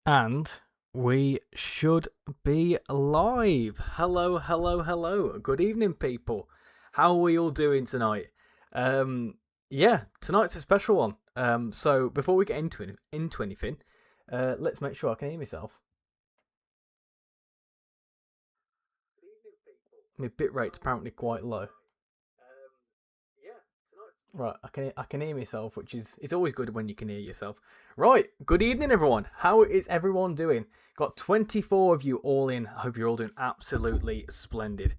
And we should be live. Hello, hello, hello. Good evening, people. How are we all doing tonight? Yeah, tonight's a special one. So before we get into anything, let's make sure I can hear myself. My bit rate's apparently quite low. Right, I can hear myself, which is it's always good when you can hear yourself. Right, good evening, everyone. How is everyone doing? Got 24 of you all in. I hope you're all doing absolutely splendid.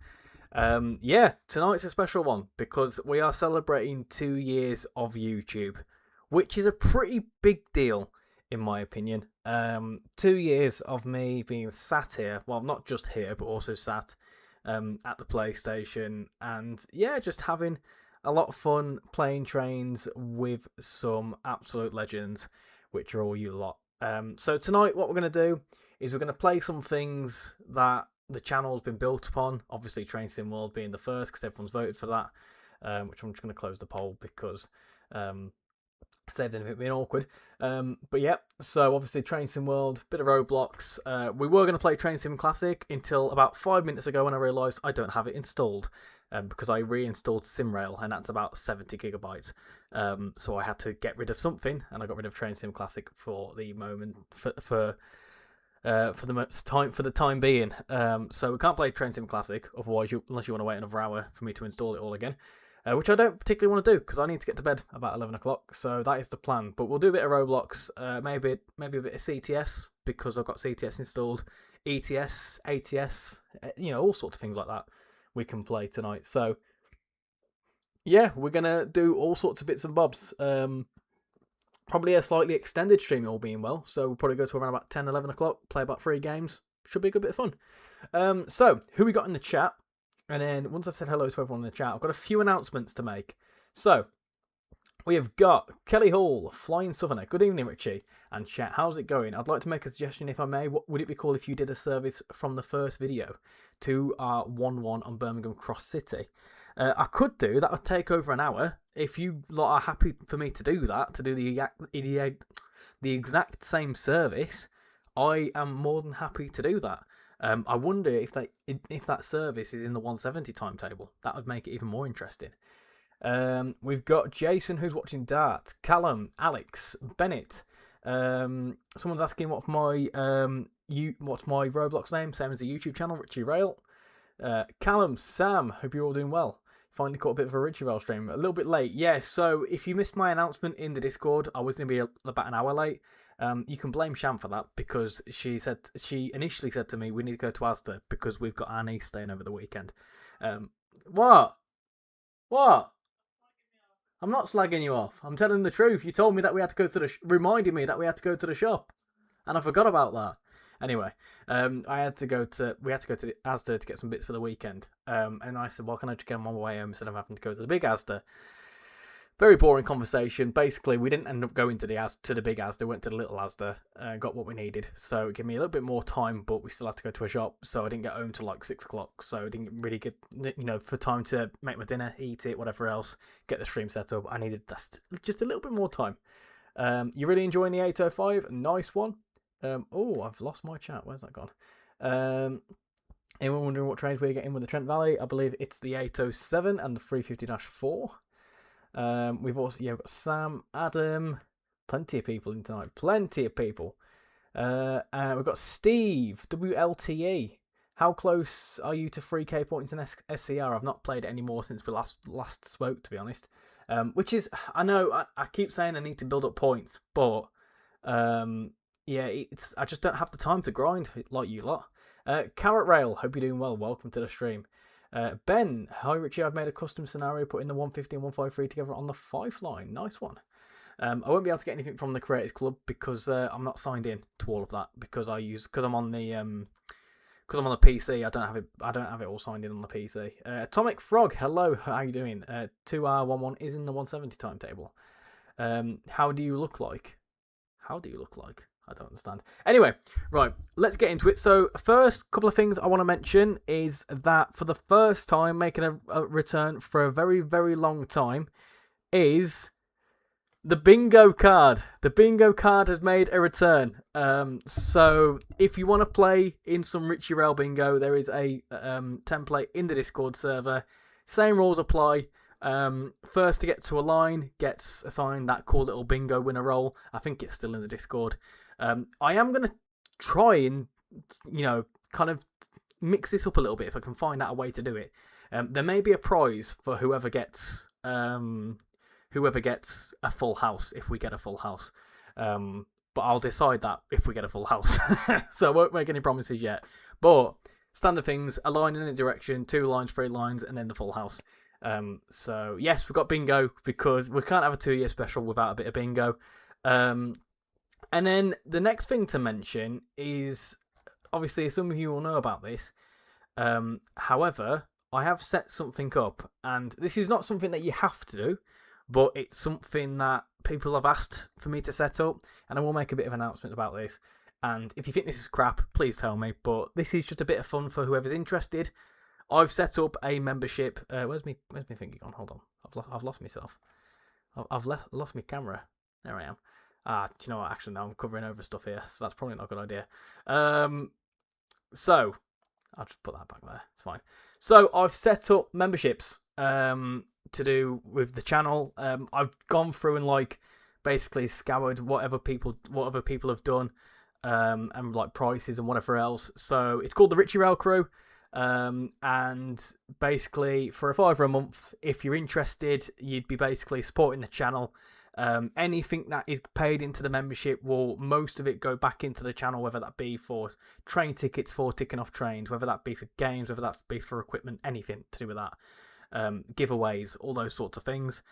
Yeah, tonight's a special one because we are celebrating 2 years of YouTube, which is a pretty big deal, in my opinion. 2 years of me being sat here, well, not just here, but also sat at the PlayStation, and yeah, just having a lot of fun playing trains with some absolute legends, which are all you lot. So tonight, what we're going to do is we're going to play some things that the channel's been built upon. Obviously, Train Sim World being the first because everyone's voted for that. Which I'm just going to close the poll because saved anything being awkward. But yeah, so obviously Train Sim World, bit of Roblox. We were going to play Train Sim Classic until about 5 minutes ago when I realised I don't have it installed. Because I reinstalled SimRail and that's about 70 gigabytes. So I had to get rid of something, and I got rid of Train Sim Classic for the moment for the time being. So we can't play Train Sim Classic, otherwise unless you want to wait another hour for me to install it all again. Which I don't particularly want to do because I need to get to bed about 11 o'clock. So that is the plan. But we'll do a bit of Roblox, maybe a bit of CTS because I've got CTS installed, ETS, ATS, all sorts of things like that we can play tonight. So yeah, we're gonna do all sorts of bits and bobs. Probably a slightly extended stream, all being well. So we'll probably go to around about 10, 11 o'clock, play about 3 games. Should be a good bit of fun. So who we got in the chat? And then once I've said hello to everyone in the chat, I've got a few announcements to make. So we have got Kelly Hall, Flying Southerner. Good evening, Richie. And chat, how's it going? I'd like to make a suggestion, if I may. What would it be cool if you did a service from the first video to our 1-1 on Birmingham Cross City? I could do that. Would take over an hour. If you lot are happy for me to do that, to do the exact same service, I am more than happy to do that. I wonder if that service is in the 170 timetable. That would make it even more interesting. We've got Jason who's watching Dart, Callum, Alex, Bennett. Someone's asking what's my Roblox name, same as the YouTube channel, RichyRail. Callum, Sam, hope you're all doing well. Finally caught a bit of a RichyRail stream. A little bit late. Yeah, so if you missed my announcement in the Discord, I was going to be about an hour late. You can blame Sham for that because she initially said to me, we need to go to Asda because we've got our niece staying over the weekend. What? I'm not slagging you off. I'm telling the truth. You told me that we had to go to reminding me that we had to go to the shop, and I forgot about that. Anyway, we had to go to the Asda to get some bits for the weekend. And I said, well, can I just get on my way home instead of having to go to the big Asda? Very boring conversation. Basically, we didn't end up going to the big Asda. Went to the little Asda, got what we needed. So it gave me a little bit more time, but we still had to go to a shop. So I didn't get home till like 6 o'clock. So I didn't really get for time to make my dinner, eat it, whatever else, get the stream set up. I needed just a little bit more time. You really enjoying the 805? Nice one. Oh, I've lost my chat. Where's that gone? Anyone wondering what trains we're getting with the Trent Valley? I believe it's the 807 and the 350-4. We've also got Sam, Adam, plenty of people in tonight. Plenty of people. We've got Steve, WLTE. How close are you to 3k points in SCR? I've not played it anymore since we last spoke, to be honest. Which is, I know, I keep saying I need to build up points, but yeah, I just don't have the time to grind like you lot. Carrot Rail, hope you're doing well. Welcome to the stream. Ben, hi Richie, I've made a custom scenario putting the 150 and 153 together on the 5 line. Nice one. I won't be able to get anything from the Creators Club because I'm not signed in to all of that because I'm on the PC. I don't have it all signed in on the PC. Atomic Frog, hello, how are you doing? 2R11 is in the 170 timetable. How do you look like? I don't understand. Anyway, right, let's get into it. So, first couple of things I want to mention is that for the first time, making a return for a very, very long time, is The bingo card. The bingo card has made a return. So if you want to play in some RichyRail bingo, there is a template in the Discord server. Same rules apply. First to get to a line gets assigned that cool little bingo winner role. I think it's still in the Discord. I am going to try and, kind of mix this up a little bit if I can find out a way to do it. There may be a prize for whoever gets a full house if we get a full house. But I'll decide that if we get a full house. So I won't make any promises yet. But standard things, a line in a direction, 2 lines, 3 lines, and then the full house. So yes, we've got bingo because we can't have a 2-year special without a bit of bingo. And then the next thing to mention is, obviously some of you will know about this. However, I have set something up, and this is not something that you have to do, but it's something that people have asked for me to set up, and I will make a bit of an announcement about this. And if you think this is crap, please tell me, but this is just a bit of fun for whoever's interested. I've set up a membership. Where's me thingy gone? Hold on, I've lost myself. I've lost my camera. There I am. Do you know what? Actually, now I'm covering over stuff here, so that's probably not a good idea. So I'll just put that back there. It's fine. So I've set up memberships to do with the channel. I've gone through and basically scoured what other people have done, and prices and whatever else. So it's called the RichyRail Crew. And basically for a £5 a month, if you're interested, you'd be basically supporting the channel. Anything that is paid into the membership will, most of it, go back into the channel, whether that be for train tickets, for ticking off trains, whether that be for games, whether that be for equipment, anything to do with that. Giveaways, all those sorts of things.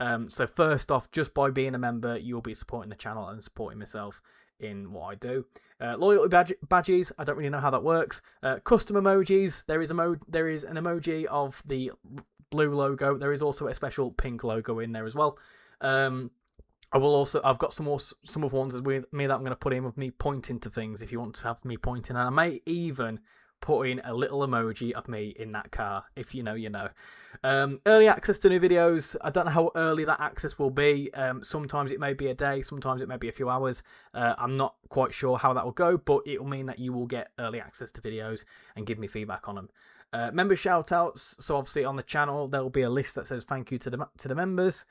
So first off, just by being a member, you'll be supporting the channel and supporting myself in what I do. Loyalty badges, I don't really know how that works. Custom emojis, there is an emoji of the blue logo. There is also a special pink logo in there as well. I've got some other ones with me that I'm going to put in with me pointing to things if you want to have me pointing, and I may even put in a little emoji of me in that car. If you know, you know. Early access to new videos. I don't know how early that access will be. Sometimes it may be a day, sometimes it may be a few hours. I'm not quite sure how that will go, but it will mean that you will get early access to videos and give me feedback on them. Member shout outs. So obviously on the channel there will be a list that says thank you to the members.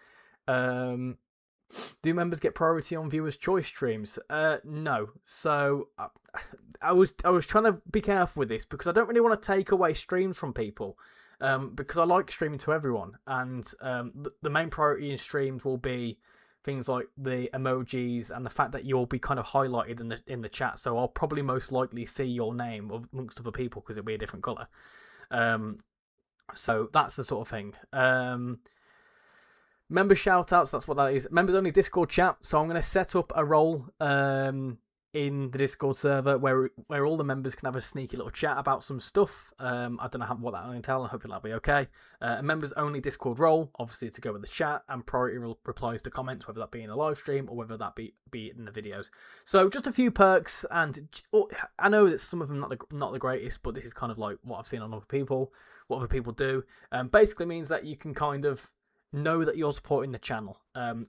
Do members get priority on viewers' choice streams? No. So I was trying to be careful with this because I don't really want to take away streams from people, because I like streaming to everyone, and the main priority in streams will be things like the emojis and the fact that you'll be kind of highlighted in the chat. So I'll probably most likely see your name amongst other people because it'll be a different colour. So that's the sort of thing. Member shoutouts, that's what that is. Members only Discord chat. So I'm going to set up a role in the Discord server where all the members can have a sneaky little chat about some stuff. I don't know what that will entail. Hopefully that'll be okay. A members only Discord role, obviously to go with the chat, and priority replies to comments, whether that be in a live stream or whether that be in the videos. So just a few perks, and I know that some of them not the greatest, but this is kind of like what I've seen on other people, what other people do. Basically means that you can kind of know that you're supporting the channel.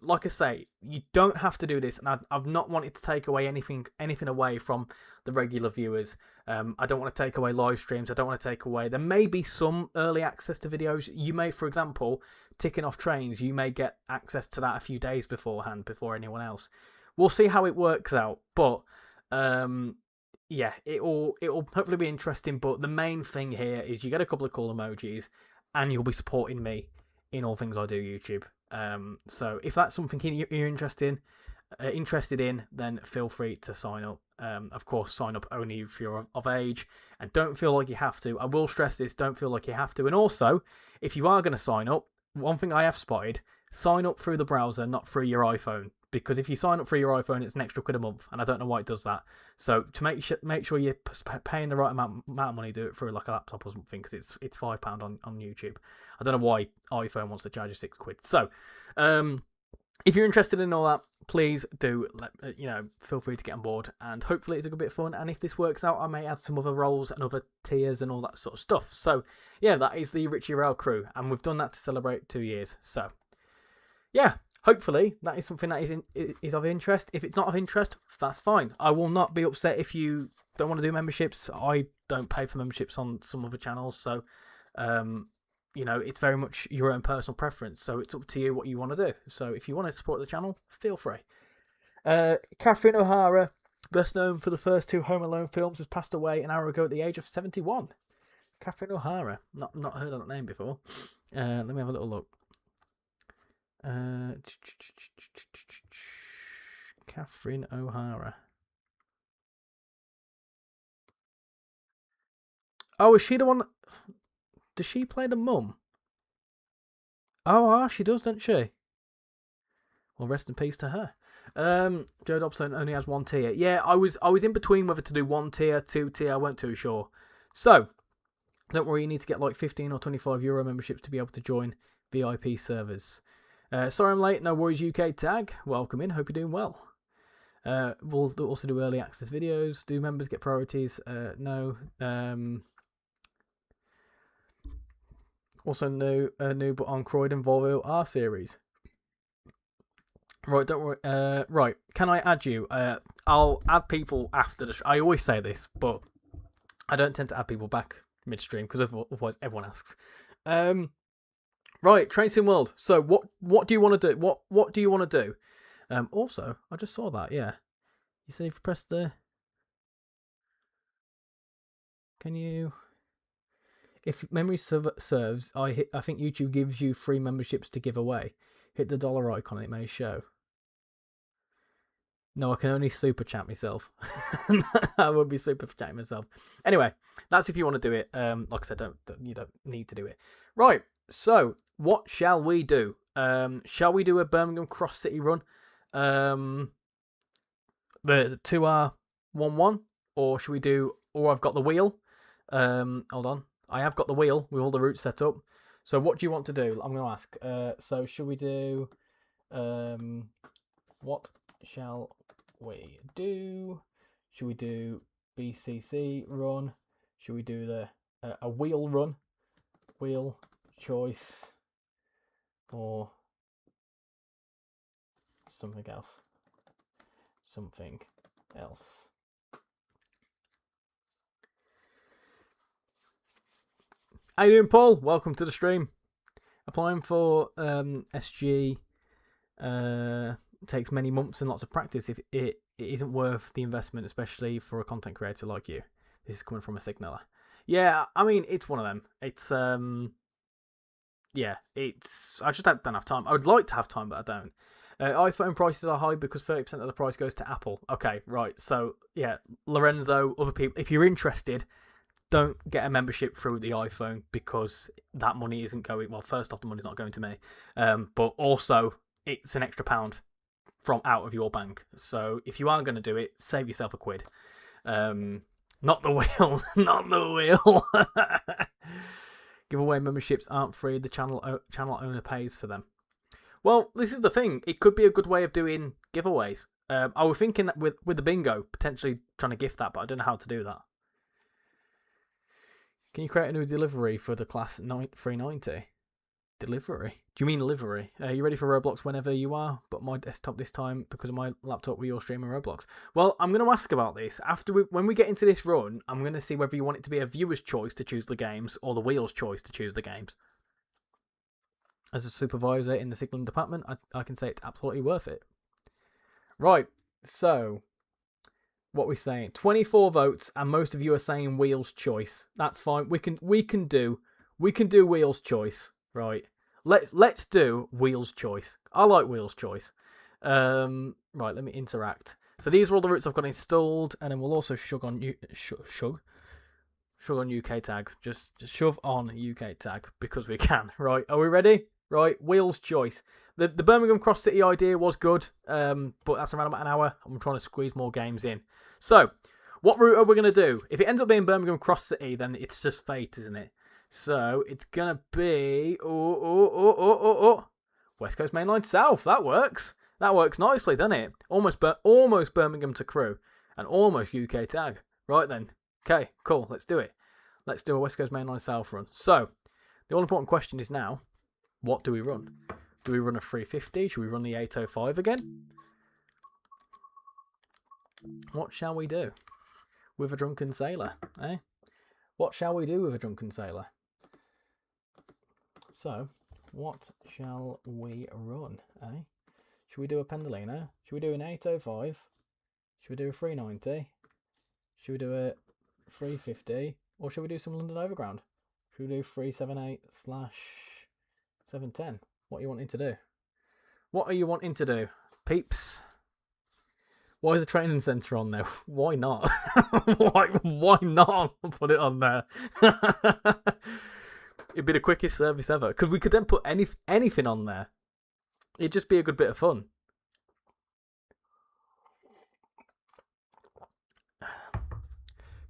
Like I say, you don't have to do this, and I've not wanted to take away anything away from the regular viewers. I don't want to take away live streams. I don't want to take away. There may be some early access to videos. You may, for example, ticking off trains, you may get access to that a few days beforehand, before anyone else. We'll see how it works out, but yeah, it'll hopefully be interesting. But the main thing here is you get a couple of cool emojis, and you'll be supporting me in all things I do YouTube. So if that's something you're interested in, then feel free to sign up. Of course, sign up only if you're of age, and don't feel like you have to. I will stress this, don't feel like you have to. And also, if you are going to sign up, one thing I have spotted, sign up through the browser, not through your iPhone. Because if you sign up through your iPhone, it's an extra £1 a month, and I don't know why it does that. So to make sure you're paying the right amount of money, do it through like a laptop or something, because it's £5 on YouTube. I don't know why iPhone wants to charge you £6. So if you're interested in all that, please do feel free to get on board, and hopefully it's a good bit of fun. And if this works out, I may add some other roles and other tiers and all that sort of stuff. So yeah, that is the RichyRail Crew, and we've done that to celebrate 2 years. So yeah. hopefully that is something that is of interest. If it's not of interest, that's fine. I will not be upset if you don't want to do memberships. I don't pay for memberships on some other channels, so it's very much your own personal preference. So it's up to you what you want to do. So if you want to support the channel, feel free. Catherine O'Hara, best known for the first 2 Home Alone films, has passed away an hour ago at the age of 71. Catherine O'Hara, not heard of that name before. Let me have a little look. Catherine O'Hara. Oh, is she the one that... Does she play the mum? Oh, she does, doesn't she? Well, rest in peace to her. Joe Dobson only has 1 tier. Yeah, I was in between whether to do 1 tier, 2 tier. I weren't too sure. So, don't worry, you need to get like 15 or 25 euro memberships to be able to join VIP servers. Sorry I'm late. No worries, UK tag. Welcome in. Hope you're doing well. We'll also do early access videos. Do members get priorities? No. Also new but on Croydon Volvo R series. Right, don't worry. Right, can I add you? I'll add people after the. I always say this, but I don't tend to add people back midstream because otherwise everyone asks. Right, Train Sim World. So what do you want to do? What do you want to do? Also, I just saw that. Yeah, you see if you press the. Can you? If memory serves, I think YouTube gives you free memberships to give away. Hit the dollar icon, it may show. No, I can only super chat myself. I would be super chatting myself. Anyway, that's if you want to do it. Like I said, you don't need to do it. Right. So, what shall we do? Shall we do a Birmingham Cross City run? The 2R 1-1, or should we do? Or I've got the wheel. Hold on. I have got the wheel with all the routes set up. So what do you want to do? I'm going to ask. So should we do... what shall we do? Should we do BCC run? Should we do a wheel run? Wheel choice. Or something else? Something else. How you doing, Paul? Welcome to the stream. Applying for SG takes many months and lots of practice if it isn't worth the investment, especially for a content creator like you. This is coming from a signaler. Yeah, I mean, it's one of them. It's yeah, I just don't have time. I would like to have time, but I don't. iPhone prices are high because 30% of the price goes to Apple. Okay, right. So yeah, Lorenzo, other people, if you're interested, don't get a membership through the iPhone because that money isn't going. Well, first off, the money's not going to me, but also it's an extra £1 from out of your bank. So if you are going to do it, save yourself £1. Not the wheel, not the wheel. Giveaway memberships aren't free. The channel owner pays for them. Well, this is the thing. It could be a good way of doing giveaways. I was thinking that with the bingo, potentially trying to gift that, but I don't know how to do that. Can you create a new delivery for the class 390? Delivery? Do you mean livery? You ready for Roblox whenever you are? But my desktop this time because of my laptop with your streaming Roblox. Well, I'm going to ask about this. When we get into this run, I'm going to see whether you want it to be a viewer's choice to choose the games or the wheel's choice to choose the games. As a supervisor in the signaling department, I can say it's absolutely worth it. Right, so... what we're saying, 24 votes, and most of you are saying wheel's choice. That's fine. We can do wheel's choice, right? Let's do wheel's choice. I like wheel's choice. Right, let me interact. So these are all the routes I've got installed, and then we'll also shove on UK tag. Just shove on UK tag because we can. Right, are we ready? Right, wheel's choice. The Birmingham Cross City idea was good, but that's around about an hour. I'm trying to squeeze more games in. So, what route are we going to do? If it ends up being Birmingham Cross City, then it's just fate, isn't it? So, it's going to be... West Coast Mainline South. That works. That works nicely, doesn't it? Almost Birmingham to Crewe. And almost UK tag. Right then. Okay, cool. Let's do it. Let's do a West Coast Mainline South run. So, the all-important question is now, what do we run? Do we run a 350? Should we run the 805 again? What shall we do with a drunken sailor, eh? What shall we do with a drunken sailor? So, what shall we run, eh? Should we do a Pendolino? Should we do an 805? Should we do a 390? Should we do a 350? Or should we do some London Overground? Should we do 378/710? What are you wanting to do? What are you wanting to do, peeps? Why is the training centre on there? Why not? why not put it on there? It'd be the quickest service ever. Because we could then put anything on there. It'd just be a good bit of fun.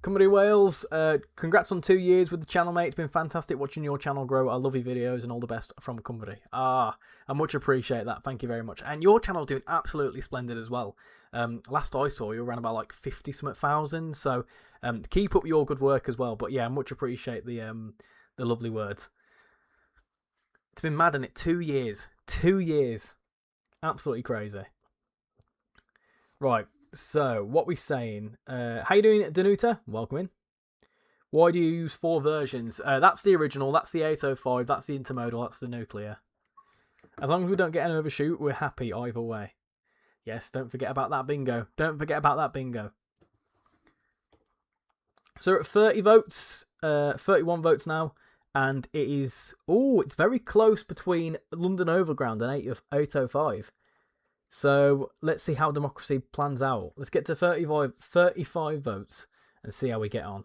Cymru Wales, congrats on 2 years with the channel, mate. It's been fantastic watching your channel grow. I love your videos and all the best from Cymru. I much appreciate that. Thank you very much. And your channel's doing absolutely splendid as well. Last I saw, you were around about like 50-something thousand. So keep up your good work as well. But yeah, I much appreciate the lovely words. It's been mad, isn't it? 2 years. 2 years. Absolutely crazy. Right. So, what we saying? How you doing, Danuta? Welcome in. Why do you use 4 versions? That's the original, that's the 805, that's the intermodal, that's the nuclear. As long as we don't get an overshoot, we're happy either way. Yes, don't forget about that bingo. Don't forget about that bingo. So we're at 30 votes, 31 votes now, and it is... Oh, it's very close between London Overground and 805. So let's see how democracy plans out. Let's get to 35 votes and see how we get on.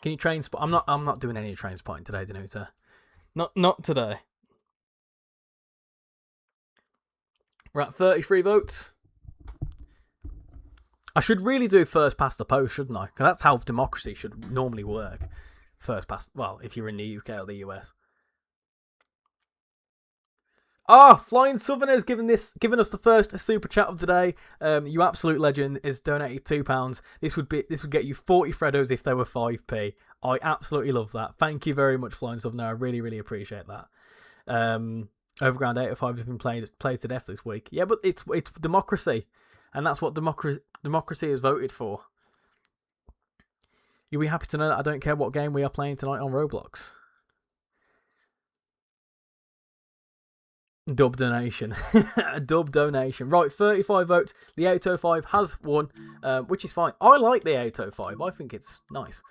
Can you train spot? I'm not doing any train spotting today, Danuta. Not today. We're at 33 votes. I should really do first past the post, shouldn't I? Because that's how democracy should normally work. First past, well, if you're in the UK or the US. Flying Southerners giving us the first super chat of the day. You absolute legend is donated £2. This would get you 40 Freddos if they were 5p. I absolutely love that. Thank you very much, Flying Southerner. I really, really appreciate that. Overground 805 has been played to death this week. Yeah, but it's democracy, and that's what democracy is voted for. You'll be happy to know that I don't care what game we are playing tonight on Roblox. Dub donation. A dub donation. Right, 35 votes. The 805 has won, which is fine. I like the 805. I think it's nice.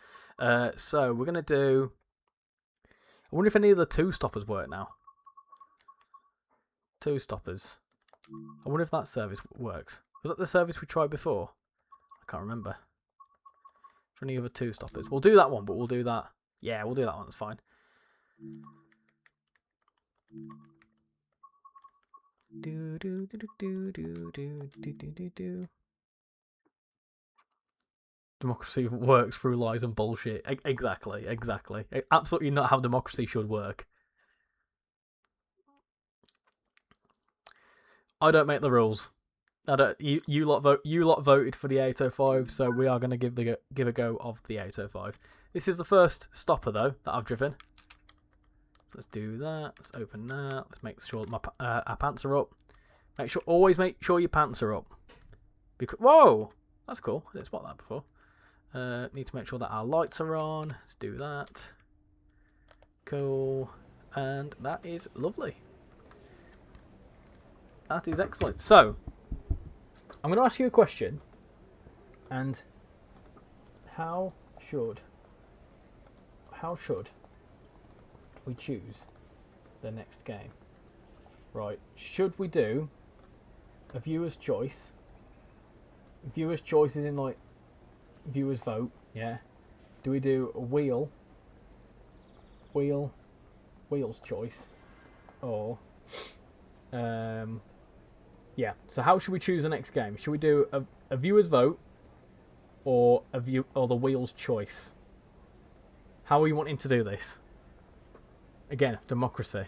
So we're going to do... I wonder if any of the 2-stoppers work now. 2-stoppers. I wonder if that service works. Was that the service we tried before? I can't remember. Any other 2-stoppers? We'll do that one, but we'll do that. Yeah, we'll do that one. That's fine. Democracy works through lies and bullshit. Exactly. Absolutely not how democracy should work. I don't make the rules. You lot voted for the 805, so we are going to give a go of the 805. This is the first stopper though that I've driven. Let's do that. Let's open that. Let's make sure our pants are up. Always make sure your pants are up. Because whoa, that's cool. I didn't spot that before. Need to make sure that our lights are on. Let's do that. Cool, and that is lovely. That is excellent. So, I'm going to ask you a question, and how should we choose the next game? Right, should we do a viewer's choice? Viewer's choice is in like viewer's vote, yeah? Do we do a wheel's choice, or yeah, so how should we choose the next game? Should we do a viewer's vote or the wheel's choice? How are we wanting to do this? Again, democracy.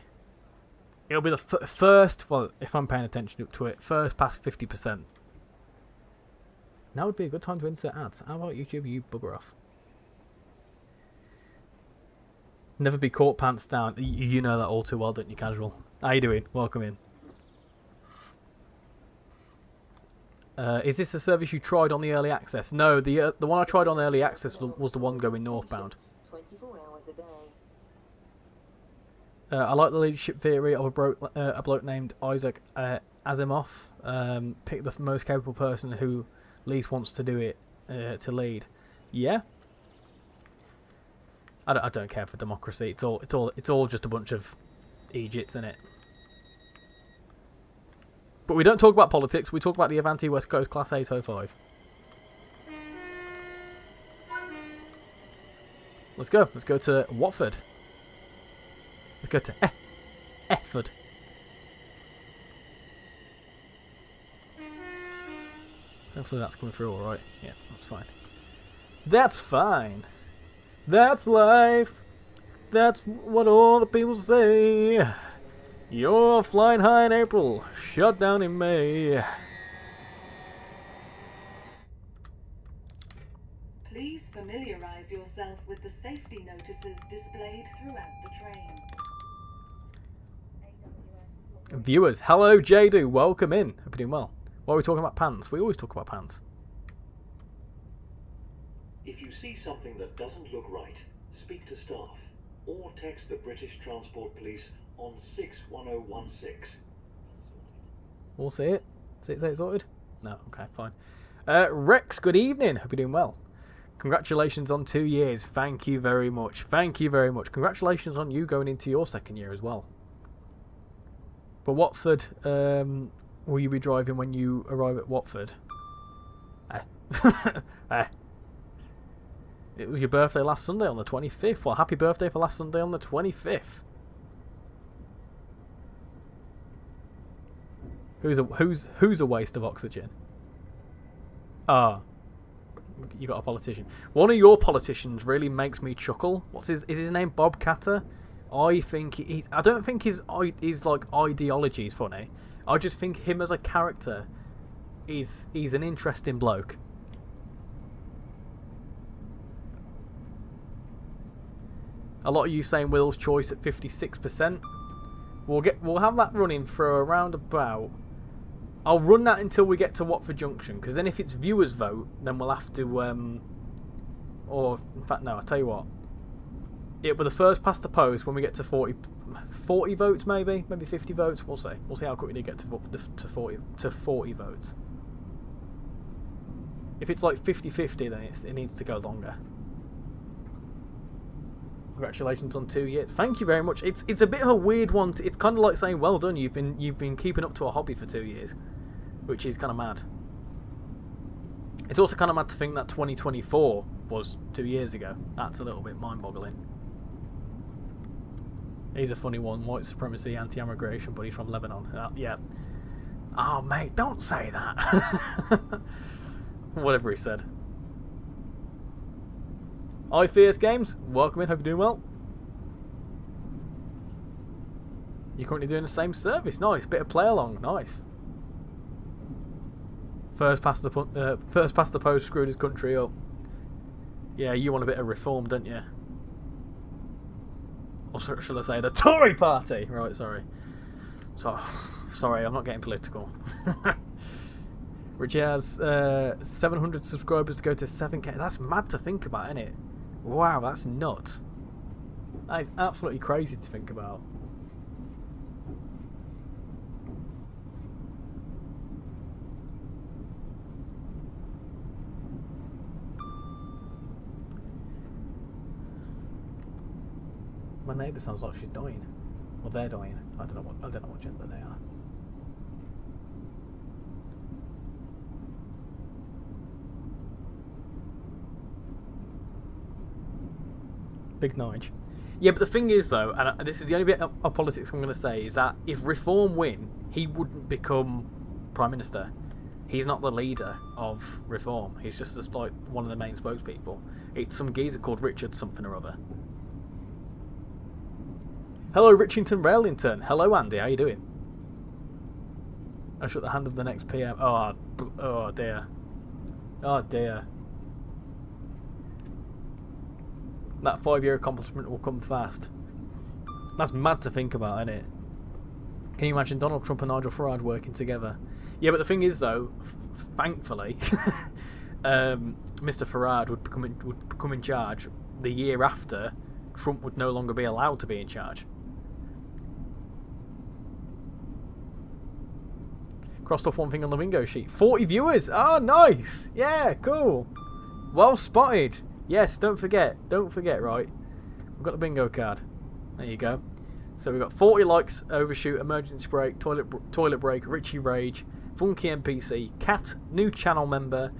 It'll be the first, well, if I'm paying attention to it, first past 50%. Now would be a good time to insert ads. How about YouTube? You bugger off. Never be caught pants down. You know that all too well, don't you, Casual? How you doing? Welcome in. Is this a service you tried on the early access? No, the one I tried on early access was the one going northbound. 24 hours a day. I like the leadership theory of a bloke named Isaac Asimov. Pick the most capable person who least wants to do it to lead. Yeah. I don't care for democracy. It's all just a bunch of Egypts in it. But we don't talk about politics. We talk about the Avanti West Coast Class 805. Let's go. Let's go to Watford. Let's go to Efford. Hopefully that's coming through all right. Yeah, that's fine. That's fine. That's life. That's what all the people say. You're flying high in April, shut down in May. Please familiarise yourself with the safety notices displayed throughout the train. Viewers, hello Jadu, welcome in. Hope you're doing well. Why are we talking about pants? We always talk about pants. If you see something that doesn't look right, speak to staff or text the British Transport Police on 61016. We'll see it. See it sorted? No, okay, fine. Rex, good evening. Hope you're doing well. Congratulations on 2 years. Thank you very much. Thank you very much. Congratulations on you going into your second year as well. But Watford, will you be driving when you arrive at Watford? It was your birthday last Sunday on the 25th. Well, happy birthday for last Sunday on the 25th. Who's a waste of oxygen? Ah, you got a politician. One of your politicians really makes me chuckle. Is his name Bob Catter? I think I don't think his like ideology is funny. I just think him as a character he's an interesting bloke. A lot of you saying Will's choice at 56%. We'll have that running for around about. I'll run that until we get to Watford Junction, because then if it's viewers vote, then we'll have to or in fact no, I'll tell you what. It'll be the first past the post when we get to 40 votes, maybe 50 votes. We'll see. We'll see how quickly we get to 40 votes. If it's like 50-50, then it needs to go longer. Congratulations on 2 years. Thank you very much. It's a bit of a weird one. It's kind of like saying, well done. You've been keeping up to a hobby for 2 years, which is kind of mad. It's also kind of mad to think that 2024 was 2 years ago. That's a little bit mind-boggling. He's a funny one. White supremacy, anti-immigration, but he's from Lebanon. Yeah. Oh, mate, don't say that. Whatever he said. Hi, Fierce Games. Welcome in. Hope you're doing well. You're currently doing the same service. Nice. Bit of play along. Nice. First past the post screwed his country up. Yeah, you want a bit of reform, don't you? Or shall I say the Tory party? Right, sorry. Sorry, I'm not getting political. Richie has 700 subscribers to go to 7k. That's mad to think about, isn't it? Wow, that's nuts. That is absolutely crazy to think about. My neighbour sounds like she's dying. Well, they're dying. I don't know what gender they are. Big Nige. Yeah, but the thing is, though, and this is the only bit of politics I'm going to say, is that if Reform win, he wouldn't become Prime Minister. He's not the leader of Reform. He's just like one of the main spokespeople. It's some geezer called Richard something or other. Hello, Richington Rail Intern. Hello, Andy. How you doing? I shook the hand of the next PM. Oh dear. Oh dear. That 5-year accomplishment will come fast. That's mad to think about, isn't it? Can you imagine Donald Trump and Nigel Farage working together? Yeah, but the thing is, though, thankfully, Mr. Farage would become in charge the year after Trump would no longer be allowed to be in charge. Crossed off one thing on the bingo sheet. 40 viewers! Oh, nice! Yeah, cool. Well spotted. Yes, don't forget, right? We've got the bingo card. There you go. So we've got 40 likes, overshoot, emergency break, toilet break, Richie Rage, Funky NPC, Cat, new channel member,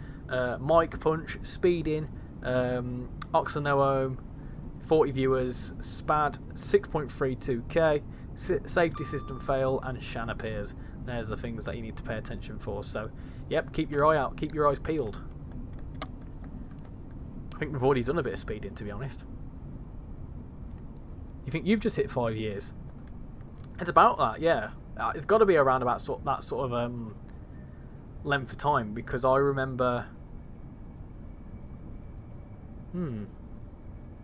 Mike Punch, Speeding, Oxenoome, 40 viewers, Spad, 6.32k, safety system fail, and Shan appears. There's the things that you need to pay attention for. So, yep, keep your eye out, keep your eyes peeled. I think we've already done a bit of speeding, to be honest. You think you've just hit 5 years? It's about that, yeah. It's got to be around about that sort of length of time, because I remember.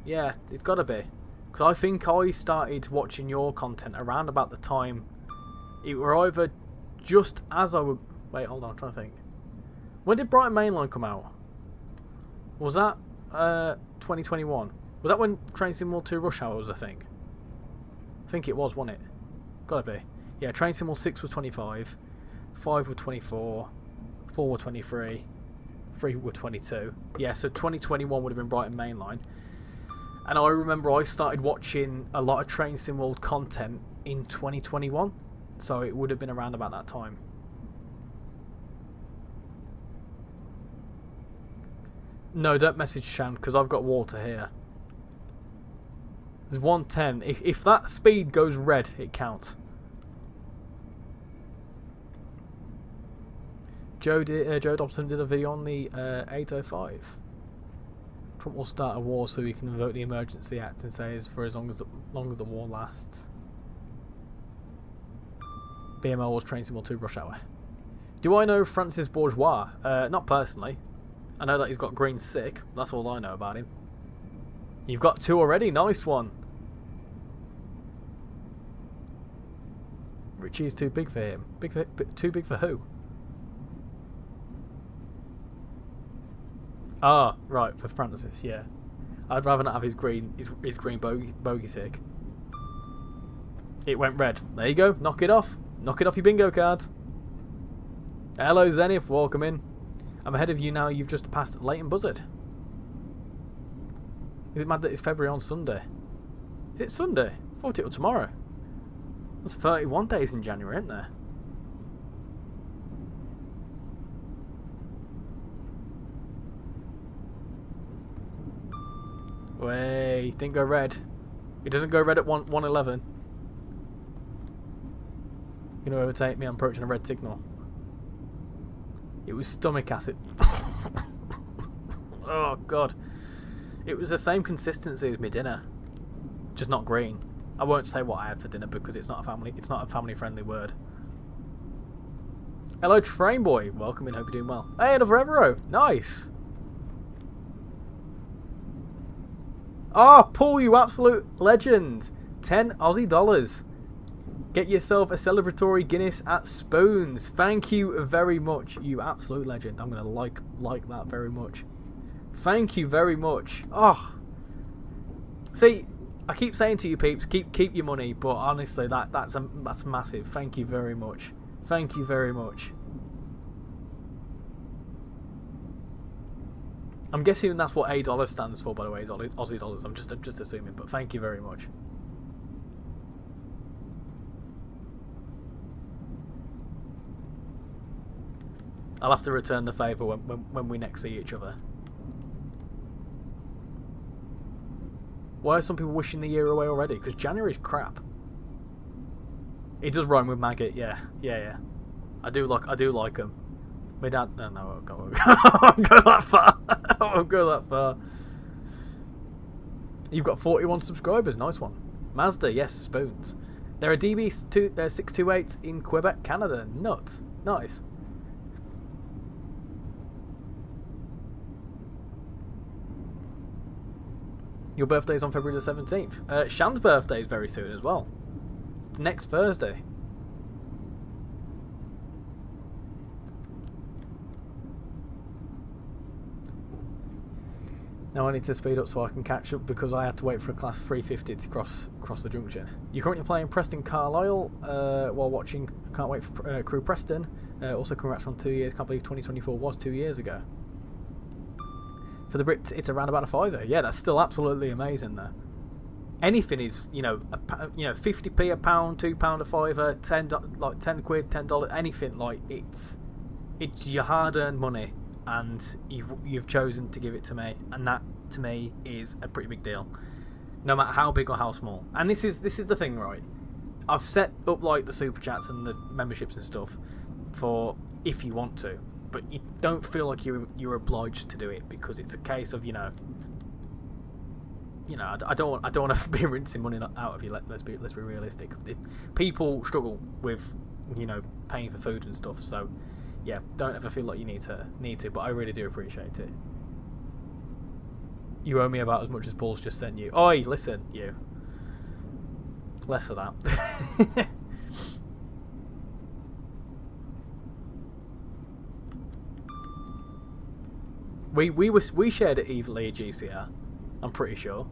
Yeah, it's got to be, because I think I started watching your content around about the time. It were either just as I would. Wait, hold on, I'm trying to think. When did Brighton Mainline come out? Was that 2021? Was that when Train Sim World 2 Rush Hour was a thing? I think it was, wasn't it? Gotta be. Yeah, Train Sim World 6 was 25, 5 were 24, 4 were 23, 3 were 22. Yeah, so 2021 would have been Brighton Mainline. And I remember I started watching a lot of Train Sim World content in 2021. So it would have been around about that time. No, don't message Shan, because I've got water here. There's 110. If that speed goes red, it counts. Joe Dobson did a video on the 805. Trump will start a war so he can invoke the Emergency Act and says for as long as the war lasts. BML was Train Sim World 2 Rush Hour. Do I know Francis Bourgeois? Not personally. I know that he's got green sick. That's all I know about him. You've got 2 already. Nice one. Richie is too big for him. Too big for who? Ah, right, for Francis. Yeah, I'd rather not have his green bogey sick. It went red. There you go. Knock it off. Knock it off your bingo cards. Hello Zenith, welcome in. I'm ahead of you now. You've just passed Leighton Buzzard. Is it mad that it's February on Sunday? Is it Sunday? I thought it was tomorrow. There's 31 days in January, isn't there? Wait, didn't go red. It doesn't go red at 111. You're gonna overtake me. I'm approaching a red signal. It was stomach acid. Oh god. It was the same consistency as my dinner, just not green. I won't say what I had for dinner because it's not a family friendly word. Hello Train Boy, welcome in, hope you're doing well. Hey, another Evero, nice. Oh, Paul, you absolute legend. 10 Aussie dollars. Get yourself a celebratory Guinness at Spoons. Thank you very much, you absolute legend. I'm gonna like that very much. Thank you very much. Oh, see, I keep saying to you peeps, keep your money, but honestly, that's massive. Thank you very much. Thank you very much. I'm guessing that's what $8 stands for, by the way, is Aussie dollars. I'm just assuming, but thank you very much. I'll have to return the favour when we next see each other. Why are some people wishing the year away already? Because January's crap. It does rhyme with maggot, yeah. I do like them. My dad. No, I won't go that far. I won't go that far. You've got 41 subscribers. Nice one. Mazda, yes, Spoons. There are DB628s in Quebec, Canada. Nuts. Nice. Your birthday's on February the 17th. Shan's birthday is very soon as well. It's next Thursday. Now I need to speed up so I can catch up because I had to wait for a class 350 to cross the junction. You're currently playing Preston Carlisle while watching Can't Wait for Crew Preston. Also congrats on 2 years. Can't believe 2024 was 2 years ago. For the Brits, it's around about a fiver. Yeah, that's still absolutely amazing though. Anything is, 50p a pound, £2 a fiver, 10 quid, $10, anything, like it's your hard-earned money, and you've chosen to give it to me, and that to me is a pretty big deal, no matter how big or how small. And this is the thing, right? I've set up like the super chats and the memberships and stuff for if you want to, but you don't feel like you're obliged to do it because it's a case of I don't want to be rinsing money out of you. Let's be realistic. People struggle with paying for food and stuff, so yeah, don't ever feel like you need to. But I really do appreciate it. You owe me about as much as Paul's just sent you. Oi, listen, you. Less of that. we shared it evenly at GCR. I'm pretty sure.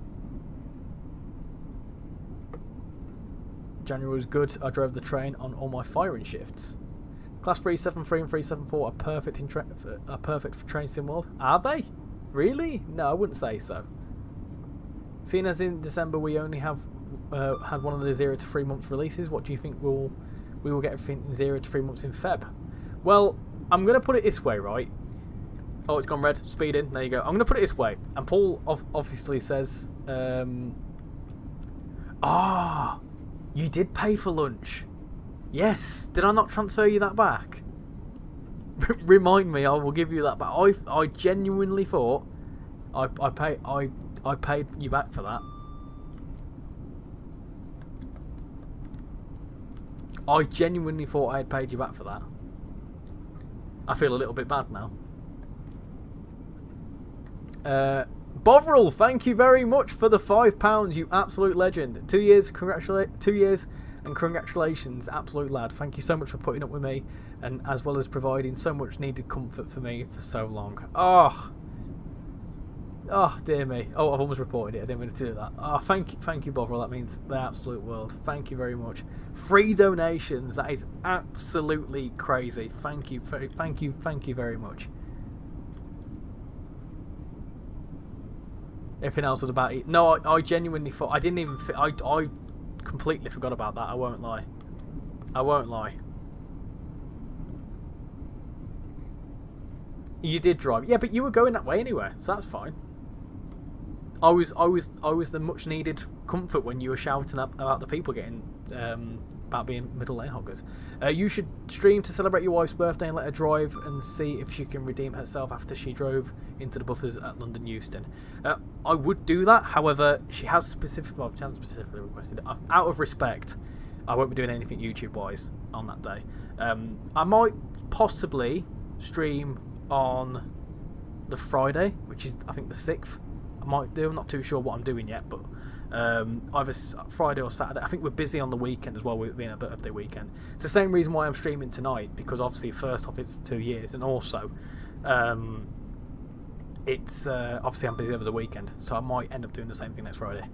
January was good. I drove the train on all my firing shifts. Class 373 and 374 are perfect for Train Sim World. Are they? Really? No, I wouldn't say so. Seeing as in December we only have had one of the 0 to 3 months releases, what do you think we will get everything in 0 to 3 months in Feb? Well, I'm going to put it this way, right? Oh, it's gone red. Speed in. There you go. I'm going to put it this way. And Paul obviously says, you did pay for lunch. Yes. Did I not transfer you that back? Remind me. I will give you that back. I genuinely thought I paid you back for that. I genuinely thought I had paid you back for that. I feel a little bit bad now. Bovril, thank you very much for the £5, you absolute legend. 2 years, 2 years, and congratulations, absolute lad. Thank you so much for putting up with me, and as well as providing so much needed comfort for me for so long. Oh dear me. Oh, I've almost reported it. I didn't mean to do that. Oh, thank you, Bovril. That means the absolute world. Thank you very much. 3 donations. That is absolutely crazy. Thank you very much. Everything else was about it. No, I genuinely thought I didn't even. I completely forgot about that. I won't lie. You did drive, yeah, but you were going that way anyway, so that's fine. I was the much needed comfort when you were shouting about the people getting about being middle lane hoggers. You should stream to celebrate your wife's birthday and let her drive and see if she can redeem herself after she drove into the buffers at London Euston. I would do that, however, she hasn't specifically requested it. Out of respect, I won't be doing anything YouTube wise on that day. I might possibly stream on the Friday, which is I think the 6th. I might do. I'm not too sure what I'm doing yet, but either Friday or Saturday. I think we're busy on the weekend as well, with it being a birthday weekend. It's the same reason why I'm streaming tonight, because obviously first off it's 2 years, and also it's obviously I'm busy over the weekend, so I might end up doing the same thing next Friday.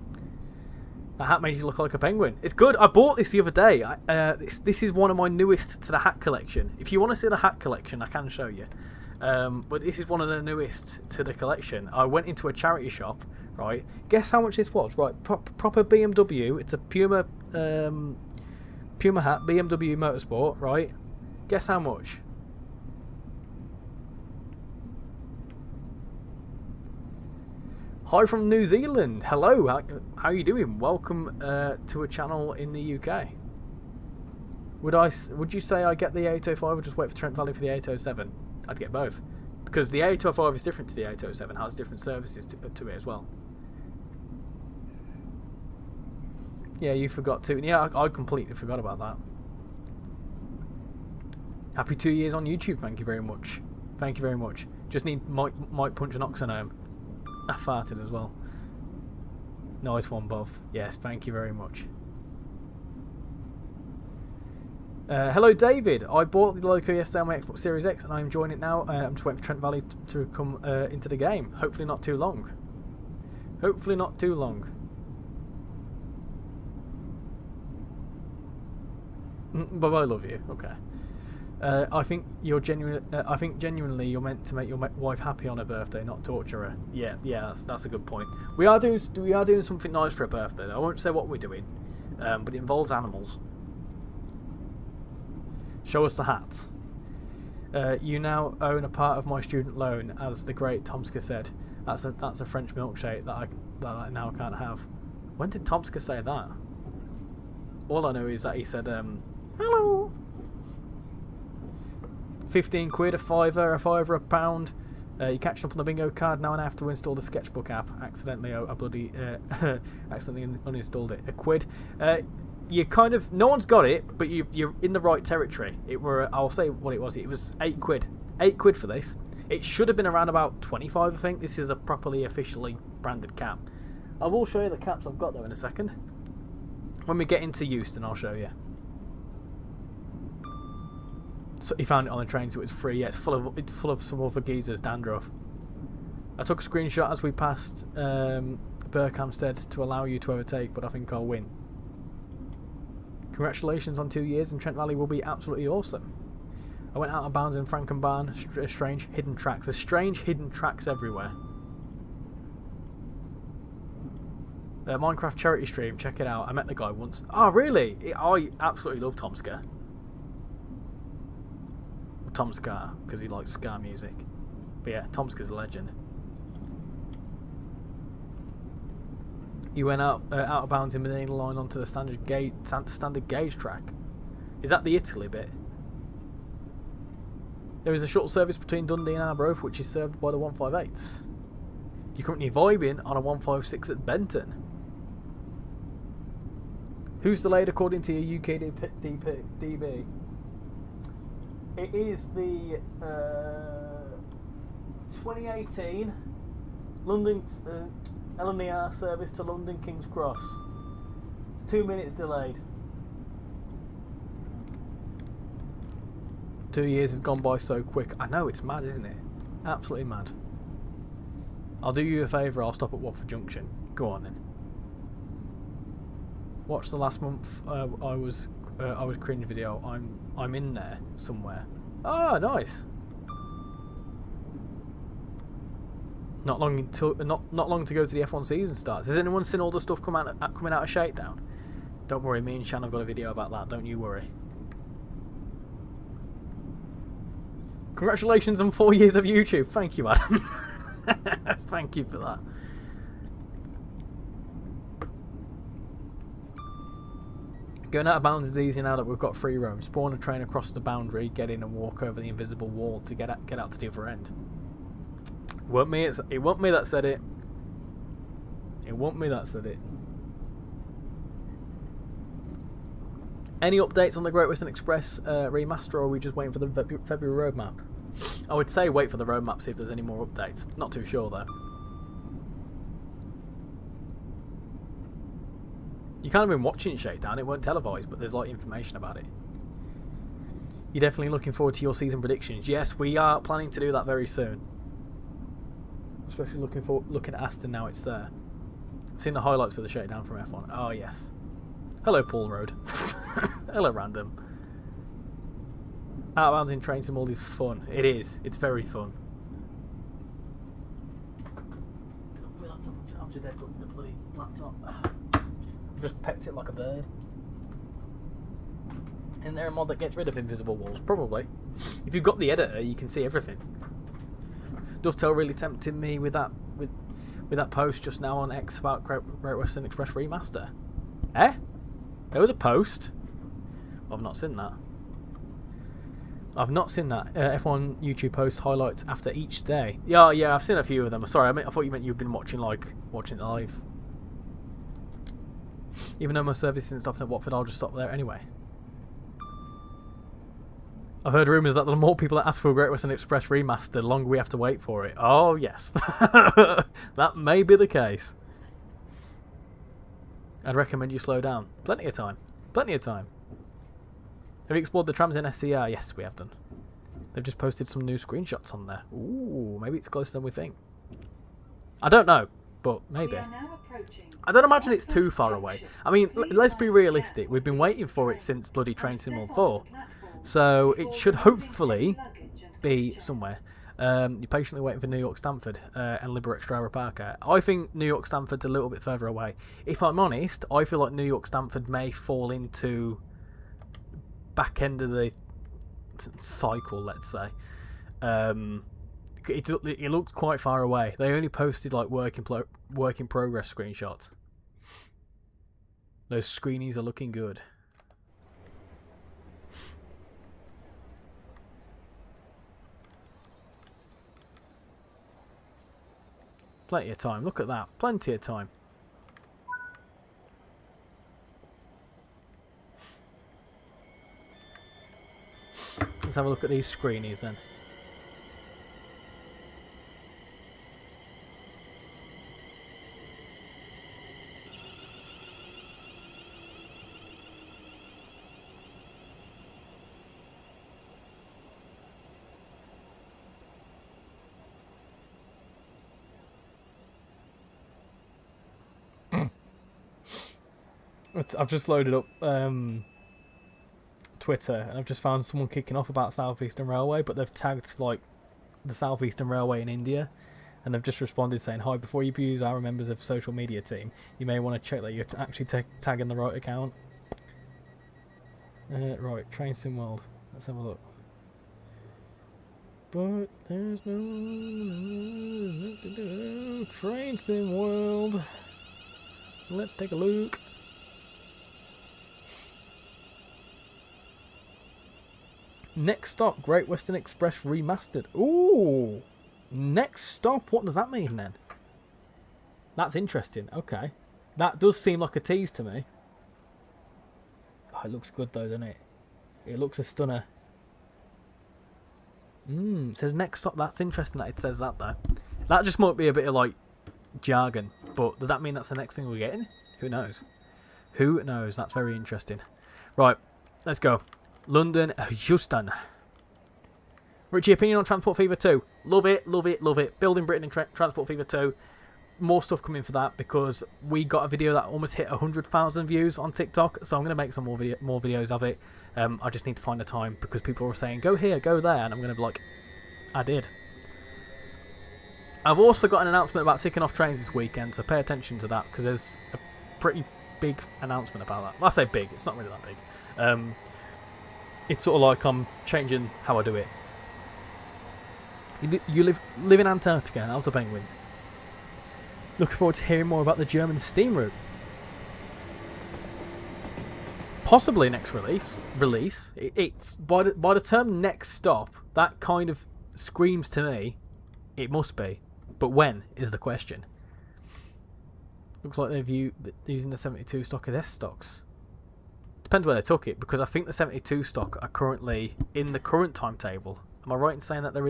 The hat made you look like a penguin. It's good. I bought this the other day. This is one of my newest to the hat collection. If you want to see the hat collection, I can show you. But this is one of the newest to the collection. I went into a charity shop, right? Guess how much this was? Right, proper BMW. It's a Puma hat, BMW Motorsport, right? Guess how much? Hi from New Zealand. Hello. How are you doing? Welcome to a channel in the UK. Would you say I get the 805 or just wait for Trent Valley for the 807? I'd get both, because the 805 is different to the 807, has different services to it as well. Yeah, you forgot to. Yeah, I completely forgot about that. Happy 2 years on YouTube. Thank you very much. Thank you very much. Just need Mike Punch and Oxenome. I farted as well. Nice one, Bob. Yes, thank you very much. Hello, David. I bought the Loco yesterday on my Xbox Series X, and I'm enjoying it now. I'm just waiting for Trent Valley to come into the game. Hopefully not too long. Hopefully not too long. But I love you. Okay. I think you're genuine. I think genuinely you're meant to make your wife happy on her birthday, not torture her. Yeah. That's a good point. We are doing something nice for her birthday. I won't say what we're doing, but it involves animals. Show us the hats. You now own a part of my student loan, as the great Tomska said. That's a French milkshake that I now can't have. When did Tomska say that? All I know is that he said, hello. 15 quid, a fiver, a pound. You catching up on the bingo card now, and I have to install the sketchbook app. Accidentally, I bloody accidentally uninstalled it. A quid. You kind of, no one's got it, but you're in the right territory. I'll say what it was. It was 8 quid. 8 quid for this. It should have been around about 25, I think. This is a properly officially branded cap. I will show you the caps I've got though in a second. When we get into Euston, I'll show you. So he found it on the train, so it's free. Yeah, it's full of some other geezers' dandruff. I took a screenshot as we passed Berkhamsted to allow you to overtake, but I think I'll win. Congratulations on 2 years, and Trent Valley will be absolutely awesome. I went out of bounds in Frankenbarn. Strange hidden tracks. There's strange hidden tracks everywhere. Minecraft charity stream. Check it out. I met the guy once. Oh, really? I absolutely love Tomska. Tom Ska, because he likes ska music. But yeah, Tomska's a legend. You went out of bounds in the main line onto the standard gauge track. Is that the Italy bit? There is a shuttle service between Dundee and Arbroath, which is served by the 158s. You're currently vibing on a 156 at Benton. Who's delayed according to your UK DB? It is the 2018 London LNER service to London King's Cross. It's 2 minutes delayed. 2 years has gone by so quick. I know, it's mad, isn't it? Absolutely mad. I'll do you a favour, I'll stop at Watford Junction. Go on then. Watch the last month I was cringe video. I'm in there somewhere. Ah, nice. Not long to go to the F1 season starts. Has anyone seen all the stuff coming out of Shakedown? Don't worry, me and Shan have got a video about that. Don't you worry. Congratulations on 4 years of YouTube. Thank you, Adam. Thank you for that. Going out of bounds is easy now that we've got free roam. Spawn a train across the boundary, get in and walk over the invisible wall to get out to the other end. It wasn't me that said it. It wasn't me that said it. Any updates on the Great Western Express remaster, or are we just waiting for the February roadmap? I would say wait for the roadmap, see if there's any more updates. Not too sure though. You can't have been watching Shakedown, it weren't televised, but there's like information about it. You're definitely looking forward to your season predictions. Yes, we are planning to do that very soon. Especially looking at Aston now it's there. I've seen the highlights for the Shakedown from F1. Oh yes. Hello Paul Road. Hello Random. Out of bounds in train sim is fun. It is. It's very fun. After dead, the bloody laptop. Just pecked it like a bird. Isn't there a mod that gets rid of invisible walls? Probably. If you've got the editor, you can see everything. Dovetail really tempted me with that post just now on X about Great Western Express Remaster. Eh? There was a post? I've not seen that. I've not seen that. F1 YouTube post highlights after each day. Yeah, I've seen a few of them. Sorry, I thought you meant you've been watching it live. Even though my service isn't stopping at Watford, I'll just stop there anyway. I've heard rumours that the more people that ask for a Great Western Express remaster, the longer we have to wait for it. Oh, yes. That may be the case. I'd recommend you slow down. Plenty of time. Plenty of time. Have you explored the trams in SCR? Yes, we have done. They've just posted some new screenshots on there. Ooh, maybe it's closer than we think. I don't know, but maybe. I don't imagine it's too far away. I mean, let's be realistic. We've been waiting for it since bloody Train Sim World 4. So it should hopefully be somewhere. You're patiently waiting for New York Stamford and Liberec Strara Parker. I think New York Stamford's a little bit further away. If I'm honest, I feel like New York Stamford may fall into back end of the cycle, let's say. It looks quite far away. They only posted like work in progress screenshots. Those screenies are looking good. Plenty of time. Look at that. Plenty of time. Let's have a look at these screenies then. I've just loaded up Twitter and I've just found someone kicking off about South Eastern Railway, but they've tagged like the South Eastern Railway in India, and they've just responded saying, "Hi, before you abuse our members of social media team, you may want to check that you're actually tagging the right account." Right, Train Sim World. Let's have a look. But there's no Train Sim World. Let's take a look. Next stop, Great Western Express Remastered. Ooh! Next stop, what does that mean then? That's interesting, okay. That does seem like a tease to me. Oh, it looks good though, doesn't it? It looks a stunner. It says next stop, that's interesting that it says that though. That just might be a bit of like jargon, but does that mean that's the next thing we're getting? Who knows? Who knows? That's very interesting. Right, let's go. London, Houston. Richie, opinion on Transport Fever 2? Love it, love it, love it. Building Britain and Transport Fever 2. More stuff coming for that because we got a video that almost hit 100,000 views on TikTok. So I'm going to make some more videos of it. I just need to find the time because people were saying, go here, go there. And I'm going to be like, I did. I've also got an announcement about ticking off trains this weekend. So pay attention to that because there's a pretty big announcement about that. Well, I say big, it's not really that big. It's sort of like I'm changing how I do it. You live in Antarctica. How's the penguins? Looking forward to hearing more about the German steam route. Possibly next release. It's by the term next stop. That kind of screams to me. It must be, but when is the question? Looks like they're using the 72 stock as S stocks. Depends where they took it, because I think the 72 stock are currently in the current timetable. Am I right in saying that they're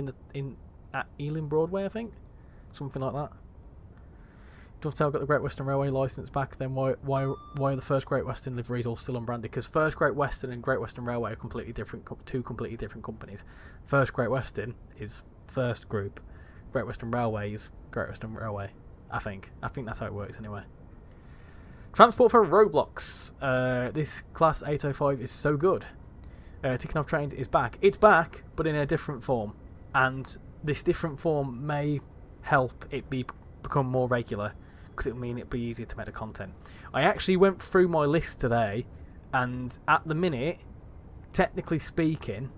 at Ealing Broadway, I think? Something like that. Dovetail got the Great Western Railway licence back, then why are the first Great Western liveries all still unbranded? Because First Great Western and Great Western Railway are completely different, two completely different companies. First Great Western is First Group. Great Western Railway is Great Western Railway. I think that's how it works anyway. Transport for Roblox. This Class 805 is so good. Ticking off trains is back. It's back, but in a different form. And this different form may help it become more regular, because it will mean it'll be easier to make the content. I actually went through my list today, and at the minute, technically speaking,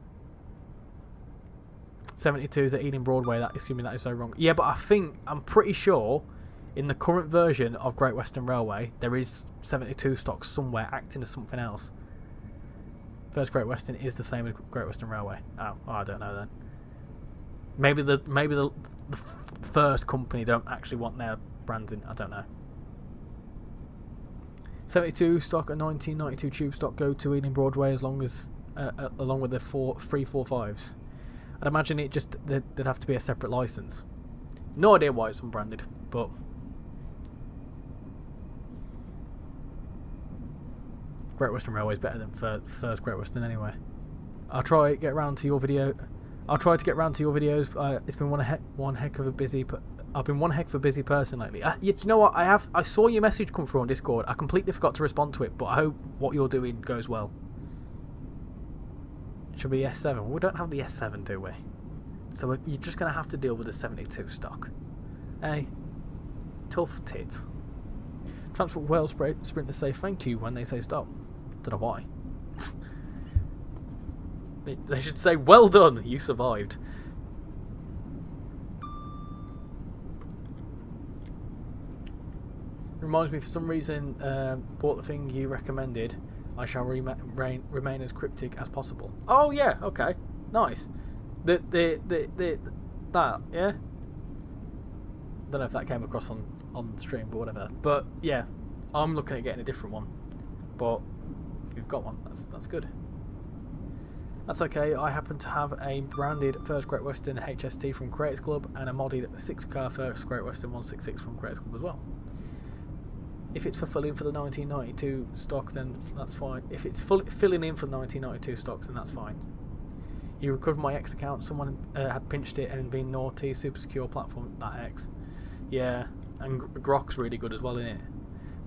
72 is at Ealing Broadway. Excuse me, that is so wrong. Yeah, but I'm pretty sure in the current version of Great Western Railway, there is 72 stock somewhere acting as something else. First Great Western is the same as Great Western Railway. Oh, I don't know then. Maybe the first company don't actually want their branding. I don't know. 72 stock and 1992 tube stock go to Ealing Broadway as long as along with the 345s. I'd imagine there'd have to be a separate license. No idea why it's unbranded, but Great Western Railway is better than first Great Western anyway. I'll try to get round to your video. I'll try to get round to your videos. It's been one heck of a busy. I've been one heck of a busy person lately. You know what? I saw your message come through on Discord. I completely forgot to respond to it, but I hope what you're doing goes well. It should be the S7. We don't have the S7, do we? So you're just gonna have to deal with the 72 stock. Hey, tough tits. Transport Wales sprinters say thank you when they say stop. Don't know why. They should say well done. You survived. Reminds me, for some reason, bought the thing you recommended. I shall remain as cryptic as possible. Oh yeah, okay, nice. That yeah. Don't know if that came across on the stream, but whatever. But yeah, I'm looking at getting a different one. But you've got one. That's good. That's okay. I happen to have a branded First Great Western HST from Creators Club and a modded 6-car First Great Western 166 from Creators Club as well. If it's for filling for the 1992 stock, then that's fine. If it's filling in for the 1992 stocks, then that's fine. You recovered my X account. Someone had pinched it and been naughty. Super secure platform, that X. Yeah, and Grok's really good as well, isn't it?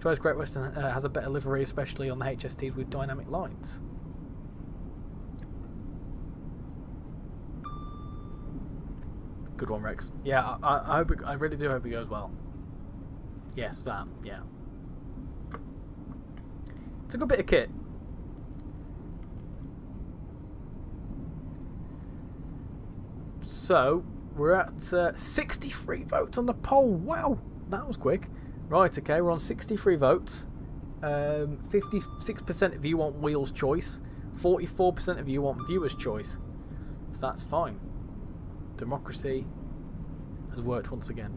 First Great Western has a better livery, especially on the HSTs with dynamic lights. Good one, Rex. Yeah, I hope I really do hope it goes well. Yes, that. Yeah. It's a good bit of kit. So, we're at 63 votes on the poll. Wow, that was quick. Right, okay, we're on 63 votes. 56% of you want Wheels choice. 44% of you want Viewers choice. So that's fine. Democracy has worked once again.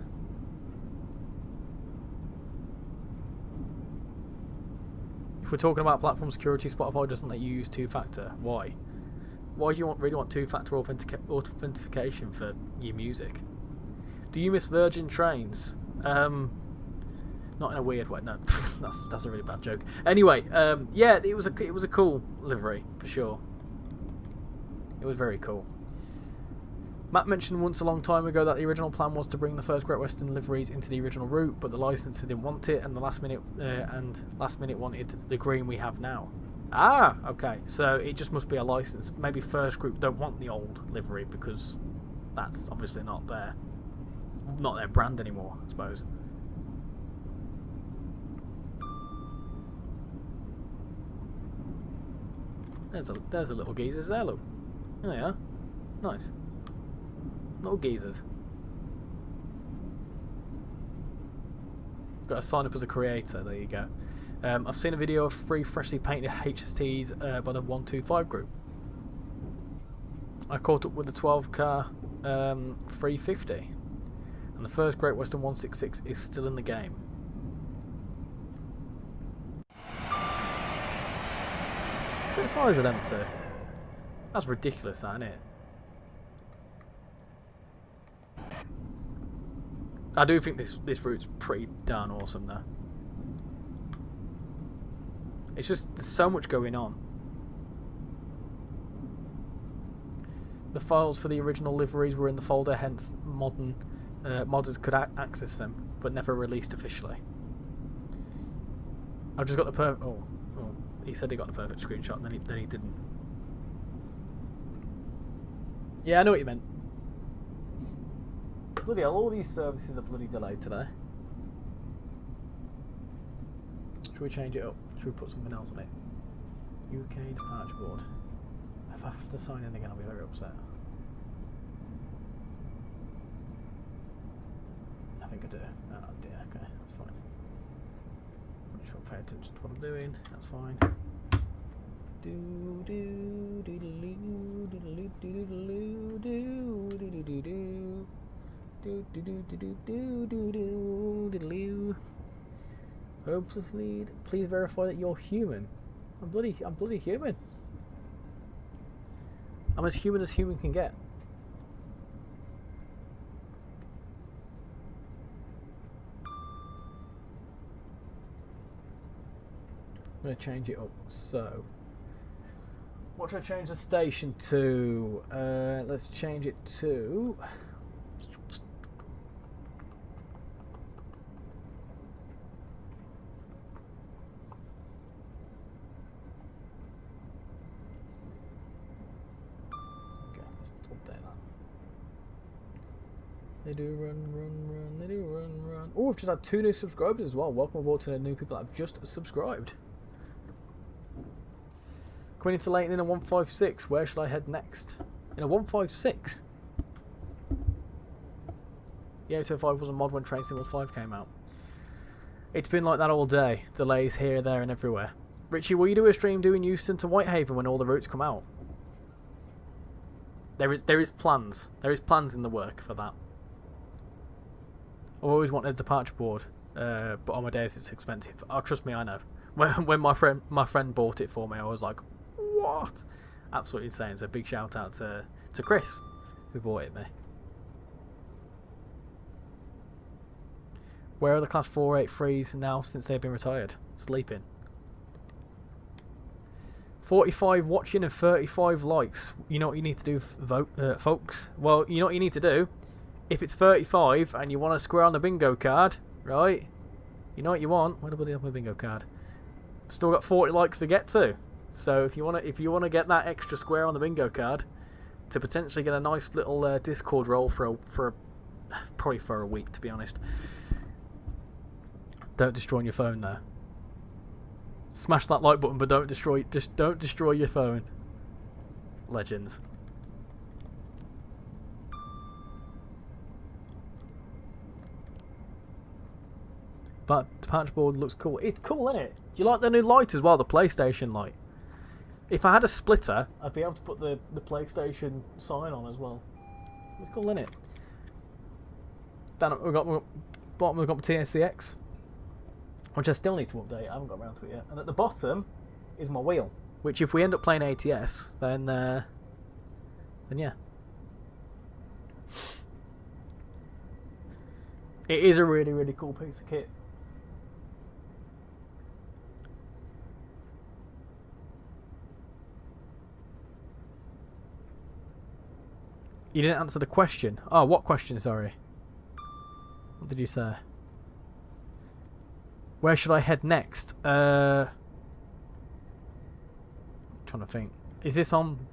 If we're talking about platform security, Spotify doesn't let you use two-factor. Why? Why do you really want two-factor authentication for your music? Do you miss Virgin Trains? Not in a weird way. No, that's a really bad joke. Anyway, yeah, it was a cool livery for sure. It was very cool. Matt mentioned once a long time ago that the original plan was to bring the First Great Western liveries into the original route, but the licensor didn't want it, and the last minute wanted the green we have now. Ah, okay. So it just must be a license. Maybe First Group don't want the old livery because that's obviously not their brand anymore, I suppose. There's a little geezers there. Look, there they are. Nice. Little geezers. Got to sign up as a creator. There you go. I've seen a video of 3 freshly painted HSTs by the 125 group. I caught up with the 12-car 350, and the First Great Western 166 is still in the game. What size are them two? That's ridiculous, that, isn't it? I do think this route's pretty darn awesome though. It's just there's so much going on. The files for the original liveries were in the folder, hence modders could access them, but never released officially. I've just got the perfect. Oh, he said he got the perfect screenshot, and then he didn't. Yeah, I know what you meant. Bloody hell, all these services are bloody delayed today. Should we change it up? Should we put something else on it? UK departure board. If I have to sign in again, I'll be very upset. I think I do. Oh dear, okay, that's fine. Make sure I pay attention to what I'm doing, that's fine. Hopelessly, please verify that you're human. I'm bloody human. I'm as human can get. I'm going to change it up. So, what should I change the station to? Let's change it to... Okay, let's update that. They do run, they do run. Oh, we've just had 2 new subscribers as well. Welcome aboard to the new people that have just subscribed. Coming into Leighton in a 156. Where should I head next? In a 156? The 805 was a mod when Train Sim 5 came out. It's been like that all day. Delays here, there and everywhere. Richie, will you do a stream doing Euston to Whitehaven when all the routes come out? There is plans. There is plans in the work for that. I've always wanted a departure board, but on my days it's expensive. Oh, trust me, I know. When my friend bought it for me, I was like, what? Absolutely insane. So big shout out to Chris, who bought it me. Where are the class 483s now since they've been retired? Sleeping. 45 watching and 35 likes. You know what you need to do, folks? Well, you know what you need to do? If it's 35 and you want to square on the bingo card, right? You know what you want? Where the bloody hell my bingo card? Still got 40 likes to get to. So if you want to get that extra square on the bingo card to potentially get a nice little Discord role for probably for a week, to be honest. Don't destroy your phone though. Smash that like button, but don't destroy your phone. Legends. But the patch board looks cool. It's cool, isn't it? Do you like the new light as well, the PlayStation light? If I had a splitter, I'd be able to put the PlayStation sign on as well. It's cool, isn't it? Then we've got bottom. We've got my TSW6, which I still need to update. I haven't got around to it yet. And at the bottom is my wheel, which if we end up playing ATS, then yeah. It is a really, really cool piece of kit. You didn't answer the question. Oh, what question? Sorry. What did you say? Where should I head next? Trying to think. Is this on?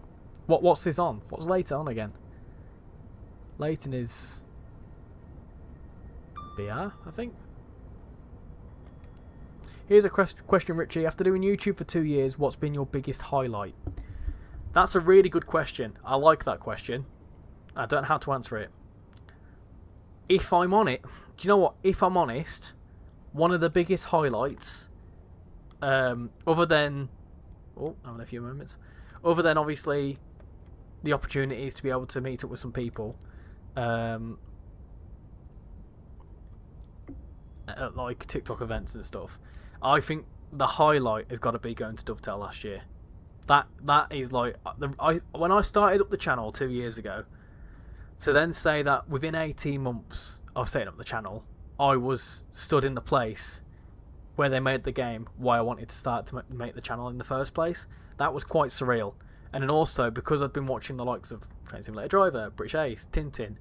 What's this on? What's Leighton on again? Leighton is BR, I think. Here's a question, Richie. After doing YouTube for 2 years, what's been your biggest highlight? That's a really good question. I like that question. I don't know how to answer it. If I'm on it, do you know what? If I'm honest, one of the biggest highlights, other than, having a few moments, other than obviously the opportunities to be able to meet up with some people, at like TikTok events and stuff, I think the highlight has got to be going to Dovetail last year. That is like when I started up the channel 2 years ago. To then say that within 18 months of setting up the channel, I was stood in the place where they made the game, why I wanted to start to make the channel in the first place, that was quite surreal. And then also, because I'd been watching the likes of Train Simulator Driver, British Ace, Tintin,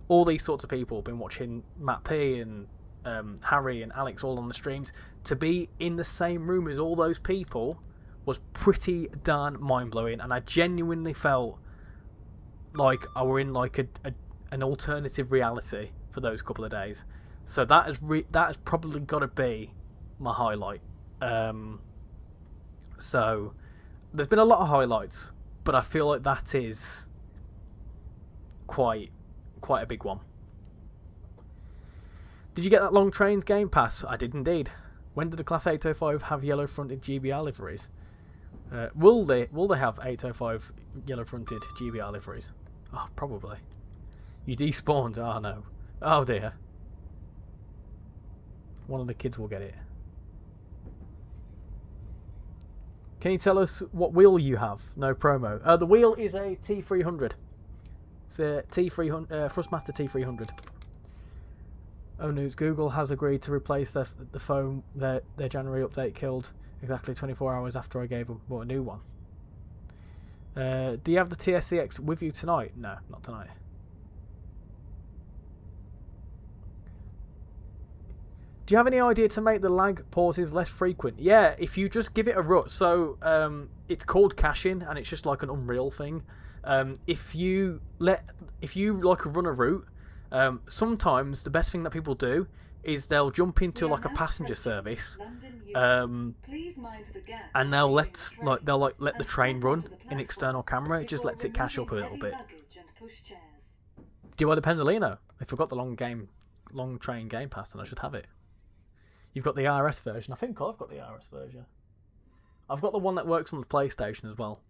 all these sorts of people, been watching Matt P and Harry and Alex all on the streams, to be in the same room as all those people was pretty darn mind-blowing, and I genuinely felt like I were in like an alternative reality for those couple of days. So that has probably got to be my highlight. So there's been a lot of highlights, but I feel like that is quite a big one. Did you get that Long Trains Game Pass? I did indeed. When did the Class 805 have yellow-fronted GBR liveries? Will they have 805 yellow-fronted GBR liveries? Oh, probably. You despawned. Oh, no. Oh, dear. One of the kids will get it. Can you tell us what wheel you have? No promo. The wheel is a T300. It's a T300, Thrustmaster T300. Oh, news. Google has agreed to replace the phone their January update killed. exactly 24 hours after I gave him a new one. Do you have the TSC6 with you tonight? No, not tonight. Do you have any idea to make the lag pauses less frequent? Yeah, if you just give it a rut. So it's called caching, and it's just like an Unreal thing. If you like run a route, sometimes the best thing that people do is they'll jump into like a passenger service, and they'll let the train run in external camera. It just lets it cache up a little bit. Do I depend on Lino? If I've got the long train game pass, then I should have it. You've got the RS version. I think I've got the RS version. I've got the one that works on the PlayStation as well.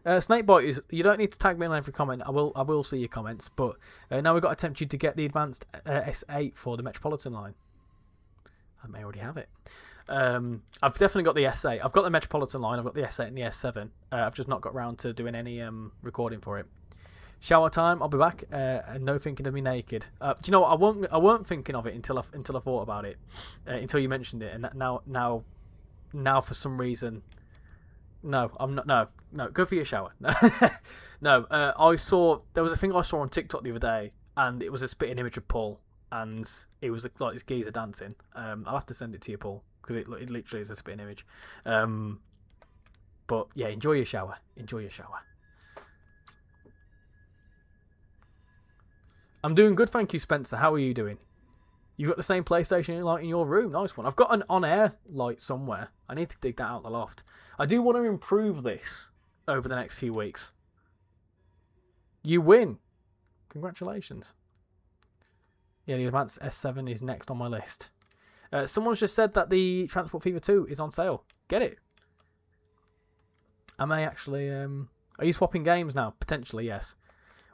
Snakebite is. You don't need to tag me in every comment. I will see your comments. But now we've got to tempt you to get the advanced S8 for the Metropolitan line. I may already have it. I've definitely got the S8. I've got the Metropolitan line. I've got the S8 and the S7. I've just not got round to doing any recording for it. Shower time. I'll be back. And no thinking of me naked. Do you know what? I weren't thinking of it until I thought about it. Until you mentioned it, and now for some reason. No, I'm not. No. Go for your shower. No. I saw there was a thing I saw on TikTok the other day, and it was a spitting image of Paul, and it was like this geezer dancing. I'll have to send it to you, Paul, because it literally is a spitting image. But yeah, enjoy your shower. Enjoy your shower. I'm doing good, thank you, Spencer. How are you doing? You've got the same PlayStation light in your room. Nice one. I've got an on-air light somewhere. I need to dig that out of the loft. I do want to improve this over the next few weeks. You win. Congratulations. Yeah, the Advanced S7 is next on my list. Someone's just said that the Transport Fever 2 is on sale. Get it. I may actually... Are you swapping games now? Potentially, yes.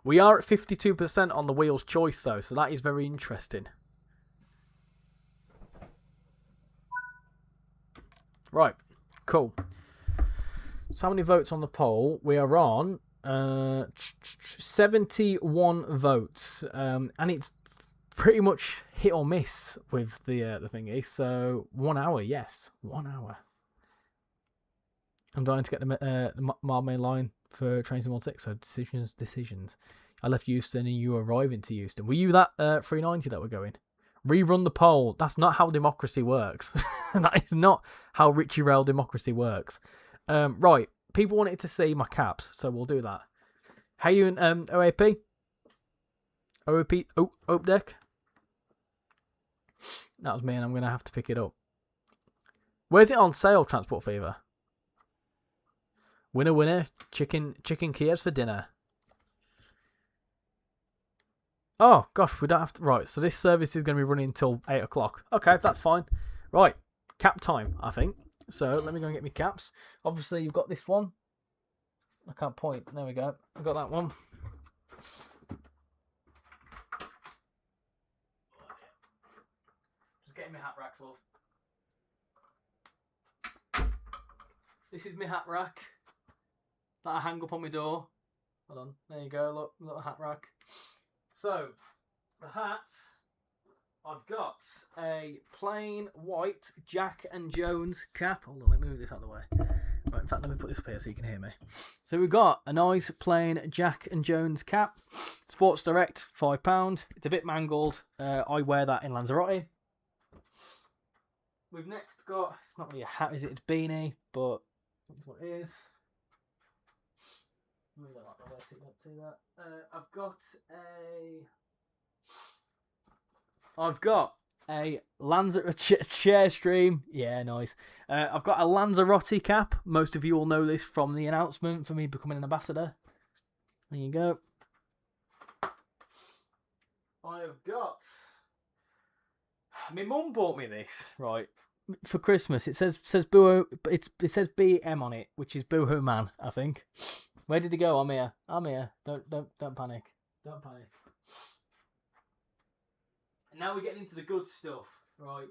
We are at 52% on the Wheels Choice, though, so that is very interesting. Right, cool. So how many votes on the poll? We are on 71 votes, and it's pretty much hit or miss with the thingy. So 1 hour, yes, 1 hour. I'm dying to get the Mile Main line for Train Sim 6. So decisions. I left Euston and you arriving to Euston. Were you that 390 that we're going? Rerun the poll. That's not how democracy works. That is not how RichyRail democracy works. Right. People wanted to see my caps, so we'll do that. How you in OAP? OAP? Oak Deck? That was me, and I'm going to have to pick it up. Where's it on sale, Transport Fever? Winner, winner. Chicken Kievs for dinner. Oh, gosh, we don't have to... Right, so this service is going to be running until 8 o'clock. Okay, that's fine. Right, cap time, I think. So, let me go and get my caps. Obviously, you've got this one. I can't point. There we go. I've got that one. Just getting my hat racks off. This is my hat rack that I hang up on my door. Hold on. There you go. Look, little hat rack. So, the hats, I've got a plain white Jack and Jones cap. Hold on, let me move this out of the way. Right, in fact, let me put this up here so you can hear me. So we've got a nice plain Jack and Jones cap. Sports Direct, £5. It's a bit mangled. I wear that in Lanzarote. We've next got, it's not really a hat, is it? It's beanie, but that's what it is. Really don't like the way so you don't see that. I've got a Lanzarote share stream. Yeah, nice. I've got a Lanzarote cap. Most of you will know this from the announcement for me becoming an ambassador. There you go. I've got... My mum bought me this, right, for Christmas. It says Boohoo. It says BM on it, which is Boohoo Man, I think. Where did he go? I'm here. Don't panic. Don't panic. And now we're getting into the good stuff, right?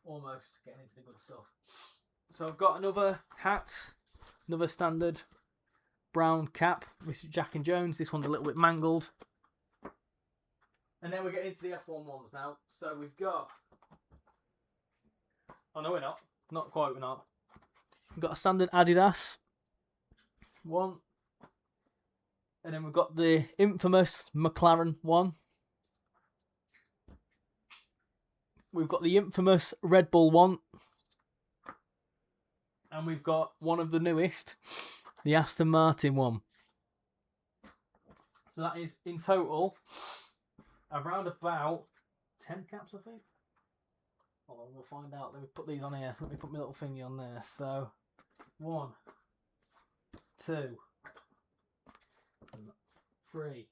Almost getting into the good stuff. So I've got another hat, another standard brown cap, which is Jack and Jones. This one's a little bit mangled. And then we're getting into the F1 ones now. So we've got Oh no, we're not. Not quite. We're not. We've got a standard Adidas one, and then we've got the infamous McLaren one. We've got the infamous Red Bull one, and we've got one of the newest, the Aston Martin one. So that is in total around about 10 caps, I think. Hold on, we'll find out. Let me put these on here. Let me put my little thingy on there. So, 1, 2, 3.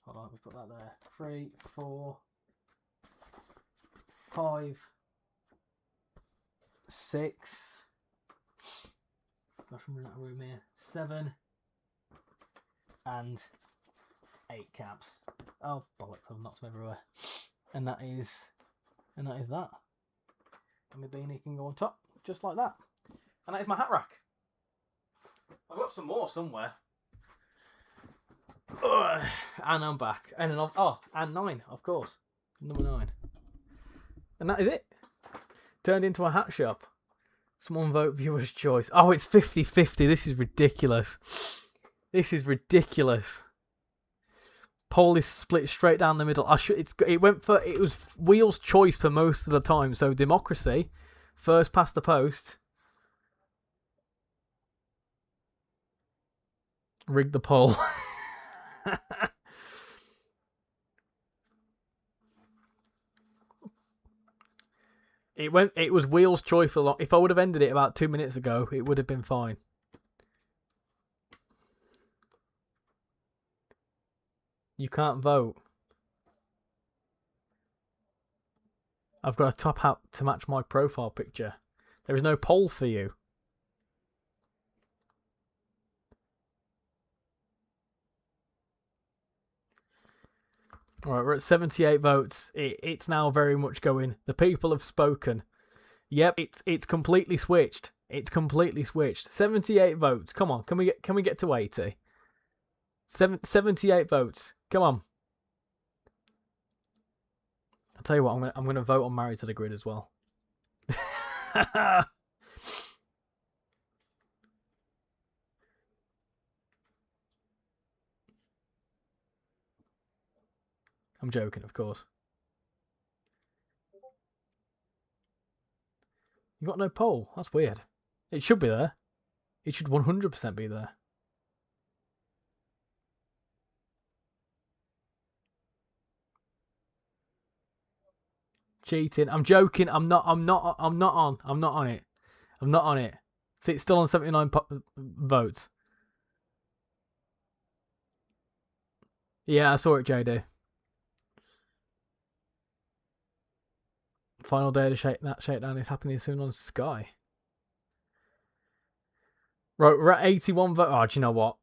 Hold on, let me put that there. 3, 4, 5, 6. Gosh, I'm running out of room here. 7 and 8 caps. Oh bollocks! I've knocked them everywhere. And that is that. And my beanie can go on top, just like that. And that is my hat rack. I've got some more somewhere. Ugh. And I'm back. And then and 9, of course. Number 9. And that is it. Turned into a hat shop. Someone vote viewer's choice. Oh, it's 50-50. This is ridiculous. This is ridiculous. Poll is split straight down the middle. It was Wheel's choice for most of the time. So democracy, first past the post. Rig the poll. It was Wheel's choice a lot. If I would have ended it about 2 minutes ago, it would have been fine. You can't vote. I've got a top hat to match my profile picture. There is no poll for you. Alright, we're at 78 votes. It's now very much going. The people have spoken. Yep, it's completely switched. It's completely switched. 78 votes. Come on, can we get to 80? 78 votes. Come on. I'll tell you what, I'm gonna vote on Married to the Grid as well. I'm joking, of course. You got no poll? That's weird. It should be there. It should 100% be there. Cheating. I'm joking. I'm not on it. I'm not on it. See, it's still on 79 votes. Yeah, I saw it, JD. Final day of that shakedown is happening soon on Sky. Right, we're at 81 votes. Oh, do you know what?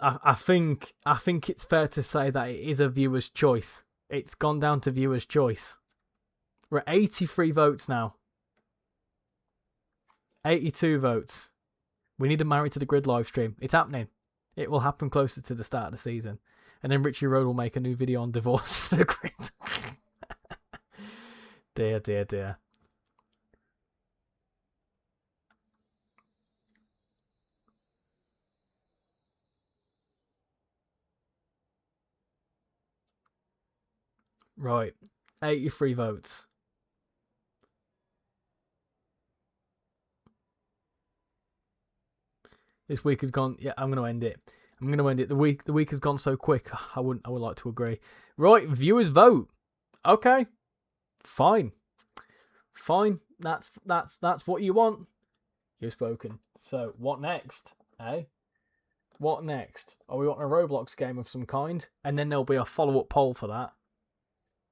I think it's fair to say that it is a viewer's choice. It's gone down to viewer's choice. We're at 83 votes now. 82 votes. We need a Married to the Grid live stream. It's happening. It will happen closer to the start of the season. And then RichyRail will make a new video on divorce to the grid. Dear, dear, dear. Right. 83 votes. This week has gone. Yeah, I'm going to end it. The week has gone so quick. I would like to agree. Right, viewers vote. Okay. Fine. That's what you want. You've spoken. So what next? Eh? What next? Are we wanting a Roblox game of some kind? And then there'll be a follow-up poll for that.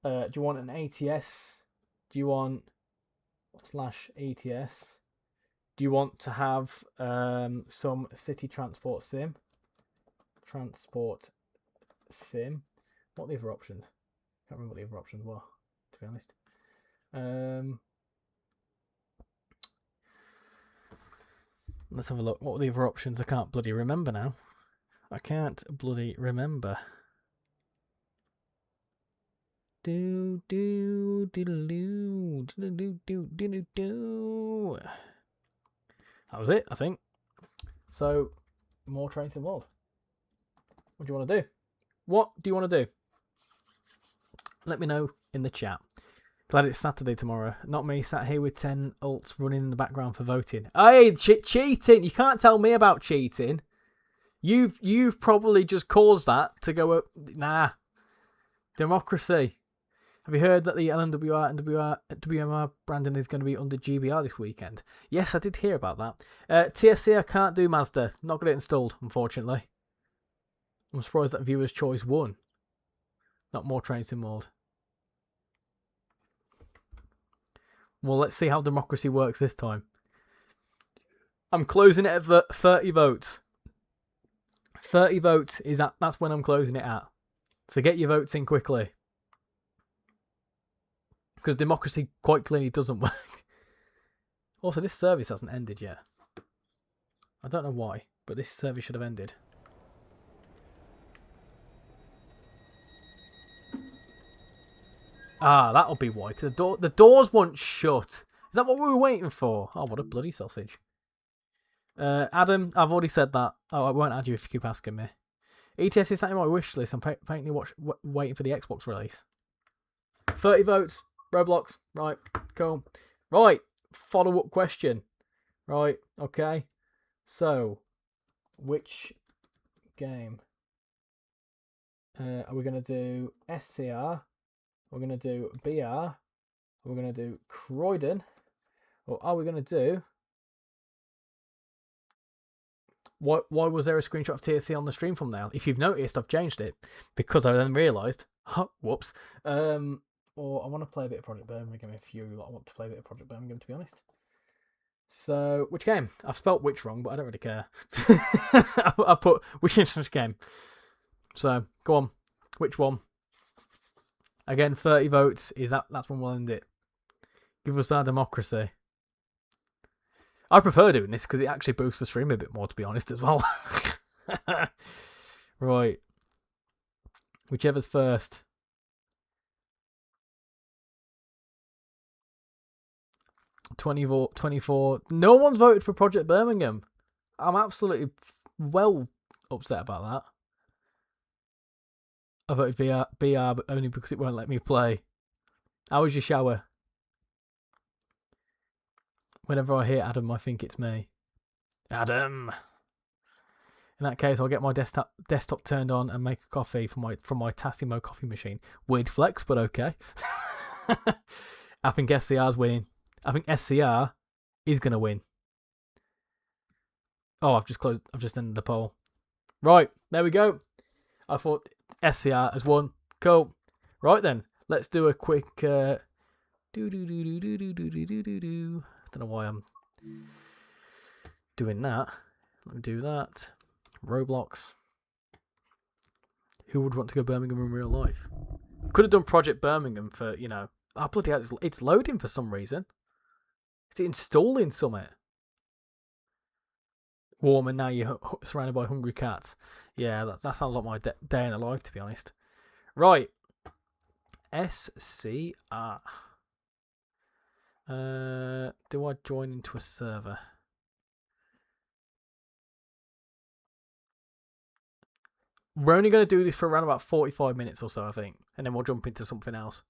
Do you want an ATS? Do you want /ATS? Do you want to have some city transport sim? Transport sim. What are the other options? Can't remember what the other options were, to be honest. Let's have a look. What were the other options? I can't bloody remember now. I can't bloody remember. Do do diddle do diddle do diddle do. That was it, I think. So, more trains involved. What do you want to do? What do you want to do? Let me know in the chat. Glad it's Saturday tomorrow. Not me sat here with 10 ults running in the background for voting. Hey, cheating! You can't tell me about cheating. You've probably just caused that to go up. Nah. Democracy. Have you heard that the LNWR and WMR branding is going to be under GBR this weekend? Yes, I did hear about that. TSC, I can't do Mazda. Not got it installed, unfortunately. I'm surprised that viewer's choice won. Not more trains involved. Well, let's see how democracy works this time. I'm closing it at 30 votes. 30 votes is that's when I'm closing it at. So get your votes in quickly. Because democracy quite clearly doesn't work. Also, this service hasn't ended yet. I don't know why, but this service should have ended. Ah, that'll be why. Because the doors won't shut. Is that what we were waiting for? Oh, what a bloody sausage. Adam, I've already said that. Oh, I won't add you if you keep asking me. ETS is sat in my wish list. I'm faintly waiting for the Xbox release. 30 votes. Roblox. Right. Cool. Right. Follow-up question. Right. Okay. So, which game are we going to do? SCR. We're going to do BR. We're going to do Croydon. Or are we going to do... Why was there a screenshot of TSC on the stream thumbnail? If you've noticed, I've changed it because I then realised, whoops. Or I want to play a bit of Project Birmingham if you want to play a bit of Project Birmingham, to be honest. So, which game? I've spelt which wrong, but I don't really care. I put which game. So, go on. Which one? Again, 30 votes. That's when we'll end it. Give us our democracy. I prefer doing this because it actually boosts the stream a bit more, to be honest, as well. Right. Whichever's first. $24. No one's voted for Project Birmingham. I'm absolutely well upset about that. I voted BR, but only because it won't let me play. How was your shower? Whenever I hear Adam, I think it's me. Adam! In that case, I'll get my desktop turned on and make a coffee from my Tassimo coffee machine. Weird flex, but okay. I think SCR's winning. I think SCR is going to win. Oh, I've just ended the poll. Right, there we go. I thought SCR has won. Cool. Right then, let's do a quick I don't know why I'm doing that. Let me do that. Roblox. Who would want to go Birmingham in real life? Could have done Project Birmingham for, oh, bloody hell, it's loading for some reason. Is it installing something? Warm and now you're surrounded by hungry cats. Yeah, that sounds like my day in the life, to be honest. Right. SCR. Do I join into a server? We're only going to do this for around about 45 minutes or so, I think. And then we'll jump into something else.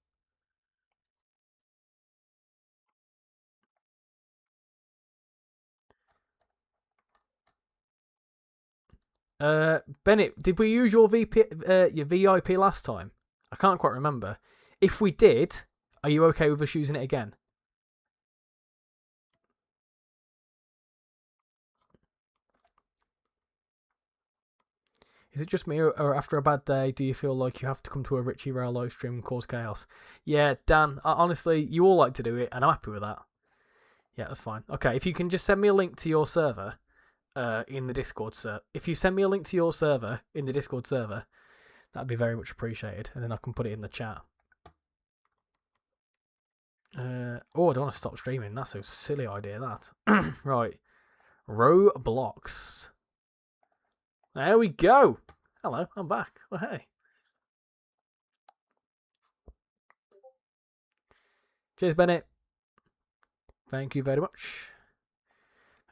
Bennett, did we use your VIP last time? I can't quite remember. If we did, are you okay with us using it again? Is it just me, or after a bad day, do you feel like you have to come to a RichyRail live stream and cause chaos? Yeah, Dan, honestly, you all like to do it, and I'm happy with that. Yeah, that's fine. Okay, if you can just send me a link to your server in the Discord server. If you send me a link to your server in the Discord server, that'd be very much appreciated, and then I can put it in the chat. I don't want to stop streaming. That's a silly idea, that. Right. Roblox. There we go. Hello, I'm back. Oh, hey. Cheers, Bennett. Thank you very much.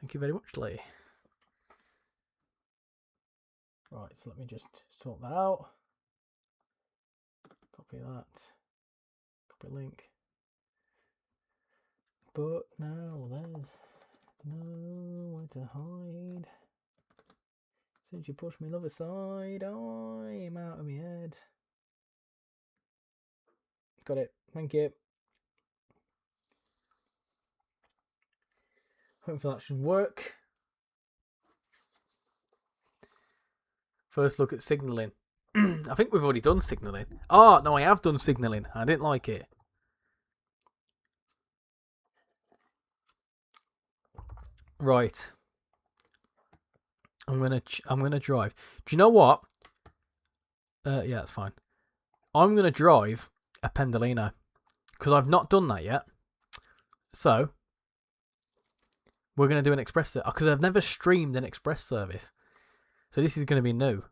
Thank you very much, Lee. Right, so let me just sort that out. Copy that. Copy link. But now there's nowhere to hide. Since you pushed me the other side, I'm out of my head. Got it. Thank you. Hopefully that should work. First look at signalling. I think we've already done signalling. Oh, no, I have done signalling. I didn't like it. Right. I'm gonna drive. Do you know what? Yeah, that's fine. I'm gonna drive a Pendolino because I've not done that yet. So we're gonna do an express because I've never streamed an express service. So this is gonna be new.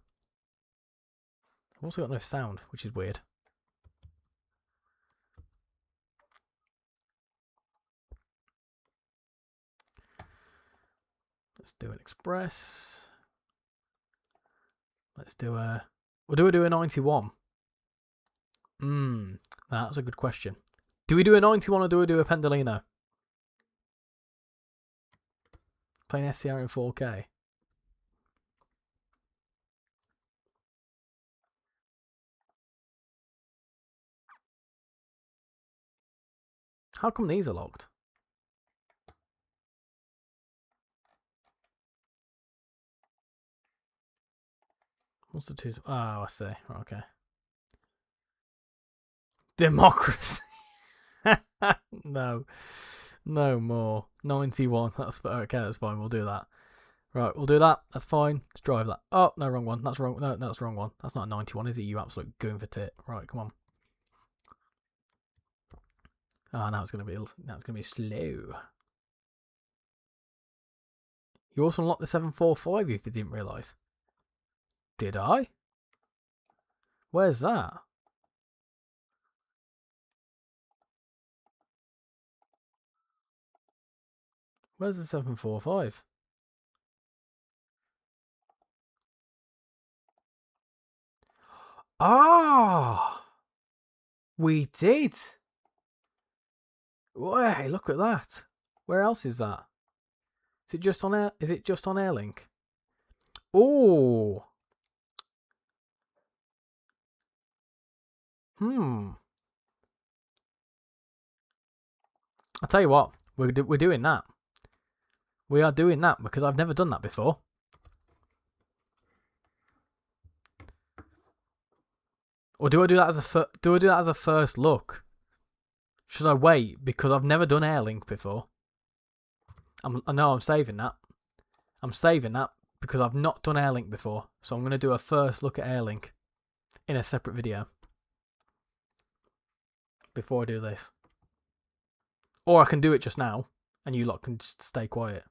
I've also got no sound, which is weird. Let's do an express. Let's do a... Or do we do a 91? That's a good question. Do we do a 91 or do we do a Pendolino? Playing SCR in 4K. How come these are locked? What's the two? Oh, I see. Okay. Democracy. No. No more. 91. That's okay, that's fine. We'll do that. Right, we'll do that. That's fine. Let's drive that. Oh, no, wrong one. That's wrong. No, that's the wrong one. That's not a 91, is it? You absolute goon for tit. Right, come on. Oh, now it's gonna be slow. You also unlocked the 745 if you didn't realise. Did I? Where's that? Where's the 745? Ah, we did. Hey, look at that. Where else is that? Is it just on air? Is it just on Airlink? Oh. I'll tell you what. We're doing that. We are doing that because I've never done that before. Or do I do that as a first look? Should I wait because I've never done Airlink before? I know I'm saving that. I'm saving that because I've not done Airlink before. So I'm going to do a first look at Airlink in a separate video before I do this. Or I can do it just now and you lot can just stay quiet.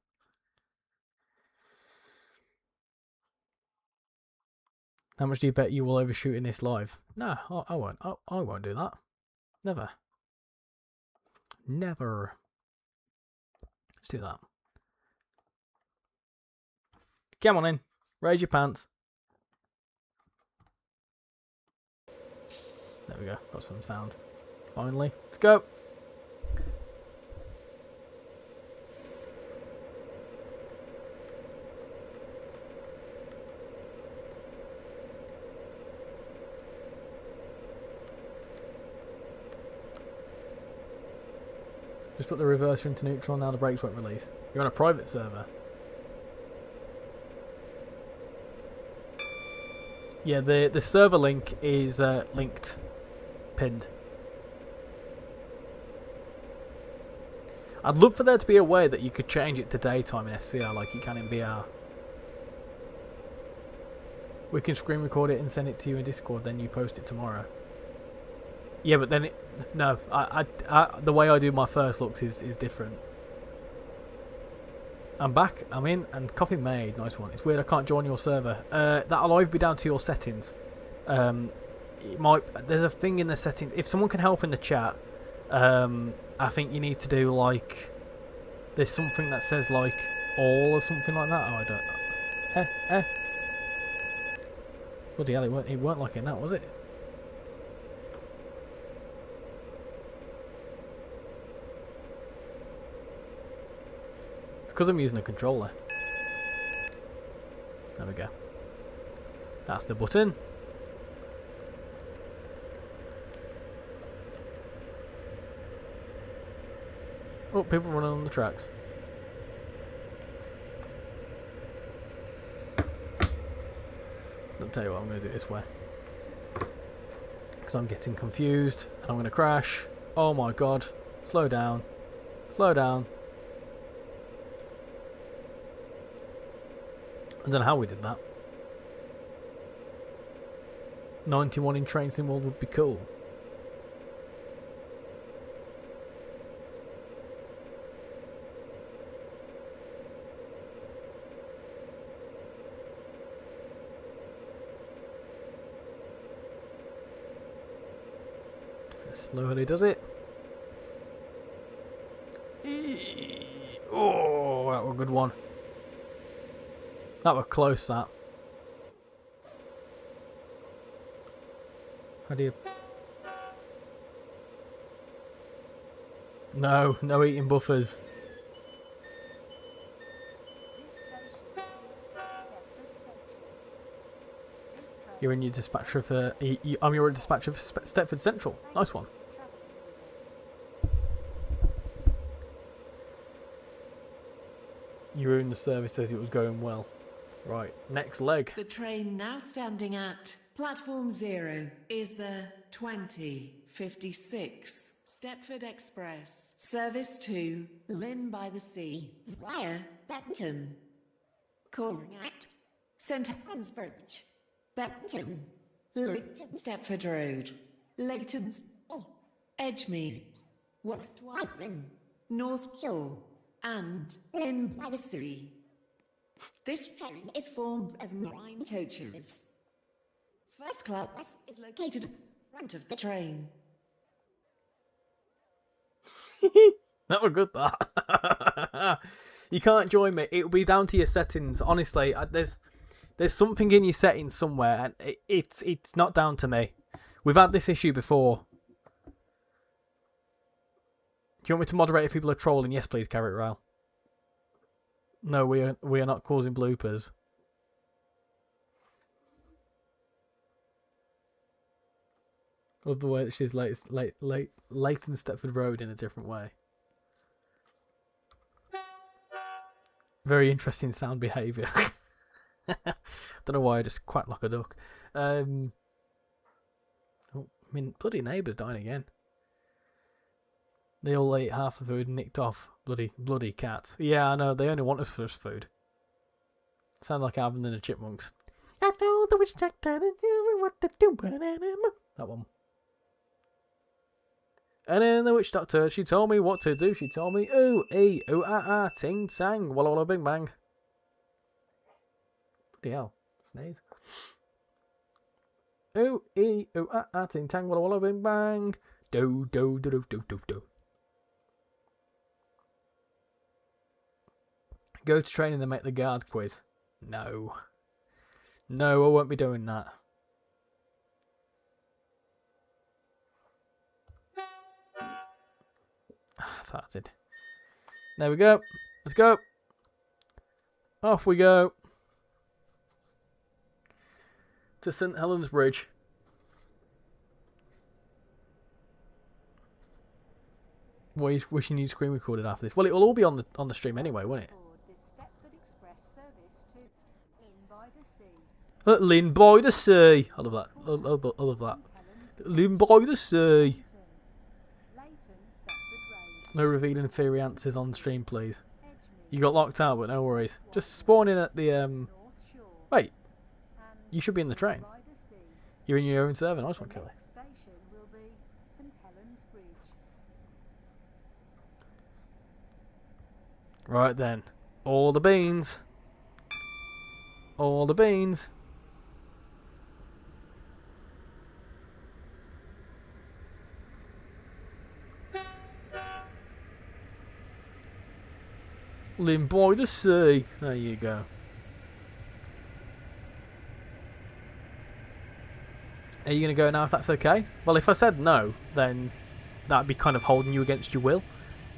How much do you bet you will overshoot in this live? No, I won't. I won't do that. Never. Never. Let's do that. Come on in. Raise your pants. There we go. Got some sound. Finally. Let's go. Just put the reverser into neutral, now the brakes won't release. You're on a private server. Yeah, the server link is linked, pinned. I'd love for there to be a way that you could change it to daytime in SCR like you can in VR. We can screen record it and send it to you in Discord, then you post it tomorrow. Yeah, but then no, the way I do my first looks is different. I'm back, I'm in, and coffee made, nice one. It's weird I can't join your server. That'll either be down to your settings. There's a thing in the settings. If someone can help in the chat, I think you need to do like there's something that says like all or something like that. Oh, I don't. Bloody hell! It weren't like in that, was it? It's because I'm using a controller. There we go. That's the button. Oh, people running on the tracks. I'll tell you what, I'm going to do it this way. Because I'm getting confused and I'm going to crash. Oh my god. Slow down. Slow down. I don't know how we did that. 91 in Train Sim World would be cool. Slowly does it. Oh, that was a good one. That was close, that. How do you... No, no eating buffers. You're in your dispatcher for... I'm your dispatcher for Stepford Central. Nice one. You ruined the service, says it was going well. Right, next leg. The train now standing at platform 0 is the 2056 Stepford Express. Service to Lynn by the Sea via Benton. Calling at St Helens Bridge, Benton, Leighton Stepford Road, Leighton's Edgemead, West Whiteman, North Shore, and Lynn by the Sea. This train is formed of 9 coaches. First class is located in front of the train. That was good, that. You can't join me. It'll be down to your settings. Honestly, there's something in your settings somewhere, and it's not down to me. We've had this issue before. Do you want me to moderate if people are trolling? Yes, please, RichyRail. No, we are not causing bloopers. Love the way that she's Leighton Stepford Road in a different way. Very interesting sound behaviour. Don't know why I just quacked like a duck. I mean, bloody neighbours dying again. They all ate half the food and nicked off. Bloody cats. Yeah, I know, they only want us for us food. Sound like Alvin and the Chipmunks. I told the witch doctor to tell me what to do. That one. And then the witch doctor, she told me what to do. She told me, ooh, ee, ooh, ah, ah, ting, sang, walla walla bing bang. Bloody hell. Sneeze. Ooh, ee, ooh, ah, ah, ting, tang, walla walla bing bang. Do, do, do, do, do, do, do. Go to training and make the guard quiz. No. No, I won't be doing that. Farted. There we go. Let's go. Off we go. To St Helens Bridge. Wishing you'd screen recorded after this. Well, it will all be on the stream anyway, won't it? Lynn by the Sea. I love that. I love that. Lynn by the Sea. No revealing theory answers on stream, please. You got locked out, but no worries. Just spawn in at the Wait, you should be in the train. You're in your own server. Nice one, Kelly. Right then, all the beans. All the beans. Lynn by the sea. There you go. Are you going to go now if that's okay? Well, if I said no, then that'd be kind of holding you against your will.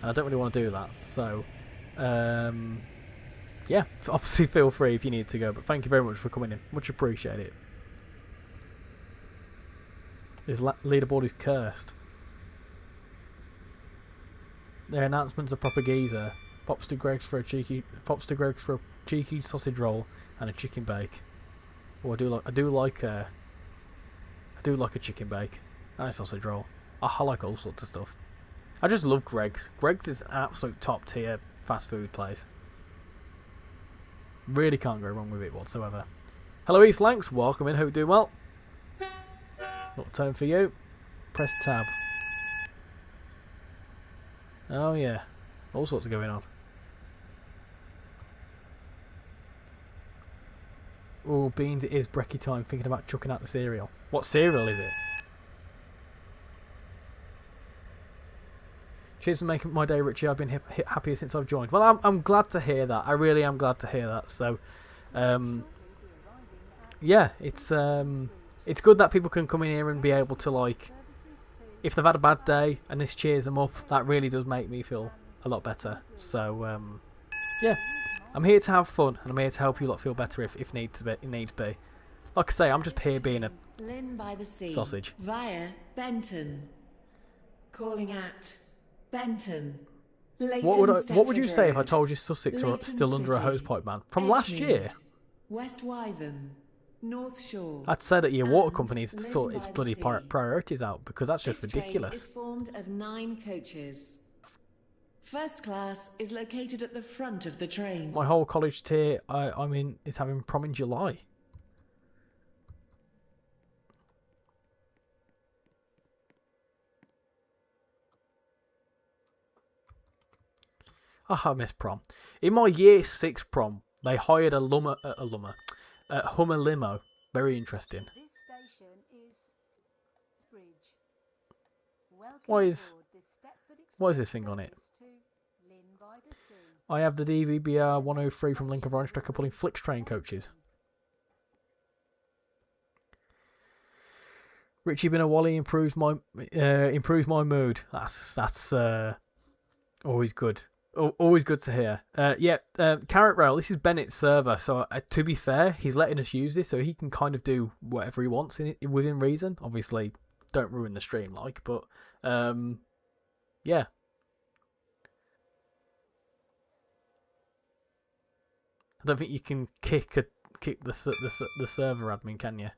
And I don't really want to do that. So, yeah, obviously feel free if you need to go. But thank you very much for coming in. Much appreciated. His leaderboard is cursed. Their announcements are proper geezer. Pops to Greg's for a cheeky sausage roll and a chicken bake. Oh, I do like a chicken bake and a sausage roll. I like all sorts of stuff. I just love Greg's. Greg's is an absolute top tier fast food place. Really can't go wrong with it whatsoever. Hello East Lanks, welcome in. Hope you're doing well. Little tone for you. Press tab. Oh yeah, all sorts of going on. Oh, beans, it is brekkie time. Thinking about chucking out the cereal. What cereal is it? Cheers for making my day, Richie. I've been happier since I've joined. Well, I'm glad to hear that. I really am glad to hear that. So, yeah, it's good that people can come in here and be able to, like, if they've had a bad day and this cheers them up, that really does make me feel a lot better. So, yeah, I'm here to have fun and I'm here to help you lot feel better if needs be. Like I say, I'm just here being a Lynn by the sea. sausage. Via Benton. Calling at Benton. What would you say if I told you Sussex are Leighton still under a City, hosepipe ban from last year? West Wyvern. North Shore. I'd say that your water and company needs to Lynn sort by its the bloody sea. priorities out because that's just This train ridiculous. is formed of 9 coaches. First class is located at the front of the train. My whole college tier I'm in is having prom in July. I miss prom. In my year 6 prom, they hired a Hummer limo. Very interesting. This station is Bridge. Welcome Why is aboard the Stepford What is this thing on it? to Lynn by the Sea. I have the DVBR 103 from Lincoln Orange Tracker pulling Flix train coaches. Richie been a Wally improves my mood. That's always good. Always good to hear. Yeah, Carrot Rail. This is Bennett's server, so to be fair, he's letting us use this, so he can kind of do whatever he wants within reason. Obviously, don't ruin the stream, but yeah. I don't think you can kick the server admin, can you?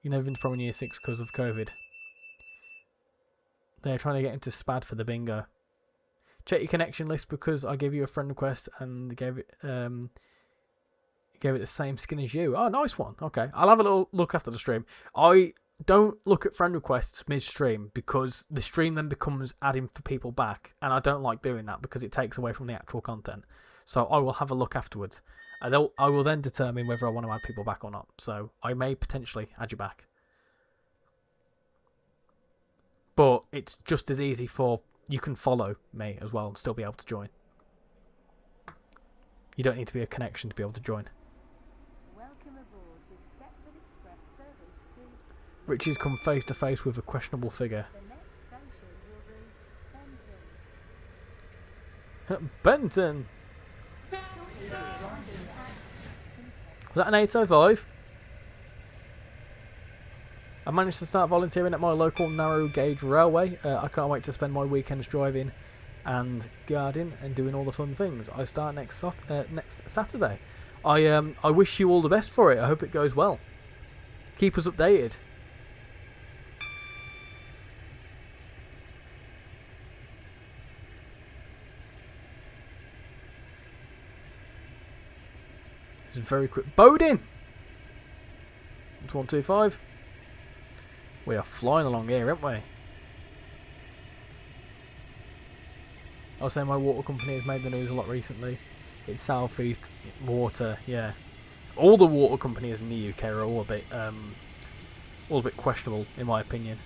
You never been to prom in year 6 because of COVID. They're trying to get into SPAD for the bingo. Check your connection list because I gave you a friend request and gave it the same skin as you. Oh, nice one. Okay, I'll have a little look after the stream. I don't look at friend requests mid-stream because the stream then becomes adding for people back, and I don't like doing that because it takes away from the actual content. So I will have a look afterwards. I will then determine whether I want to add people back or not. So I may potentially add you back. But it's just as easy for... You can follow me as well and still be able to join. You don't need to be a connection to be able to join. Welcome aboard the Stepford Express service to Richie's come face to face with a questionable figure. the next station will be Benton. Benton! Was that an 805? I managed to start volunteering at my local narrow gauge railway. I can't wait to spend my weekends driving and guarding and doing all the fun things. I start next Saturday. I wish you all the best for it. I hope it goes well. Keep us updated. It's very quick. Bodin! It's 125. We are flying along here, aren't we? I was saying my water company has made the news a lot recently. It's South East Water, yeah. All the water companies in the UK are all a bit questionable, in my opinion.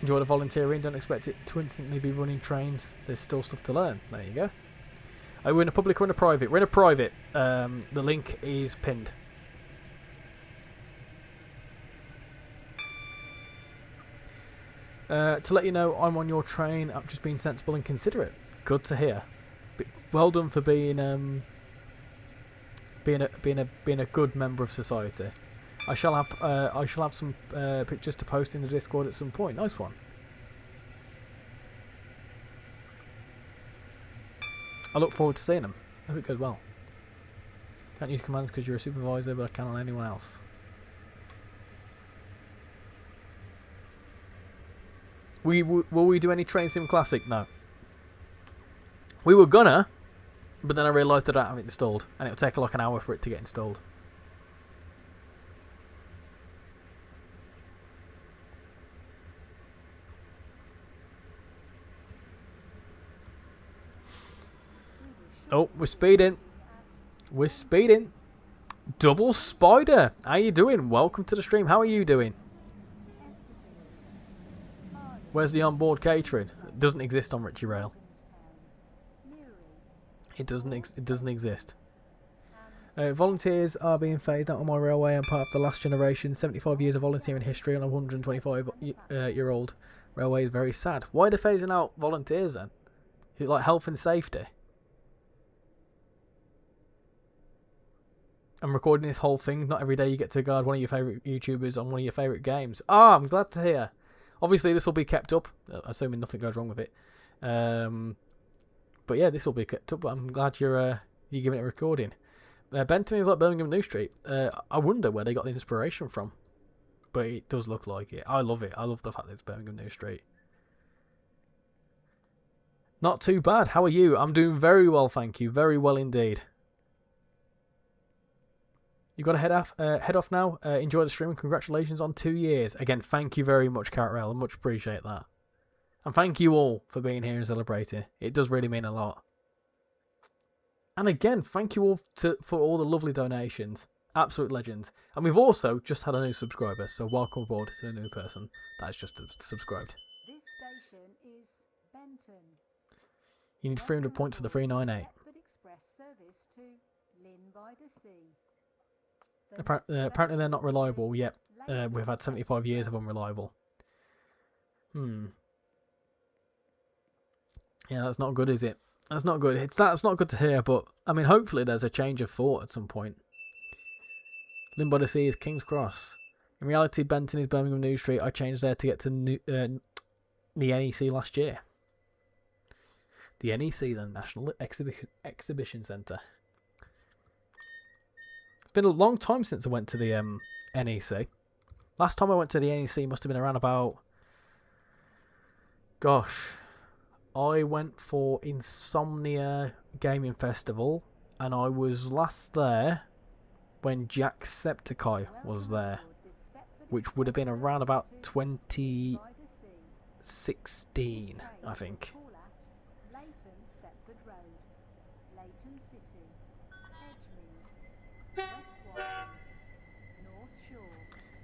Enjoy the volunteering. Don't expect it to instantly be running trains. There's still stuff to learn. There you go. Are we in a public or in a private? We're in a private. The link is pinned. To let you know, I'm on your train. I've just been sensible and considerate. Good to hear. Well done for being a good member of society. I shall have some pictures to post in the Discord at some point. Nice one. I look forward to seeing them. I hope it goes well. Can't use commands because you're a supervisor, but I can on anyone else. Will we do any Train Sim Classic? No. We were gonna, but then I realised that I don't have it installed, and it'll take like an hour for it to get installed. Oh, we're speeding. We're speeding. Double Spider. How you doing? Welcome to the stream. How are you doing? Where's the onboard catering? It doesn't exist on RichyRail. It doesn't exist. Volunteers are being phased out on my railway. I'm part of the last generation. 75 years of volunteering history on a 125-year-old railway is very sad. Why are they phasing out volunteers then? Is it like health and safety? I'm recording this whole thing. Not every day you get to guard one of your favourite YouTubers on one of your favourite games. Ah, I'm glad to hear. Obviously, this will be kept up, assuming nothing goes wrong with it. But yeah, this will be kept up. But I'm glad you're giving it a recording. Benton is like Birmingham New Street. I wonder where they got the inspiration from, but it does look like it. I love it. I love the fact that it's Birmingham New Street. Not too bad. How are you? I'm doing very well, thank you. Very well indeed. You got to head off now. Enjoy the stream and congratulations on 2 years. Again, thank you very much, RichyRail. I much appreciate that. And thank you all for being here and celebrating. It does really mean a lot. And again, thank you all for all the lovely donations. Absolute legends. And we've also just had a new subscriber, so welcome aboard to a new person that's just subscribed. This station is Benton. You need 300 points for the 398. Stepford Express service to Lynn by the Sea. Apparently they're not reliable yet. We've had 75 years of unreliable. Yeah, that's not good, is it? That's not good. That's not good to hear, but I mean, hopefully there's a change of thought at some point. Lynn by the Sea is King's Cross. In reality, Benton is Birmingham New Street. I changed there to get to the NEC last year. The NEC, the National Exhibition Centre. It's been a long time since I went to the NEC. Last time I went to the NEC must have been around about... Gosh. I went for Insomnia Gaming Festival, and I was last there when Jacksepticeye was there, which would have been around about 2016, I think.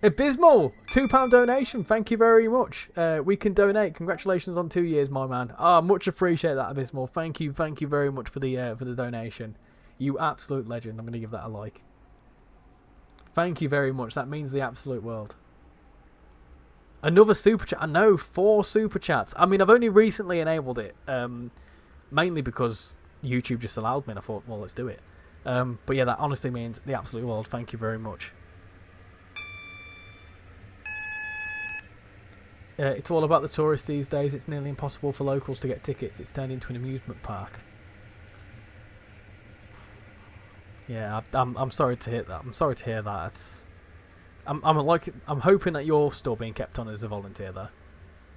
Abysmal! £2 donation, thank you very much. We can donate. Congratulations on 2 years, my man. Much appreciate that, Abysmal. Thank you very much for the donation. You absolute legend. I'm going to give that a like. Thank you very much. That means the absolute world. Another super chat. I know, 4 super chats. I mean, I've only recently enabled it, mainly because YouTube just allowed me, and I thought, well, let's do it. But yeah, that honestly means the absolute world. Thank you very much. It's all about the tourists these days. It's nearly impossible for locals to get tickets. It's turned into an amusement park. Yeah, I'm sorry to hear that. I'm sorry to hear that. I'm hoping that you're still being kept on as a volunteer there,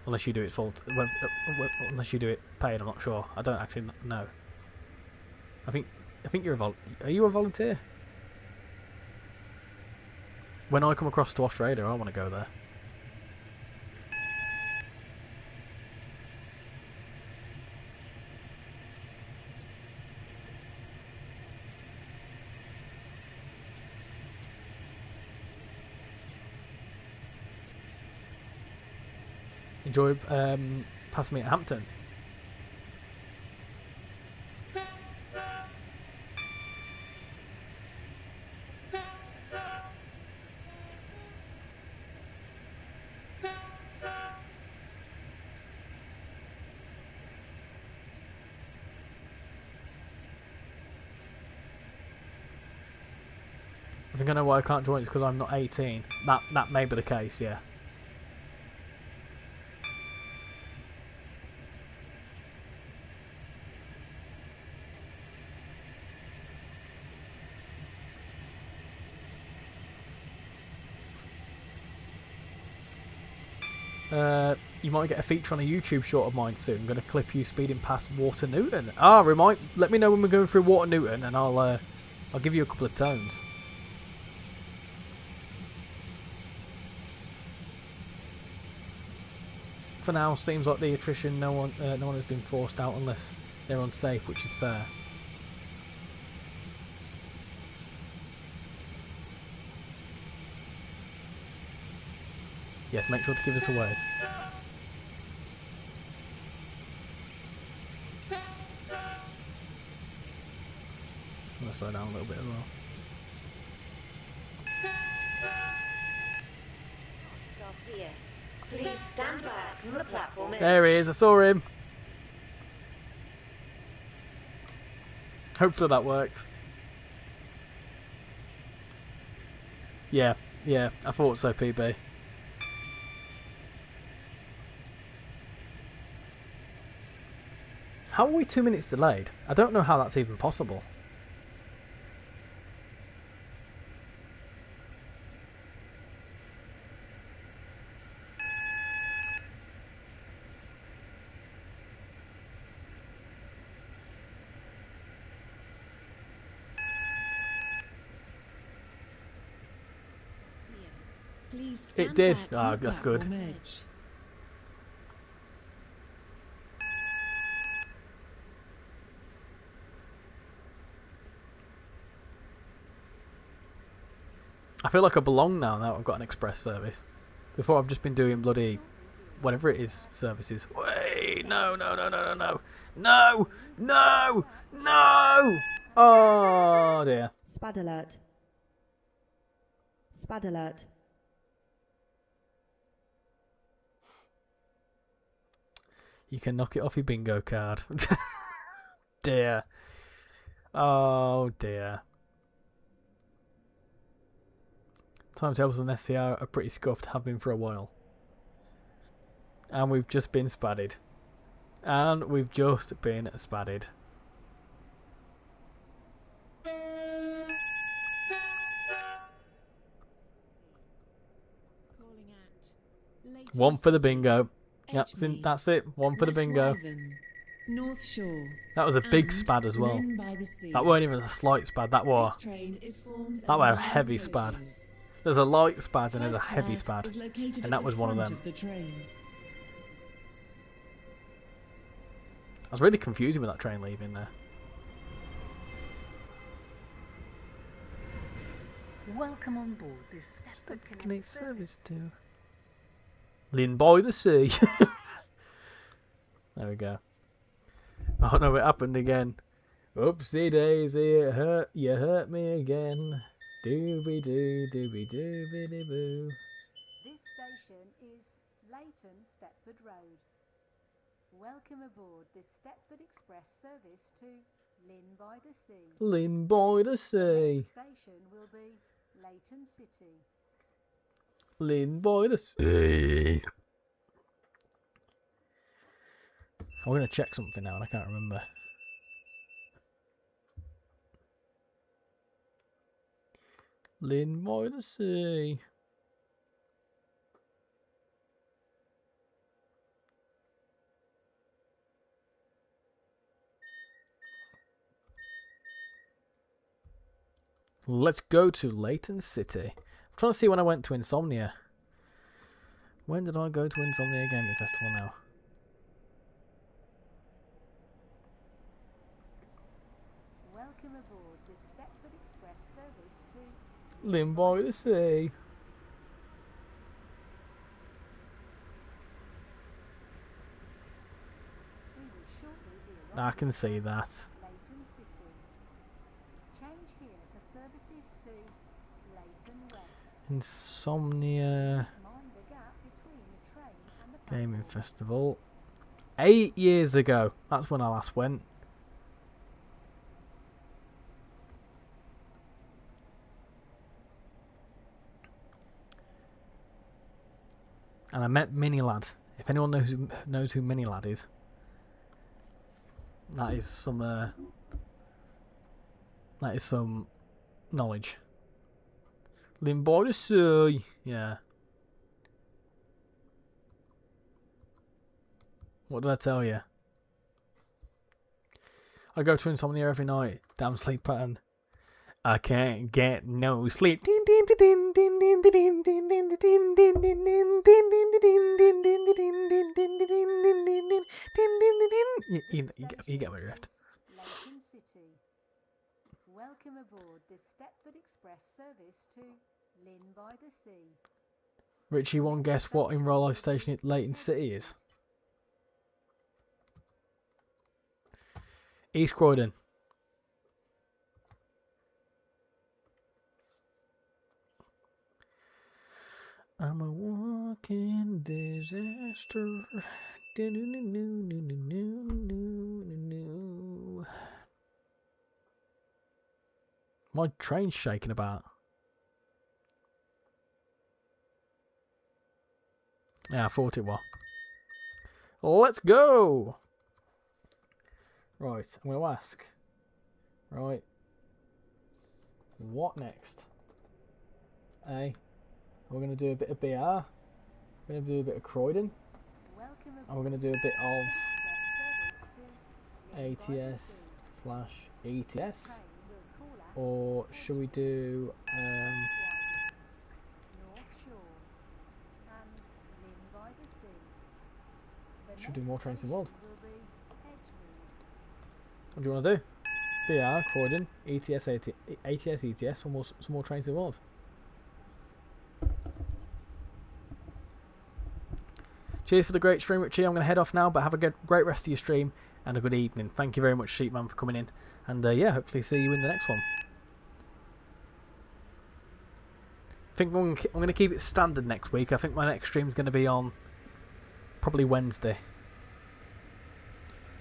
unless you do it unless you do it paid. I'm not sure. I don't actually know. I think you're are you a volunteer? When I come across to Australia, I want to go there. enjoy passing me at Hampton. I think I know why I can't join. It's because I'm not 18. That may be the case, yeah. You might get a feature on a YouTube short of mine soon. I'm going to clip you speeding past Water Newton. Let me know when we're going through Water Newton, and I'll give you a couple of tones. For now, seems like the attrition. No one has been forced out unless they're unsafe, which is fair. Yes, make sure to give us a wave. I'm going to slow down a little bit as well. Please stand back from the platform. There he is, I saw him. Hopefully that worked. Yeah, I thought so, PB. How are we 2 minutes delayed? I don't know how that's even possible. Please It stand did. back from Ah, the that's good. platform edge. I feel like I belong now that I've got an express service. Before I've just been doing bloody whatever it is services. Wait, no. Oh dear. Spad alert. Spad alert. You can knock it off your bingo card. Dear. Oh dear. Timetables on SCR are pretty scuffed, have been for a while. And we've just been spadded. Calling at Leighton One for the City, bingo. Yep, Edgmead, that's it. One for the West bingo. Wyvern, North Shore, That was a big and spad as well. Lynn by the Sea. That weren't even a slight spad. That was. This train is formed That of were a 9 heavy spad. coaches. There's a light spad and there's a First heavy class spad. is located And at that was the one of front them. the train. I was really confusing with that train leaving there. Welcome on board this Stepford Connect service. to Lynn by the Sea. There we go. Oh no, it happened again. Oopsie daisy, you hurt me again. Dooby doo, dooby dooby boo. This station is Leighton Stepford Road. Welcome aboard this Stepford Express service to Lynn by the Sea. Lynn by the Sea. Next station will be Leighton City. Lynn by the Sea. I'm going to check something now and I can't remember. Lynn by the Sea. Let's go to Leighton City. I'm trying to see when I went to Insomnia. When did I go to Insomnia Gaming Festival now? Welcome aboard this Stepford Express service to Lynn by the Sea. I can see that. Leighton City. Change here for services to Leighton West. Insomnia Mind the gap between the train and the Gaming platform. Festival. 8 years ago. That's when I last went. And I met Mini Lad. If anyone knows who Mini Lad is, that is some knowledge. Lynn by the sea. Yeah. What did I tell you? I go to Insomnia every night. Damn sleep pattern. I can't get no sleep. You get my drift. Leighton City. Welcome aboard the Stepford Express service to Lynn by the Sea. Richie, one guess what in Rollo Station Leighton City is? East Croydon. I'm a walking disaster. My train's shaking about. Yeah, I thought it was. Let's go! Right, I'm going to ask. Right. What next? A. We're going to do a bit of BR. We're going to do a bit of Croydon. Welcome And we're going to do a bit of ATS / ETS. Or should we do North Shore and Lynn by the Sea. The should we do more next trains in the world? station will be Edgemead. What do you want to do? BR, Croydon, ATS, ETS, or some more trains in the world? Cheers for the great stream, Richie. I'm going to head off now, but have a great rest of your stream and a good evening. Thank you very much, Sheepman, for coming in. And yeah, hopefully see you in the next one. I think I'm going to keep it standard next week. I think my next stream is going to be on probably Wednesday.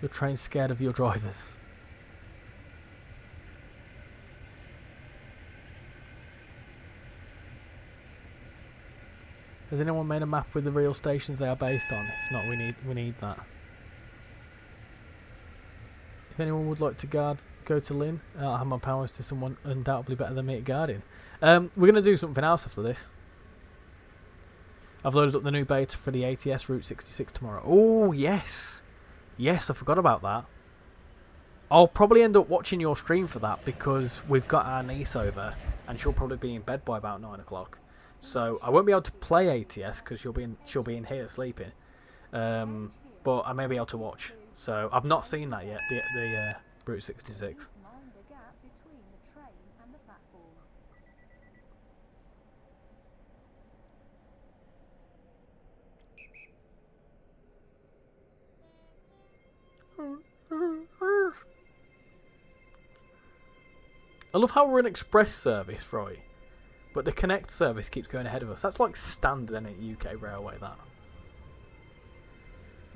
Your train's scared of your drivers. Has anyone made a map with the real stations they are based on? If not, we need that. If anyone would like to go to Lynn, I'll have my powers to someone undoubtedly better than me at guarding. We're going to do something else after this. I've loaded up the new beta for the ATS Route 66 tomorrow. Oh, yes. Yes, I forgot about that. I'll probably end up watching your stream for that because we've got our niece over and she'll probably be in bed by about 9 o'clock. So I won't be able to play ATS because she'll be in here sleeping. But I may be able to watch. So I've not seen that yet, the Route 66. Mind the gap between the train and the platform. I love how we're an express service, right? But the Connect service keeps going ahead of us. That's like standard in a UK railway, that.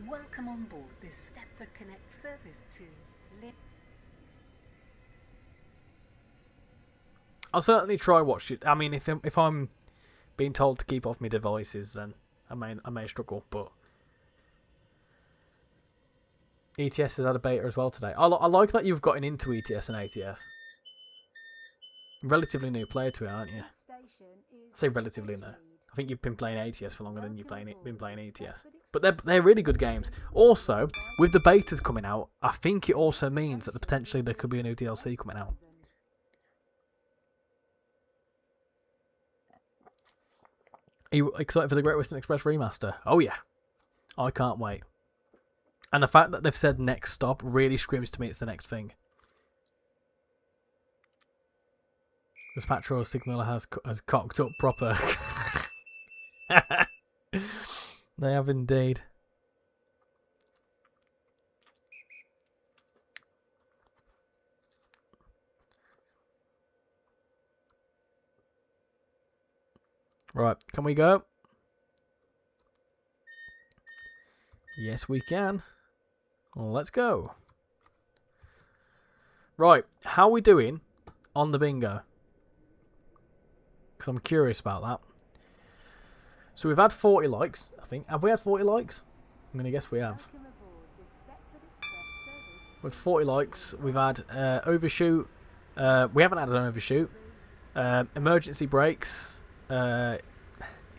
Welcome on board this Stepford Connect service to Lynn. I'll certainly try watch it. I mean, if I'm being told to keep off my devices, then I may struggle. But ETS has had a beta as well today. I like that you've gotten into ETS and ATS. Relatively new player to it, aren't you? I say relatively new. I think you've been playing ATS for longer than you've been playing ETS. But they're really good games. Also, with the betas coming out, I think it also means that potentially there could be a new DLC coming out. Are you excited for the Great Western Express remaster? Oh yeah. I can't wait. And the fact that they've said next stop really screams to me it's the next thing. This patrol signaller has cocked up proper. They have indeed. Right, can we go? Yes, we can. Well, let's go. Right, how are we doing on the bingo? Because I'm curious about that. So we've had 40 likes, I think. Have we had 40 likes? I'm going to guess we have. Welcome aboard the Stepford Express service With 40 likes, we've had overshoot. We haven't had an overshoot. Emergency brakes.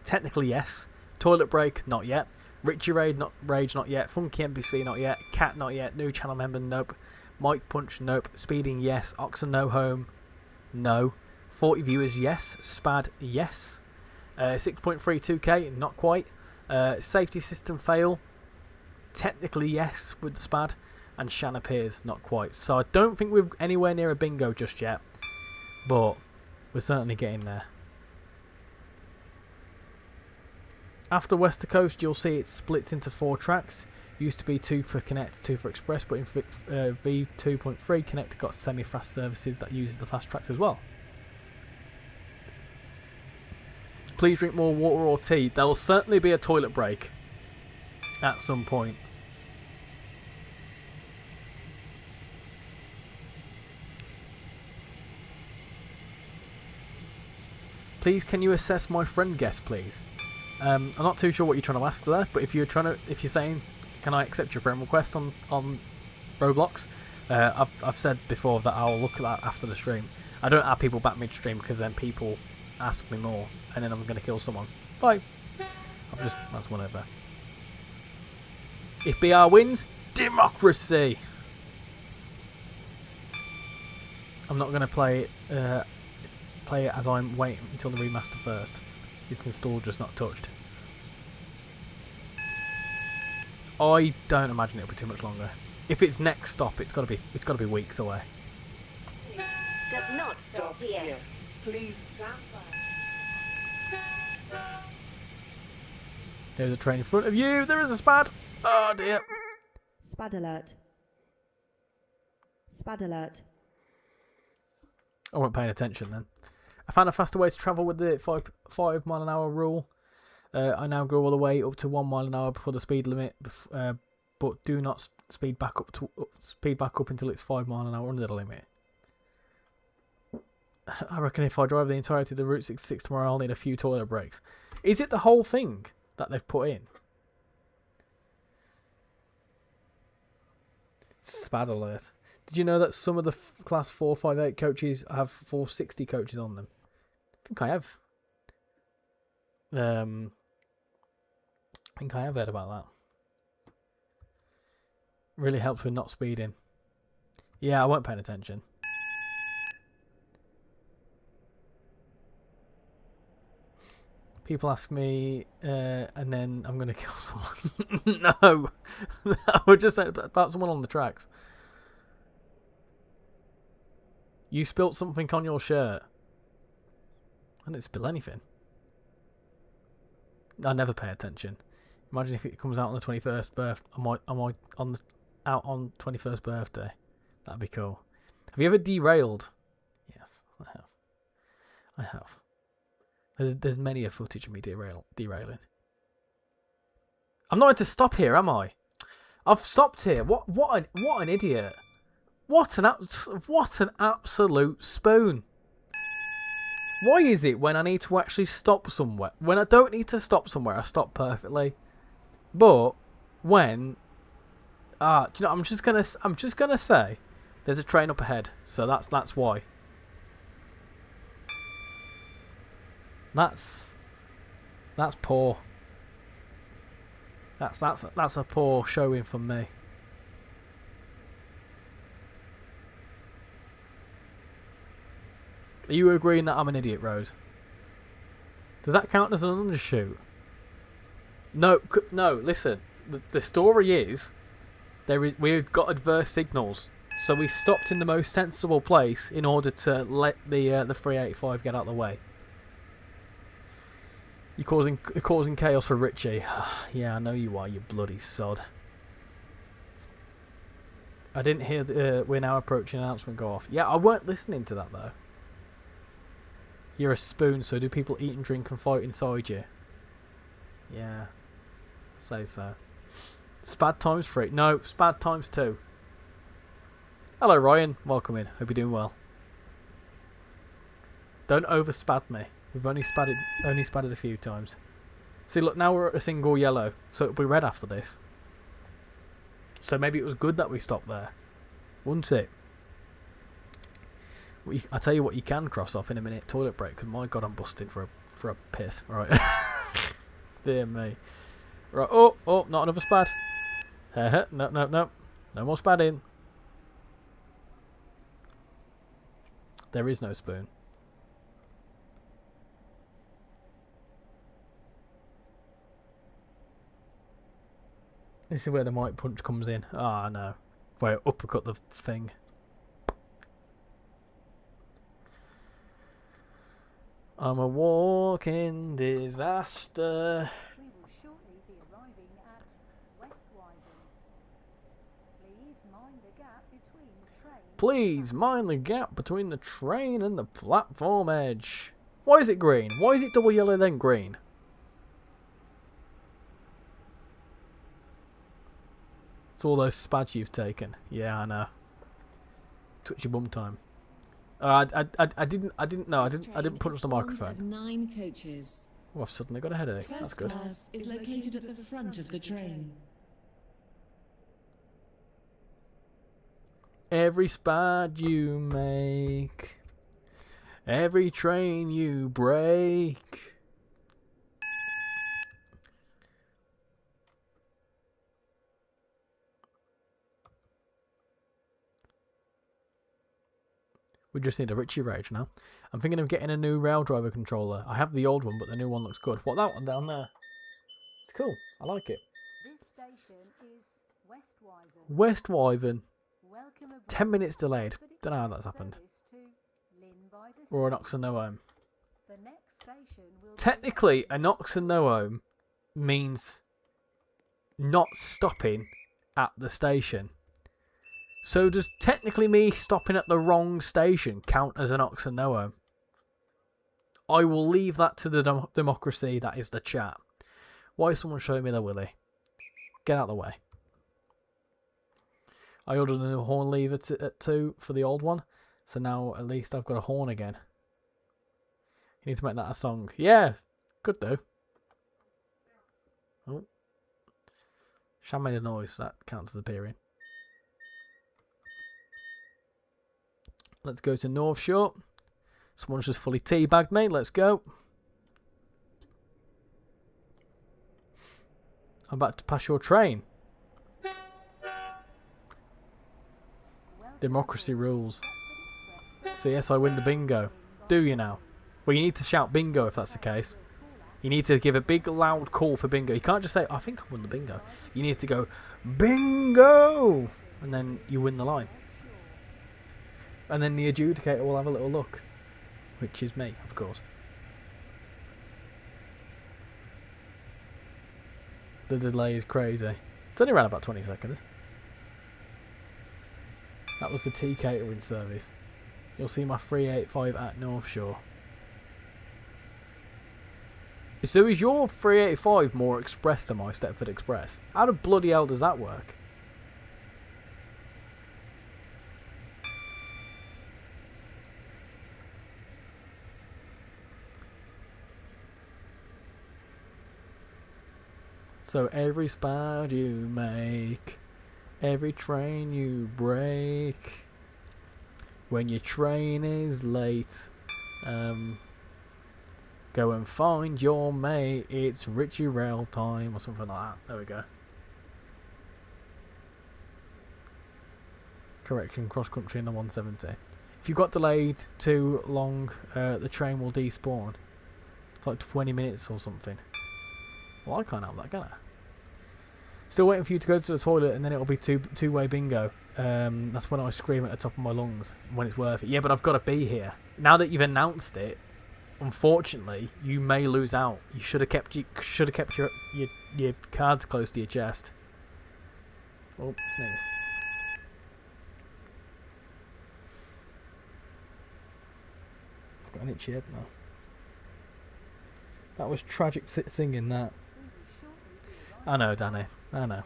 Technically, yes. Toilet break, not yet. RichyRail, Rage, not yet. Funky NPC, not yet. Cat, not yet. New channel member, nope. Mike Punch, nope. Speeding, yes. Oxen, no home, no. 40 viewers, yes. Spad, yes. 6.32k, not quite. Safety system fail, technically yes with the Spad. And Shan appears, not quite. So I don't think we're anywhere near a bingo just yet. But we're certainly getting there. After Wester Coast, you'll see it splits into 4 tracks. Used to be 2 for Connect, 2 for Express, but in V2.3, Connect got semi-fast services that uses the fast tracks as well. Please drink more water or tea. There will certainly be a toilet break at some point. Please, can you assess my friend guest, please? I'm not too sure what you're trying to ask there, but if you're saying, can I accept your friend request on Roblox? I've said before that I'll look at that after the stream. I don't have people back midstream because then people ask me more, and then I'm going to kill someone. Bye. That's whatever. If BR wins, democracy. I'm not going to play it as I'm waiting until the remaster first. It's installed, just not touched. I don't imagine it'll be too much longer. If it's next stop, it's got to be weeks away. Does not stop here. Please stand by. There's a train in front of you. There is a Spad. Oh dear. Spad alert. Spad alert. I wasn't paying attention then. I found a faster way to travel with the 5 mile an hour rule. I now go all the way up to 1 mile an hour before the speed limit, but do not speed back up until it's 5 mile an hour under the limit. I reckon if I drive the entirety of the Route 66 tomorrow, I'll need a few toilet breaks. Is it the whole thing that they've put in? Spad alert. Did you know that some of the class 458 coaches have 460 coaches on them? I think I have. I think I have heard about that. Really helps with not speeding. Yeah, I weren't paying attention. People ask me, and then I'm going to kill someone. No! I would just say about someone on the tracks. You spilt something on your shirt. I didn't spill anything. I never pay attention. Imagine if it comes out on the 21st birthday. Am I out on 21st birthday? That'd be cool. Have you ever derailed? Yes, I have. I have. There's many a footage of me derailing. I'm not going to stop here, am I? I've stopped here. What an idiot. What an absolute spoon. Why is it when I need to actually stop somewhere, when I don't need to stop somewhere, I stop perfectly, but when do you know, I'm just gonna say there's a train up ahead, so that's why. That's poor. That's a poor showing from me. Are you agreeing that I'm an idiot, Rose? Does that count as an undershoot? No, listen. The story is, we've got adverse signals, so we stopped in the most sensible place in order to let the 385 get out of the way. You're causing chaos for Richie. Yeah, I know you are, you bloody sod. I didn't hear the we're now approaching announcement go off. Yeah, I weren't listening to that though. You're a spoon, so do people eat and drink and fight inside you? Yeah. Say so. Spad times 3. No, Spad times 2. Hello Ryan, welcome in. Hope you're doing well. Don't over spad me. We've only spadded a few times. See, look, now we're at a single yellow, so it'll be red after this. So maybe it was good that we stopped there, wasn't it? I tell you what, you can cross off in a minute. Toilet break, because my God, I'm busting for a piss. Right. Dear me. Right. Oh, not another spad. No. No more spadding. There is no spoon. This is where the mic punch comes in. Ah, no. Where I uppercut the thing. I'm a walking disaster. We will shortly be arriving at West Wyvern. Please mind the gap between the train. Please mind the gap between the train and the platform edge. Why is it green? Why is it double yellow then green? It's all those spads you've taken. Yeah, I know. Twitch your bum time. I didn't punch the microphone. Of 9 coaches. Oh, I've suddenly got a headache. That's First good. class is located at the front of the train. Every spad you make, every train you break. We just need a RichyRail now. I'm thinking of getting a new rail driver controller. I have the old one, but the new one looks good. What, that one down there? It's cool. I like it. This station is West Wyvern. West Wyvern. Welcome aboard 10 minutes delayed. Stepford Don't know how Express that's happened. service to Lynn by the Or an Sea. Oxenoome. The next station will be Technically, an Oxenoome means not stopping at the station. So does technically me stopping at the wrong station count as an Oxenoome? I will leave that to the democracy that is the chat. Why is someone showing me their willy? Get out of the way. I ordered a new horn lever at 2 for the old one, so now at least I've got a horn again. You need to make that a song. Yeah, could do. Oh. Sham made a noise, that counts as appearing. Let's go to North Shore. Someone's just fully teabagged me. Let's go. I'm about to pass your train. Democracy rules. So yes, I win the bingo. Do you now? Well, you need to shout bingo if that's the case. You need to give a big loud call for bingo. You can't just say, I think I won the bingo. You need to go, bingo! And then you win the line. And then the adjudicator will have a little look. Which is me, of course. The delay is crazy. It's only around about 20 seconds. That was the tea catering service. You'll see my 385 at North Shore. So is your 385 more express than my Stepford Express? How the bloody hell does that work? So every spad you make, every train you break, when your train is late, go and find your mate, it's RichyRail time, or something like that. There we go. Correction, cross country in the 170. If you got delayed too long, the train will despawn. It's like 20 minutes or something. Well, I can't help that, can I? Still waiting for you to go to the toilet, and then it'll be two-way bingo. That's when I scream at the top of my lungs when it's worth it. Yeah, but I've got to be here. Now that you've announced it, unfortunately, you may lose out. You should have kept your cards close to your chest. Oh, sneeze. I've got an itchy head now. That was tragic singing, that. I know, Danny. I know.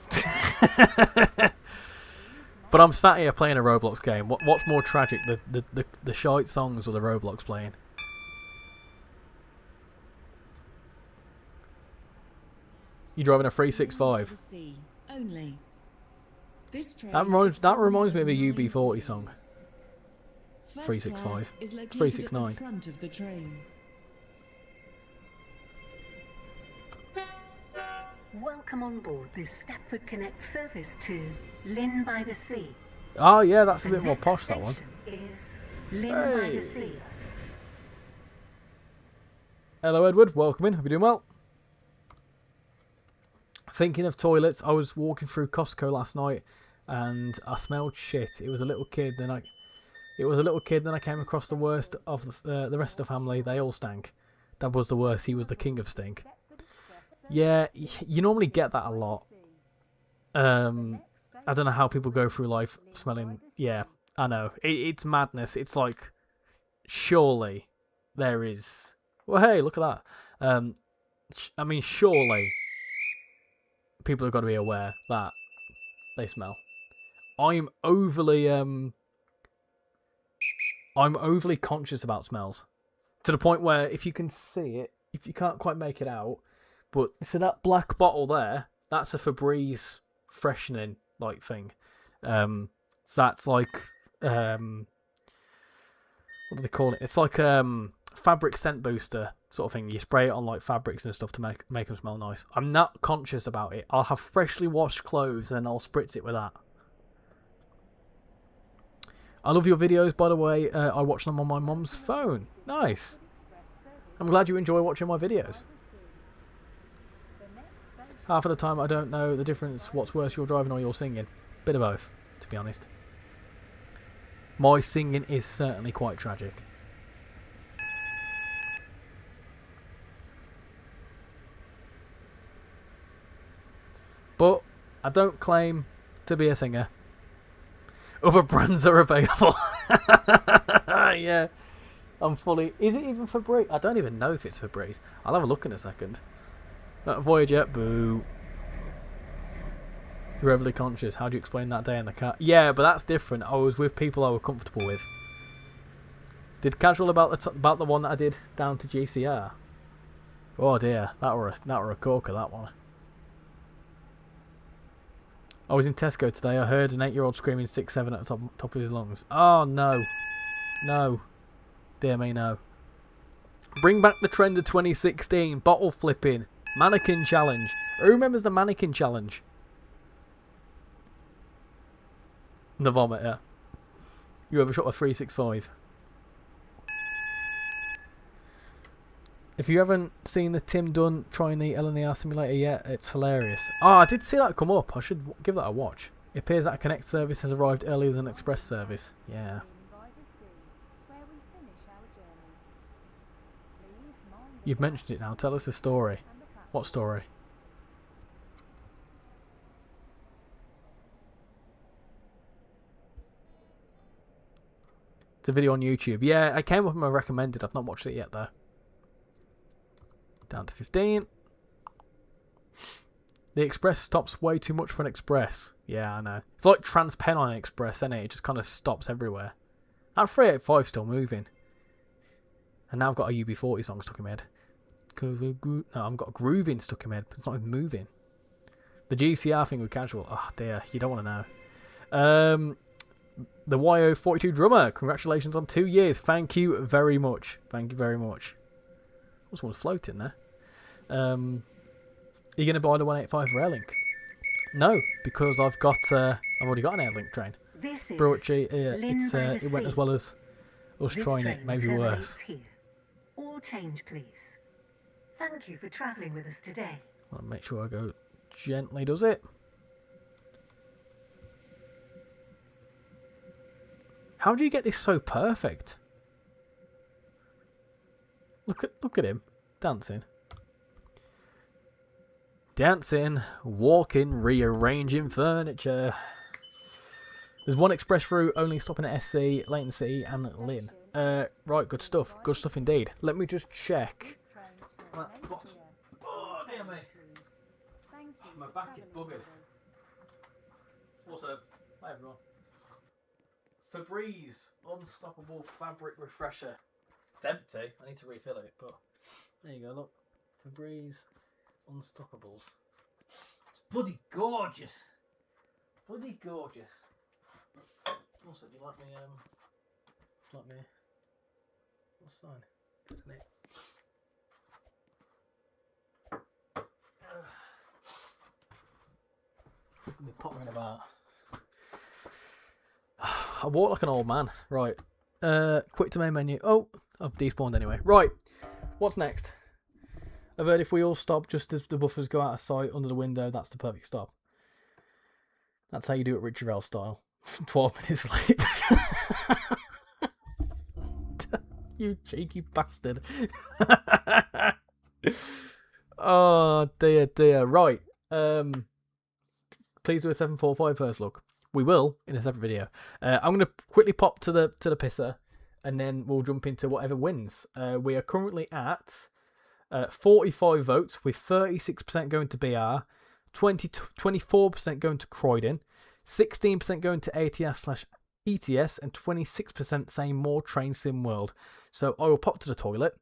But I'm sat here playing a Roblox game. What's more tragic, the shite songs or the Roblox playing? You driving a 365? Only. This train That reminds me of a UB40 song. 365. Is located 369. at the front of the train. Welcome on board this Stepford Connect service to Lynn by the Sea. Oh yeah, that's a The bit more next posh, that one. station is Lynn by Hey. the Sea. Hello Edward, welcome in. Hope you're doing well. Thinking of toilets, I was walking through Costco last night and I smelled shit. It was a little kid, then I came across the worst of the rest of the family. They all stank. Dad was the worst. He was the king of stink. Yeah, you normally get that a lot. I don't know how people go through life smelling. Yeah, I know. It's madness. It's like, surely there is. Well, hey, look at that. I mean, surely people have got to be aware that they smell. I'm overly conscious about smells, to the point where if you can see it, if you can't quite make it out, but so that black bottle there, that's a Febreze freshening like thing. So that's like what do they call it? It's like fabric scent booster sort of thing. You spray it on like fabrics and stuff to make them smell nice. I'm not conscious about it. I'll have freshly washed clothes and I'll spritz it with that. I love your videos, by the way. I watch them on my mum's phone. Nice. I'm glad you enjoy watching my videos. Half of the time I don't know the difference. What's worse, you're driving or you're singing? Bit of both, to be honest. My singing is certainly quite tragic. But I don't claim to be a singer. Other brands are available. Yeah. I'm fully... Is it even Febreze? I don't even know if it's Febreze. I'll have a look in a second. Voyager, boo. You're overly conscious. How do you explain that day in the car? Yeah, but that's different. I was with people I were comfortable with. Did casual about the one that I did down to GCR? Oh dear, that were a corker, that one. I was in Tesco today. I heard an 8-year-old screaming 6-7 at the top of his lungs. Oh no, no, dear me, no. Bring back the trend of 2016. Bottle flipping, mannequin challenge. Who remembers the mannequin challenge? The vomit, yeah. You ever shot a 365? If you haven't seen the Tim Dunn trying the LNER simulator yet, it's hilarious. Oh, I did see that come up. I should give that a watch. It appears that a Connect service has arrived earlier than Express service. Yeah. You've mentioned it now. Tell us a story. What story? It's a video on YouTube. Yeah, I came up and I recommended. I've not watched it yet though. Down to 15. The Express stops way too much for an Express. Yeah, I know. It's like TransPen on an Express, isn't it? It just kind of stops everywhere. That 385's still moving. And now I've got a UB40 song stuck in my head. No, I've got a grooving stuck in my head. It's not even moving. The GCR thing with casual. Oh dear, you don't want to know. The YO42 drummer. Congratulations on 2 years. Thank you very much. Thank you very much. Someone's floating there. Are you going to buy the 185 rail link? No, because I've already got an airlink train. It went as well as us trying it, maybe worse. Here. All change, please. Thank you for travelling with us today. I'll make sure I go gently, does it? How do you get this so perfect? Look at him dancing. Dancing, walking, rearranging furniture. There's one express route only stopping at SC, Leighton City and Lynn. Right, good stuff. Good stuff indeed. Let me just check Right, Remain box. clear. Oh, dear me. Please. Thank you My for back is travelling buggered. with us. Also, hi everyone. Febreze Unstoppable Fabric Refresher. It's empty. I need to refill it, but there you go. Look, Febreze Unstoppables. It's bloody gorgeous. Bloody gorgeous. Also, do you like me? What's sign? Isn't it? Let me pottering about. I walk like an old man. Right. Quick to main menu. Oh, I've despawned anyway. Right. What's next? I've heard if we all stop just as the buffers go out of sight under the window, that's the perfect stop. That's how you do it RichyRail style. 12 minutes late. You cheeky bastard. Oh dear, dear. Right. Please do a 745 first look. We will in a separate video. I'm going to quickly pop to the pisser, and then we'll jump into whatever wins. We are currently at 45 votes, with 36% going to BR, 24% going to Croydon, 16% going to ATS/ETS, and 26% saying more Train Sim World. So I will pop to the toilet.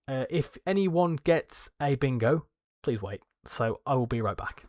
If anyone gets a bingo, please wait. So I will be right back.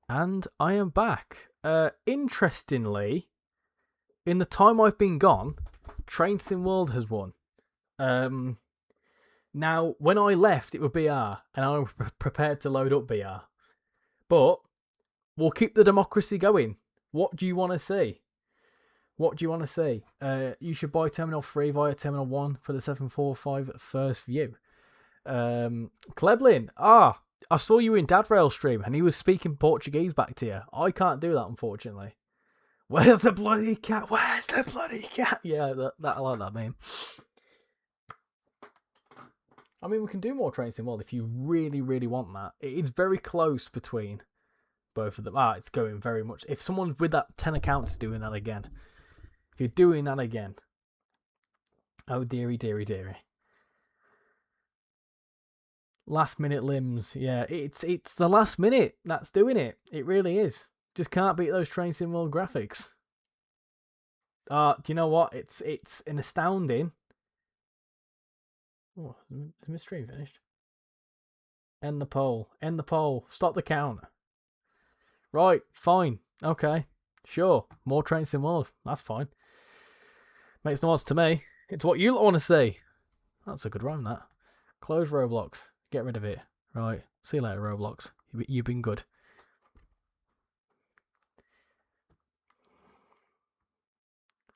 And I am back. Interestingly, in the time I've been gone, Train Sim World has won. Now, when I left, it was BR, and I was prepared to load up BR. But we'll keep the democracy going. What do you want to see? What do you want to see? You should buy Terminal 3 via Terminal 1 for the 745 first view. Kleblin, I saw you in Rail stream and he was speaking Portuguese back to you. I can't do that, unfortunately. Where's the bloody cat? Where's the bloody cat? Yeah, I like that meme. I mean, we can do more Train Sim World if you really, really want that. It's very close between both of them. It's going very much. If someone with that 10 accounts is doing that again. If you're doing that again. Oh, dearie, dearie, dearie. Last minute limbs. Yeah, it's the last minute that's doing it. It really is. Just can't beat those Train Sim World graphics. Do you know what? It's an astounding. Oh, is my stream finished? End the poll. End the poll. Stop the count. Right, fine. Okay. Sure. More Train Sim World. That's fine. Makes no odds to me. It's what you want to see. That's a good rhyme, that. Close Roblox. Get rid of it. Right. See you later, Roblox. You've been good.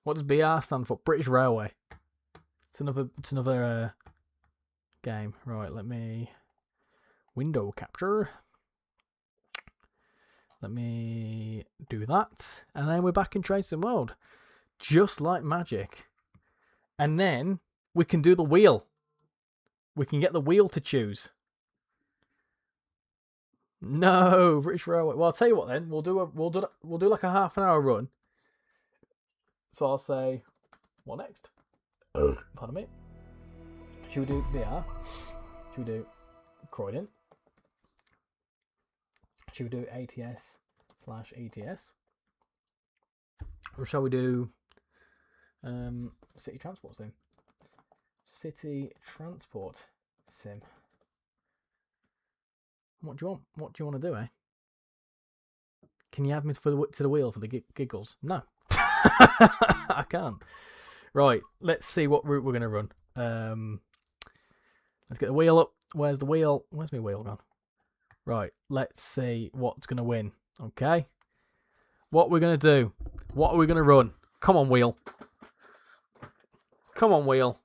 What does BR stand for? British Railway. It's another game. Right, let me window capture. Let me do that. And then we're back in Train Sim World. Just like magic. And then we can do the wheel. We can get the wheel to choose. No, British Railway. Well, I'll tell you what then. We'll do like a half an hour run. So I'll say, what next? Pardon me. Should we do VR? Should we do Croydon? Should we do ATS/ETS? Or shall we do City Transport Sim? City Transport Sim. What do you want? What do you want to do, eh? Can you add me to the wheel for the giggles? No. I can't. Right, let's see what route we're going to run. Let's get the wheel up. Where's the wheel? Where's my wheel gone? Right, let's see what's going to win. Okay. What we're going to do. What are we going to run? Come on, wheel. Come on, wheel.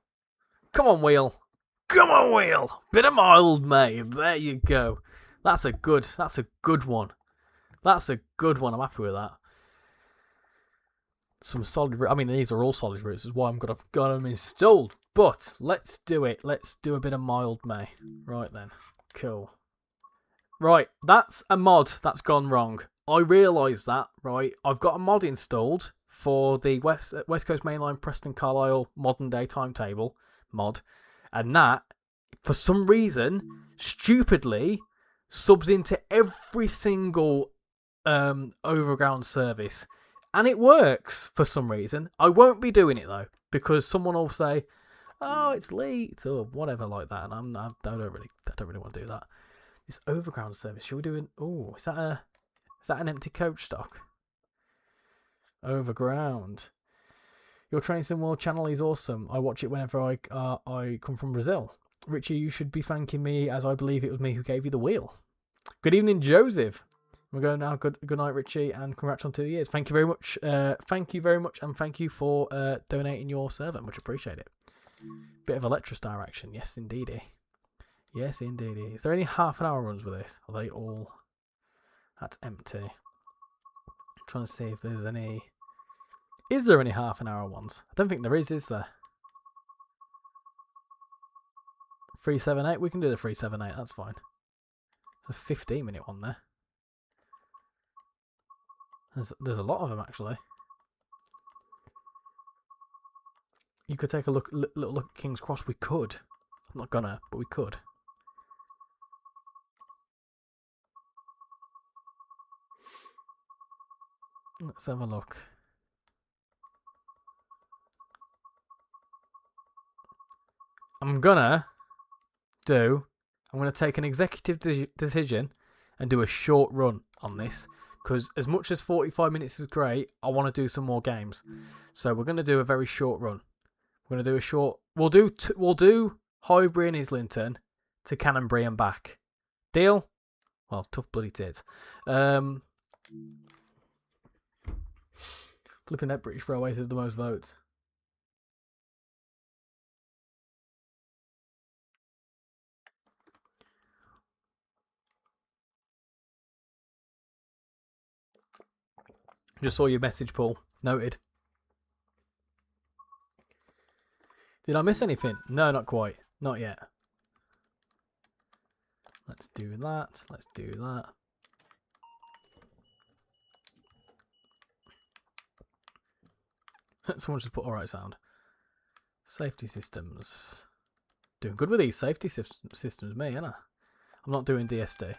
Come on, wheel. Come on, wheel. Bit of mild, mate. There you go. That's a good one. That's a good one. I'm happy with that. Some solid. I mean, these are all solid routes. That's why I'm got them installed. But let's do it. Let's do a bit of mild May. Right then. Cool. Right, that's a mod that's gone wrong. I realise that. Right, I've got a mod installed for the West Coast Mainline Preston Carlisle modern day timetable mod, and that for some reason stupidly subs into every single overground service. And it works for some reason. I won't be doing it though, because someone will say, "Oh, it's late" or whatever like that, and I don't really want to do that. This overground service. Shall we do an? Oh, is that an empty coach stock? Overground. Your Train Sim World channel is awesome. I watch it whenever I come from Brazil. Richie, you should be thanking me, as I believe it was me who gave you the wheel. Good evening, Joseph. We're going now. Good night, Richie, and congrats on 2 years. Thank you very much. Thank you very much, and thank you for donating your server. Much appreciate it. Bit of Electrostar action. Yes, indeedy. Yes, indeedy. Is there any half an hour runs with this? Are they all? That's empty. I'm trying to see if there's any. Is there any half an hour ones? I don't think there is there? 378. We can do the 378. That's fine. There's a 15-minute one there. There's a lot of them actually. You could take a little look at King's Cross. We could. I'm not gonna, but we could. Let's have a look. I'm gonna take an executive decision and do a short run on this. because as much as 45 minutes is great, I want to do some more games. So we're going to do a very short run. We're going to do a short. We'll do Highbury and Islington to Canonbury and back. Deal? Well, tough bloody tits. Flipping that British Railways has the most votes. Just saw your message, Paul. Noted. Did I miss anything? No, not quite. Not yet. Let's do that. Let's do that. Someone just put alright sound. Safety systems. Doing good with these safety systems, me, ain't I? I'm not doing DSD.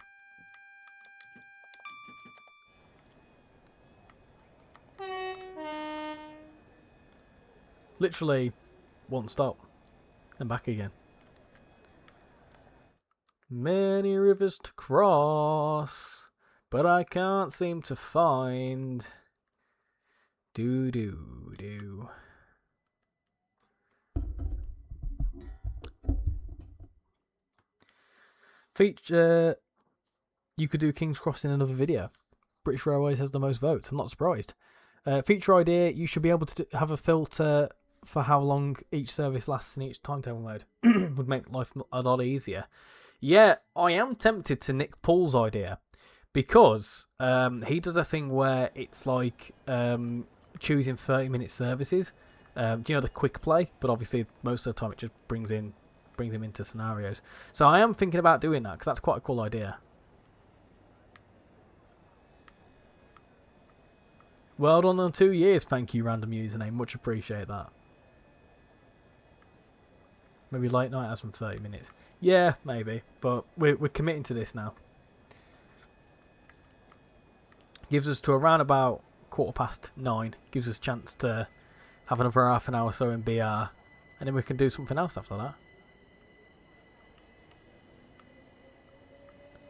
Literally one stop and back again. Many rivers to cross, but I can't seem to find. Do. Feature. You could do King's Cross in another video. British Railways has the most votes. I'm not surprised. Feature idea: you should be able to have a filter for how long each service lasts in each timetable mode. Would make life a lot easier. Yeah, I am tempted to nick Paul's idea because he does a thing where it's like choosing 30-minute services. Do you know the quick play? But obviously most of the time it just brings him into scenarios. So I am thinking about doing that because that's quite a cool idea. Well done on 2 years, thank you, random username. Much appreciate that. Maybe late night has from 30 minutes. Yeah, maybe. But we're committing to this now. Gives us to around about 9:15. Gives us a chance to have another half an hour or so in BR. And then we can do something else after that.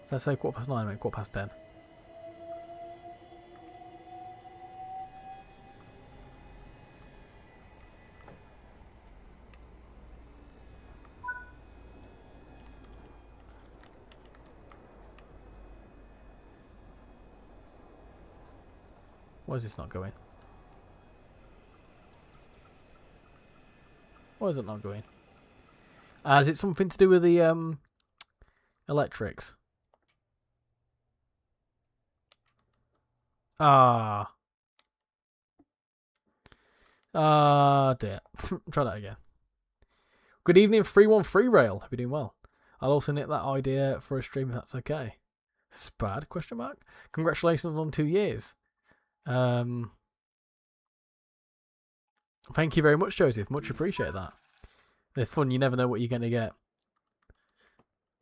So let's say 9:15, maybe 10:15. Why is this not going? Why is it not going? Is it something to do with the electrics? Dear. Try that again. Good evening, 313Rail. Hope you're doing well. I'll also knit that idea for a stream if that's okay. Spad? Question mark. Congratulations on 2 years. Thank you very much, Joseph. Much appreciate that. They're fun. You never know what you're going to get.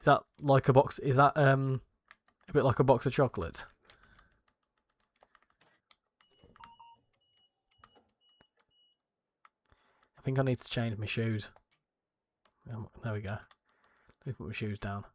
Is that like a box? Is that a bit like a box of chocolates? I think I need to change my shoes. There we go. Let me put my shoes down.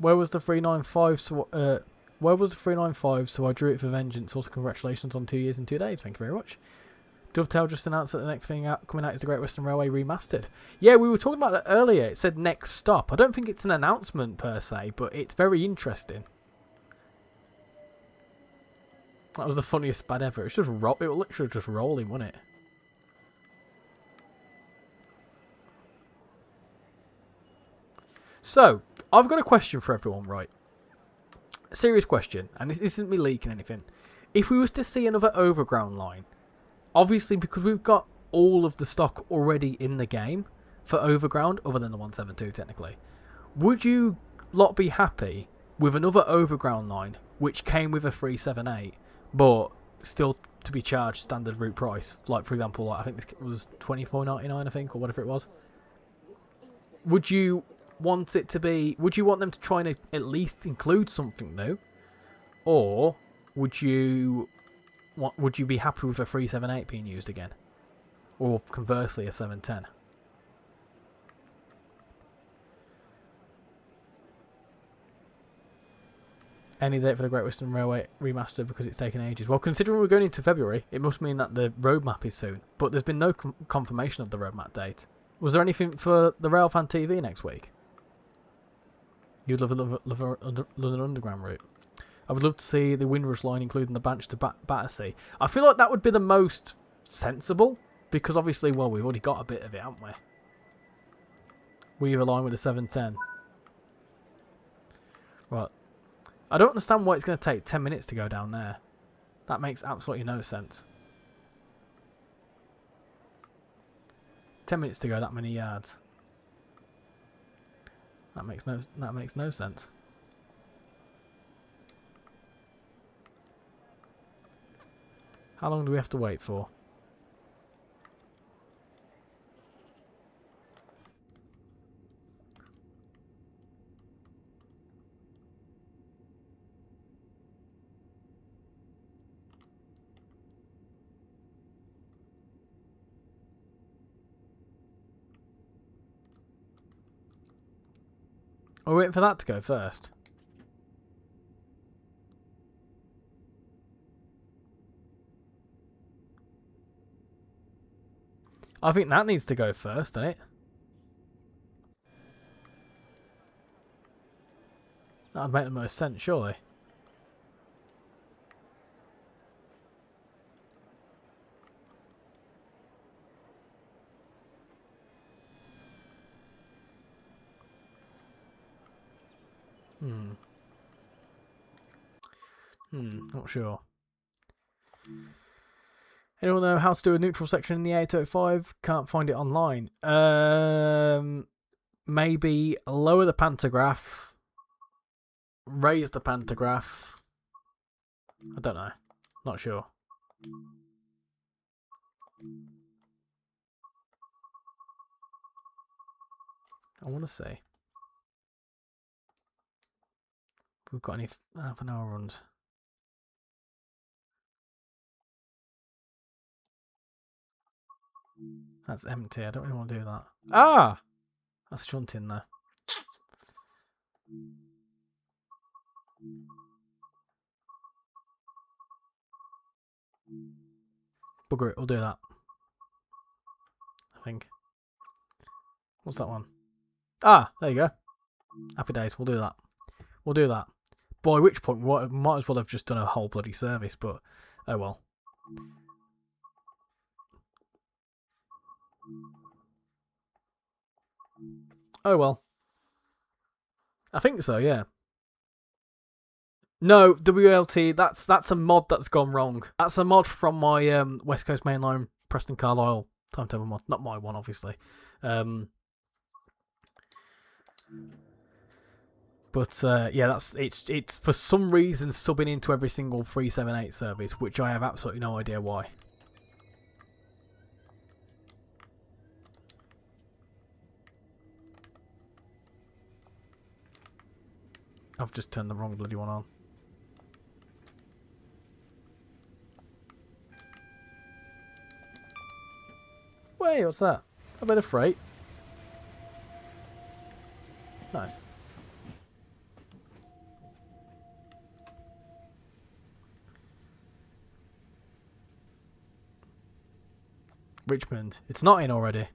Where was the 395? Where was the 395? So I drew it for vengeance. Also, congratulations on 2 years and 2 days. Thank you very much. Dovetail just announced that the next thing coming out is the Great Western Railway Remastered. Yeah, we were talking about that earlier. It said next stop. I don't think it's an announcement per se, but it's very interesting. That was the funniest bad ever. It's just it was literally just rolling, wasn't it? So, I've got a question for everyone, right? A serious question, and this isn't me leaking anything. If we was to see another overground line, obviously because we've got all of the stock already in the game for overground, other than the 172 technically, would you lot be happy with another overground line which came with a 378, but still to be charged standard route price? Like, for example, I think this was $24.99, I think, or whatever it was. Would you want it to be... Would you want them to try and at least include something new? Or would you be happy with a 378 being used again? Or conversely, a 710? Any date for the Great Western Railway remaster because it's taken ages? Well, considering we're going into February, it must mean that the roadmap is soon. But there's been no confirmation of the roadmap date. Was there anything for the Railfan TV next week? You'd love London Underground route. I would love to see the Windrush line including the Banch to Battersea. I feel like that would be the most sensible. Because obviously, well, we've already got a bit of it, haven't we? Weave a line with a 710. Right. I don't understand why it's going to take 10 minutes to go down there. That makes absolutely no sense. 10 minutes to go that many yards. That makes no sense. How long do we have to wait for? We're waiting for that to go first. I think that needs to go first, doesn't it? That would make the most sense, surely. Not sure. Anyone know how to do a neutral section in the 805? Can't find it online. Maybe lower the pantograph. Raise the pantograph. I don't know. Not sure. I want to see. If we've got any half an hour runs. That's empty. I don't really want to do that. Ah! That's shunting there. Bugger it. We'll do that. I think. What's that one? Ah! There you go. Happy days. We'll do that. We'll do that. By which point, we might as well have just done a whole bloody service, but oh well. Oh well. I think so, yeah. No, WLT, that's a mod that's gone wrong. That's a mod from my West Coast Mainline Preston Carlisle timetable mod. Not my one, obviously. But yeah, it's for some reason subbing into every single 378 service, which I have absolutely no idea why. I've just turned the wrong bloody one on. Wait, what's that? A bit of freight. Nice. Richmond. It's not in already.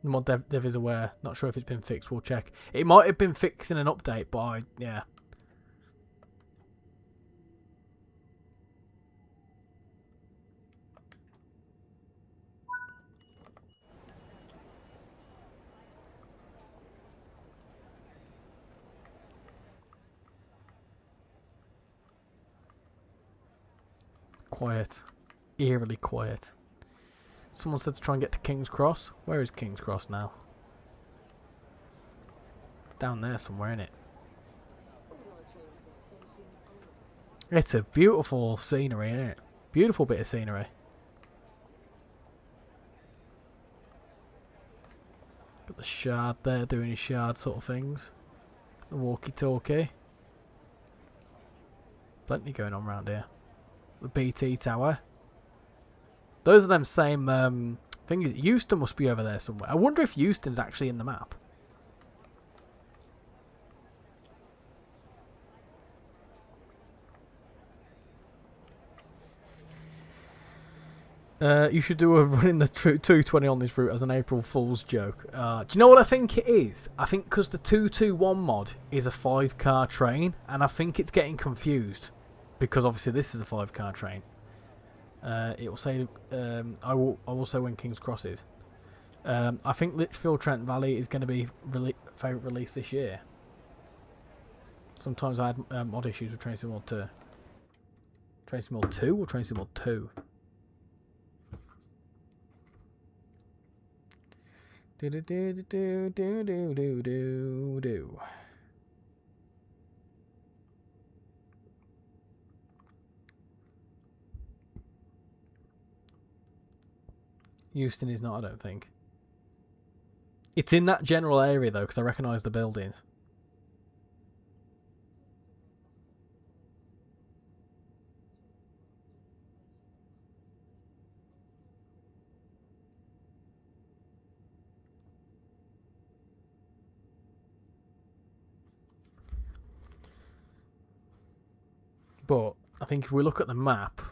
The mod dev is aware. Not sure if it's been fixed. We'll check. It might have been fixed in an update, but yeah. Quiet. Eerily quiet. Someone said to try and get to King's Cross. Where is King's Cross now? Down there somewhere, innit? It's a beautiful scenery, isn't it? Beautiful bit of scenery. Got the shard there doing his shard sort of things. The walkie-talkie. Plenty going on around here. The BT tower. Those are them same things. Euston must be over there somewhere. I wonder if Euston's actually in the map. You should do a run in the 220 on this route as an April Fool's joke. Do you know what I think it is? I think because the 221 mod is a 5-car train, and I think it's getting confused. Because obviously this is a 5-car train. It will say, I will say when King's Cross is. I think Litchfield Trent Valley is going to be favourite release this year. Sometimes I had mod issues with Train Sim Mod 2. Train Sim Mod 2 or Train Sim Mod 2? Do do do do do do do do do. Euston is not, I don't think. It's in that general area though, because I recognise the buildings. But I think if we look at the map,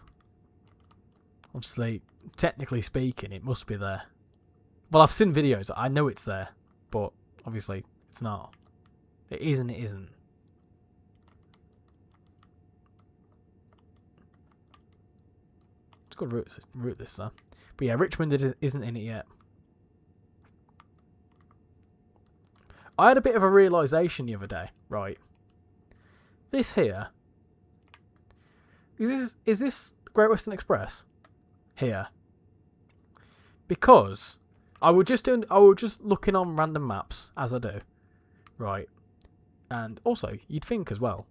obviously, technically speaking, it must be there. Well, I've seen videos. I know it's there, but obviously, it's not. It is and it isn't. It's a good route this though. But yeah, Richmond isn't in it yet. I had a bit of a realisation the other day, right? This here. Is this Great Western Express? Here. Because I was just looking on random maps, as I do. Right. And also, you'd think as well,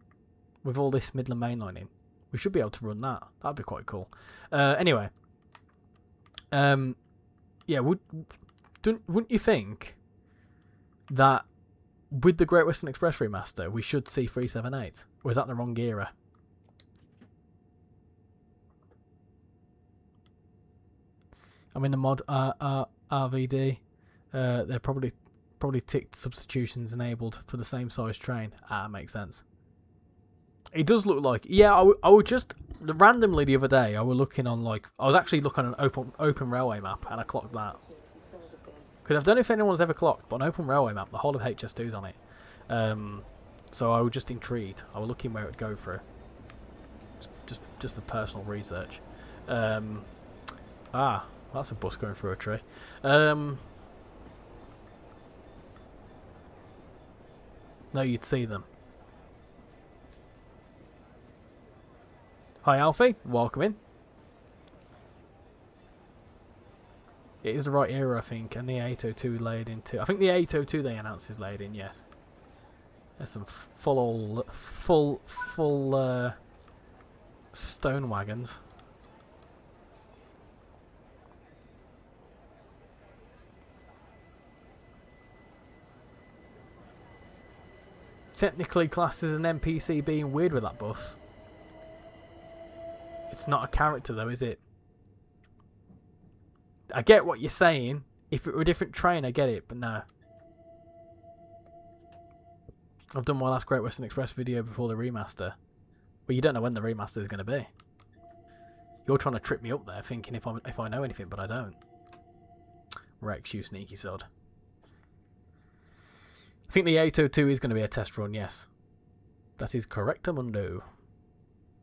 with all this Midland Main Line in, we should be able to run that. That'd be quite cool. Anyway. Yeah, wouldn't you think that with the Great Western Express remaster, we should see 378? Or is that the wrong era? I mean, the mod RVD, they're probably ticked substitutions enabled for the same size train. Makes sense. It does look like, yeah. I would just randomly the other day. I was looking on I was actually looking at an open railway map, and I clocked that. Because I don't know if anyone's ever clocked, but an open railway map, the whole of HS2's on it. So I was just intrigued. I was looking where it would go through, just for personal research. That's a bus going through a tree. No, you'd see them. Hi Alfie, welcome in. It is the right era, I think, and the 802 laid in too. I think the 802 they announced is laid in, yes. There's some full stone wagons. Technically classed as an NPC being weird with that bus. It's not a character though, is it? I get what you're saying. If it were a different train, I get it, but no. I've done my last Great Western Express video before the remaster. But you don't know when the remaster is going to be. You're trying to trip me up there, thinking if I know anything, but I don't. Rex, you sneaky sod. I think the 802 is going to be a test run, yes. That is correct, Amundo.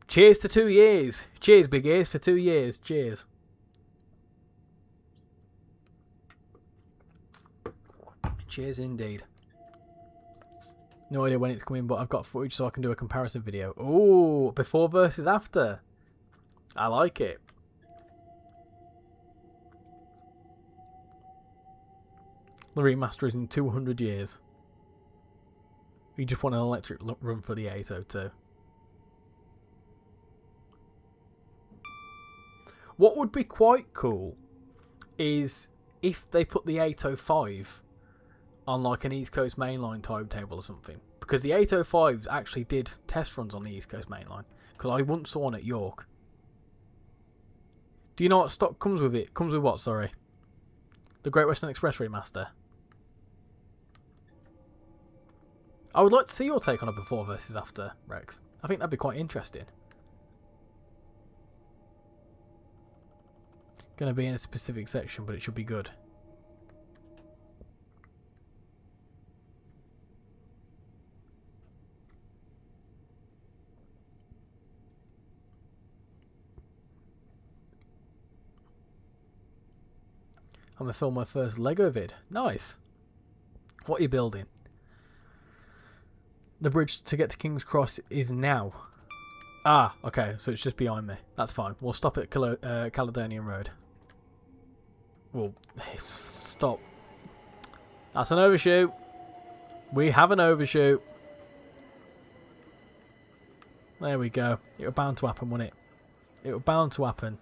Cheers to 2 years. Cheers, big ears, for 2 years. Cheers. Cheers indeed. No idea when it's coming, but I've got footage so I can do a comparison video. Ooh, before versus after. I like it. The remaster is in 200 years. We just want an electric run for the 802. What would be quite cool is if they put the 805 on like an East Coast mainline timetable or something. Because the 805s actually did test runs on the East Coast mainline. Because I once saw one at York. Do you know what stock comes with it? Comes with what, sorry? The Great Western Express remaster. I would like to see your take on a before versus after, Rex. I think that'd be quite interesting. Going to be in a specific section, but it should be good. I'm going to film my first Lego vid. Nice. What are you building? The bridge to get to King's Cross is now. Ah, okay, so it's just behind me. That's fine. We'll stop at Caledonian Road. Well, stop. That's an overshoot. We have an overshoot. There we go. It was bound to happen, wasn't it? It was bound to happen.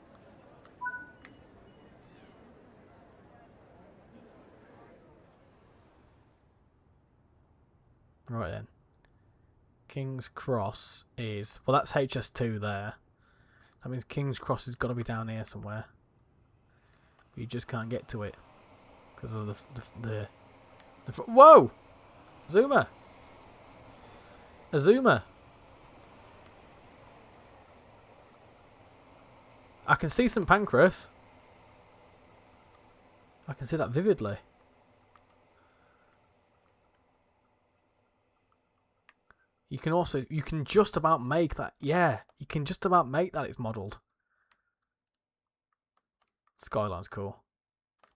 Right then. King's Cross is... Well, that's HS2 there. That means King's Cross has got to be down here somewhere. You just can't get to it. Because of the whoa! Azuma! Azuma! I can see St. Pancras. I can see that vividly. You can just about make that. Yeah, you can just about make that it's modelled. Skyline's cool.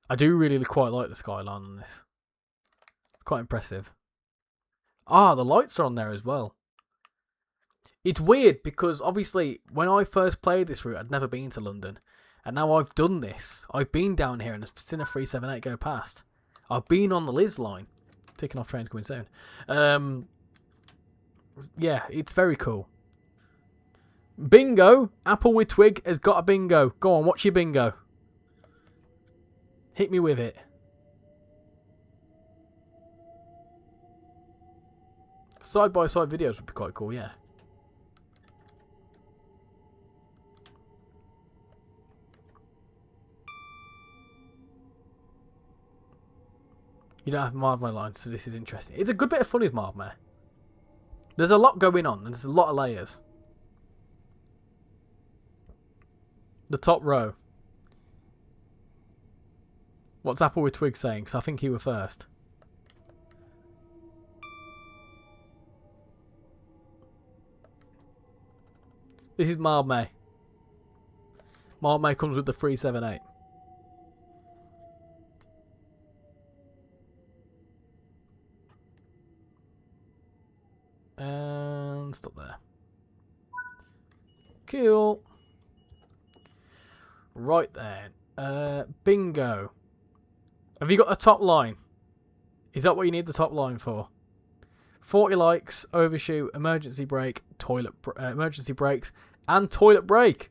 I do really quite like the skyline on this. It's quite impressive. Ah, the lights are on there as well. It's weird because obviously when I first played this route, I'd never been to London. And now I've done this. I've been down here and I've seen a 378 go past. I've been on the Liz line. Ticking off trains coming soon. Yeah, it's very cool. Bingo! Apple with Twig has got a bingo. Go on, what's your bingo? Hit me with it. Side-by-side videos would be quite cool, yeah. You don't have Mardmare lines, so this is interesting. It's a good bit of fun with Mardmare. There's a lot going on, and there's a lot of layers. The top row. What's Apple with Twig saying? Because I think he were first. This is Mardmare. Mardmare comes with the 378. And stop there. Cool. Right then. Bingo. Have you got a top line? Is that what you need the top line for? 40 likes, overshoot, emergency brake, emergency brakes, and toilet break.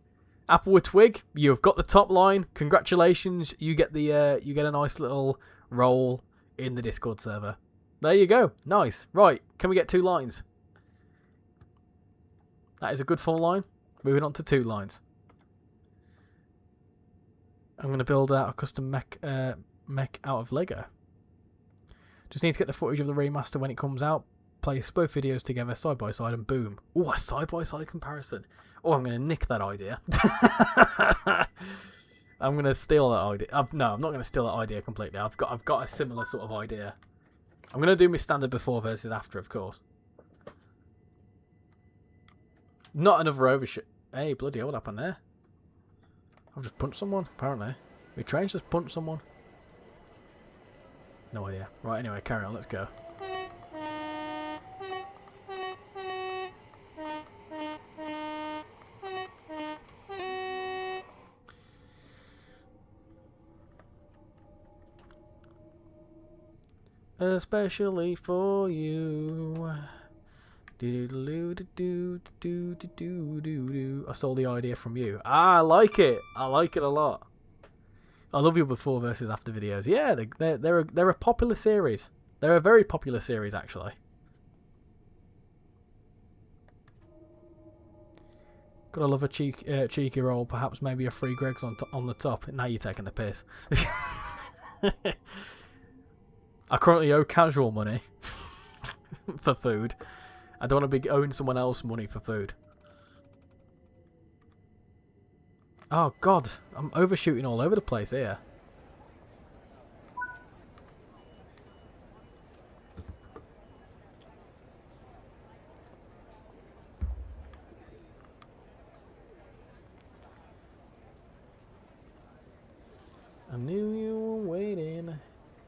Apple with Twig, you've got the top line. Congratulations, you get the you get a nice little role in the Discord server. There you go. Nice. Right, can we get 2 lines? That is a good full line. Moving on to 2 lines. I'm going to build out a custom mech out of Lego. Just need to get the footage of the remaster when it comes out. Place both videos together side by side and boom. Oh, a side by side comparison. Oh, I'm going to nick that idea. I'm going to steal that idea. No, I'm not going to steal that idea completely. I've got a similar sort of idea. I'm going to do my standard before versus after, of course. Not another overshoot. Hey, bloody hell, what happened there? I've just punched someone, apparently. My train's just punched someone. No idea. Right, anyway, carry on, let's go. Especially for you. I stole the idea from you. Ah, I like it. I like it a lot. I love your before versus after videos. Yeah, they're a popular series. They're a very popular series, actually. Gotta love a cheeky roll. Perhaps maybe a free Greg's on the top. Now you're taking the piss. I currently owe casual money for food. I don't want to be owing someone else money for food. Oh God, I'm overshooting all over the place here. I knew you were waiting.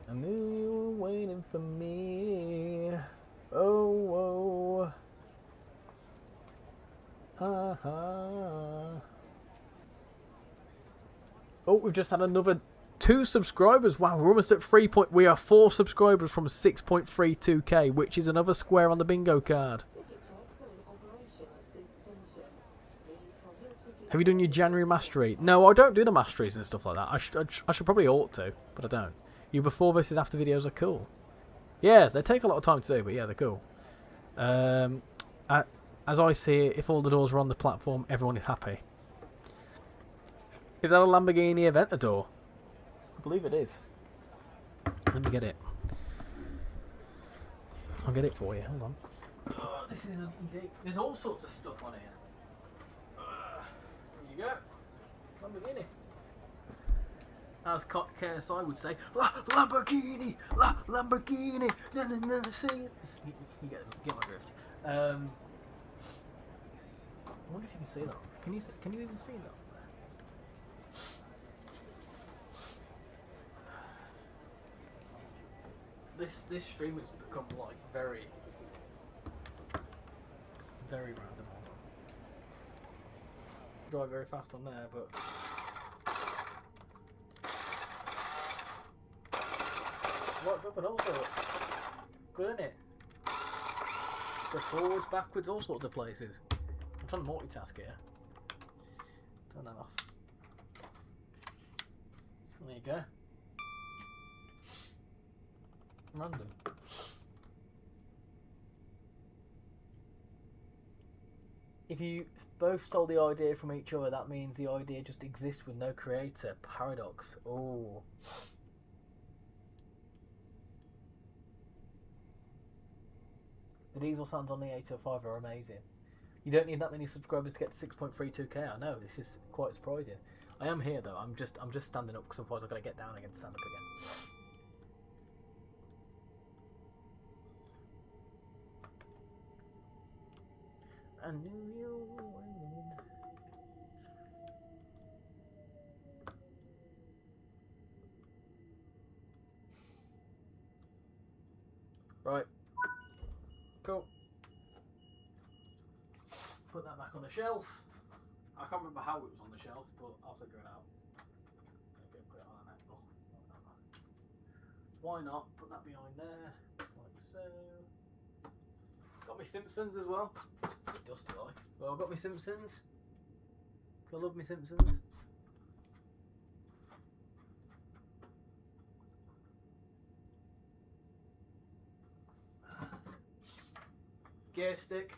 I knew you were waiting for me. Oh, oh. Oh, we've just had another 2 subscribers. Wow, we're almost at 3 point. We are 4 subscribers from 6.32k, which is another square on the bingo card. Have you done your January mastery? No, I don't do the masteries and stuff like that. I should probably ought to, but I don't. Your before versus after videos are cool. Yeah, they take a lot of time to do, but yeah, they're cool. As I see it, if all the doors are on the platform, everyone is happy. Is that a Lamborghini Aventador? I believe it is. Let me get it. I'll get it for you. Hold on. Oh, this is there's all sorts of stuff on here. There you go. Lamborghini. As KSI would say, Lamborghini, Lamborghini. No, see it. You get my drift. I wonder if you can see that. Can you even see that? This stream has become like very random. Drive very fast on there, but what's up and all sorts. Good, isn't it? Go forwards, backwards, all sorts of places. I'm trying to multitask here. Turn that off. There you go. Random. If you both stole the idea from each other, that means the idea just exists with no creator. Paradox. Oh. The diesel sounds on the 805 are amazing. You don't need that many subscribers to get to 6.32k. I know, this is quite surprising. I am here though. I'm just standing up because otherwise I've got to get down again to stand up again. I knew you were waiting. Right. Cool. Put that back on the shelf. I can't remember how it was on the shelf, but I'll figure it out. Maybe I'll put it on an angle. Why not? Put that behind there, like so. Got my Simpsons as well. Dusty like. Well, I've got my Simpsons. I love my Simpsons. Gear stick.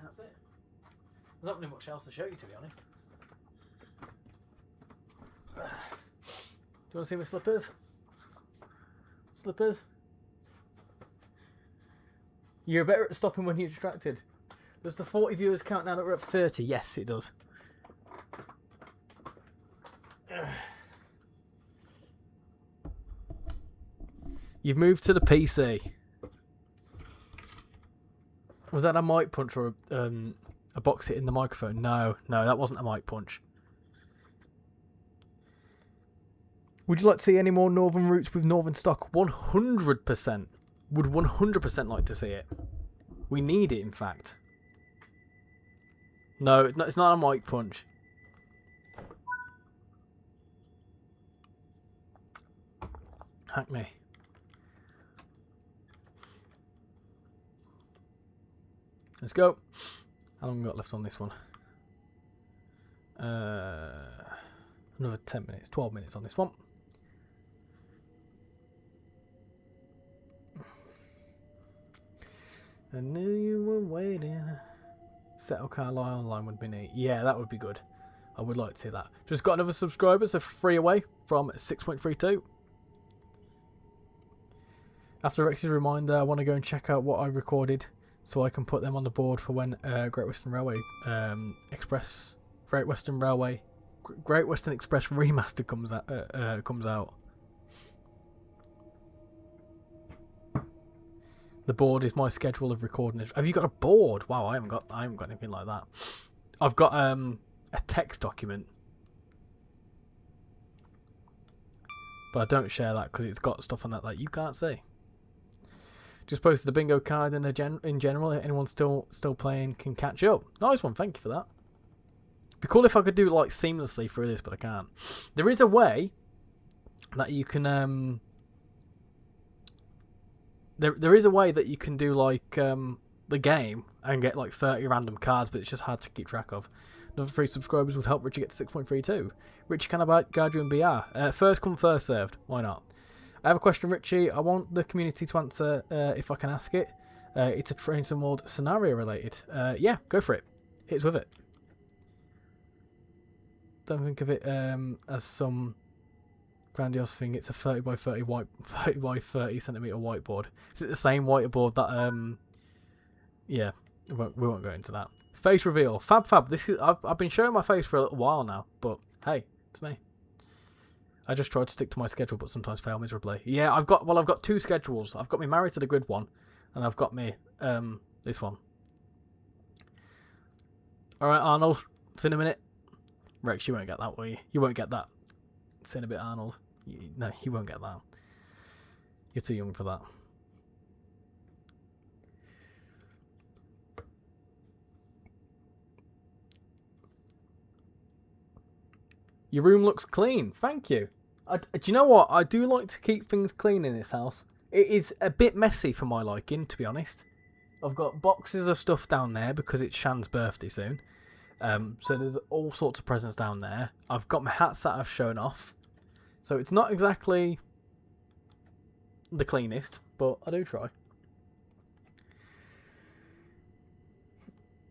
That's it. There's not really much else to show you, to be honest. Do you want to see my slippers? Slippers? You're better at stopping when you're distracted. Does the 40 viewers count now that we're at 30? Yes, it does. You've moved to the PC. Was that a mic punch or a box hit in the microphone? No, that wasn't a mic punch. Would you like to see any more Northern routes with Northern stock? 100%. Would 100% like to see it. We need it, in fact. No, it's not a mic punch. Hackney. Let's go. How long have we got left on this one? Another 10 minutes, 12 minutes on this one. I knew you were waiting. Settle Carlisle online would be neat. Yeah, that would be good. I would like to see that. Just got another subscriber, so 3 away from 6.32. After Rex's reminder, I want to go and check out what I recorded so I can put them on the board for when Great Western Express remaster comes out. The board is my schedule of recording. Have you got a board? Wow, I haven't got anything like that. I've got a text document, but I don't share that because it's got stuff on that you can't see. Just posted a bingo card in general. Anyone still playing can catch up. Nice one, thank you for that. Be cool if I could do it like seamlessly through this, but I can't. There is a way that you can there is a way that you can do like the game and get like 30 random cards, but it's just hard to keep track of. Another 3 subscribers would help Richie get to 6.32. Richie, can I guide you in BR? First come, first served. Why not? I have a question, Richie. I want the community to answer if I can ask it. It's a Train Sim World scenario related. Yeah, go for it. Hit us with it. Don't think of it as some grandiose thing. It's a 30 by 30 centimeter whiteboard. Is it the same whiteboard that yeah, we won't go into that. Face reveal. Fab. This is I've been showing my face for a little while now, but hey, it's me. I just tried to stick to my schedule, but sometimes fail miserably. Yeah, I've got 2 schedules. I've got me Married to the Grid one, and I've got me this one. All right, Arnold. See you in a minute. Rex, you won't get that, will you? You won't get that. See you in a bit, Arnold. No, you won't get that. You're too young for that. Your room looks clean. Thank you. Do you know what? I do like to keep things clean in this house. It is a bit messy for my liking, to be honest. I've got boxes of stuff down there because it's Shan's birthday soon. So there's all sorts of presents down there. I've got my hats that I've shown off. So it's not exactly the cleanest, but I do try.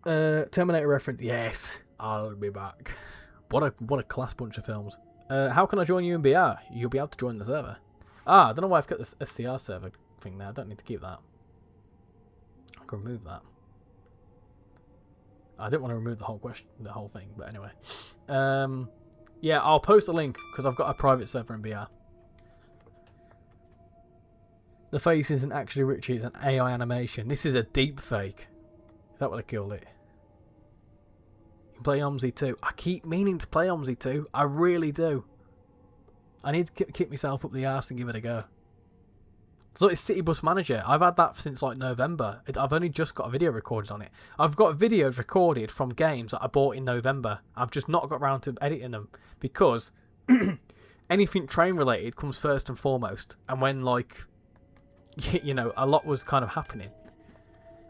Terminator reference. Yes, I'll be back. What a class bunch of films. How can I join you in BR? You'll be able to join the server. I don't know why I've got this SCR server thing now. I don't need to keep that. I can remove that. I didn't want to remove the whole thing, but anyway. Yeah, I'll post a link because I've got a private server in BR. The face isn't actually Richie, it's an AI animation. This is a deep fake. Is that what I called it? You can play OMSI 2. I keep meaning to play OMSI 2. I really do. I need to kick myself up the arse and give it a go. So it's City Bus Manager. I've had that since like November. I've only just got a video recorded on it. I've got videos recorded from games that I bought in November. I've just not got around to editing them because anything train related comes first and foremost. And when like, you know, a lot was kind of happening.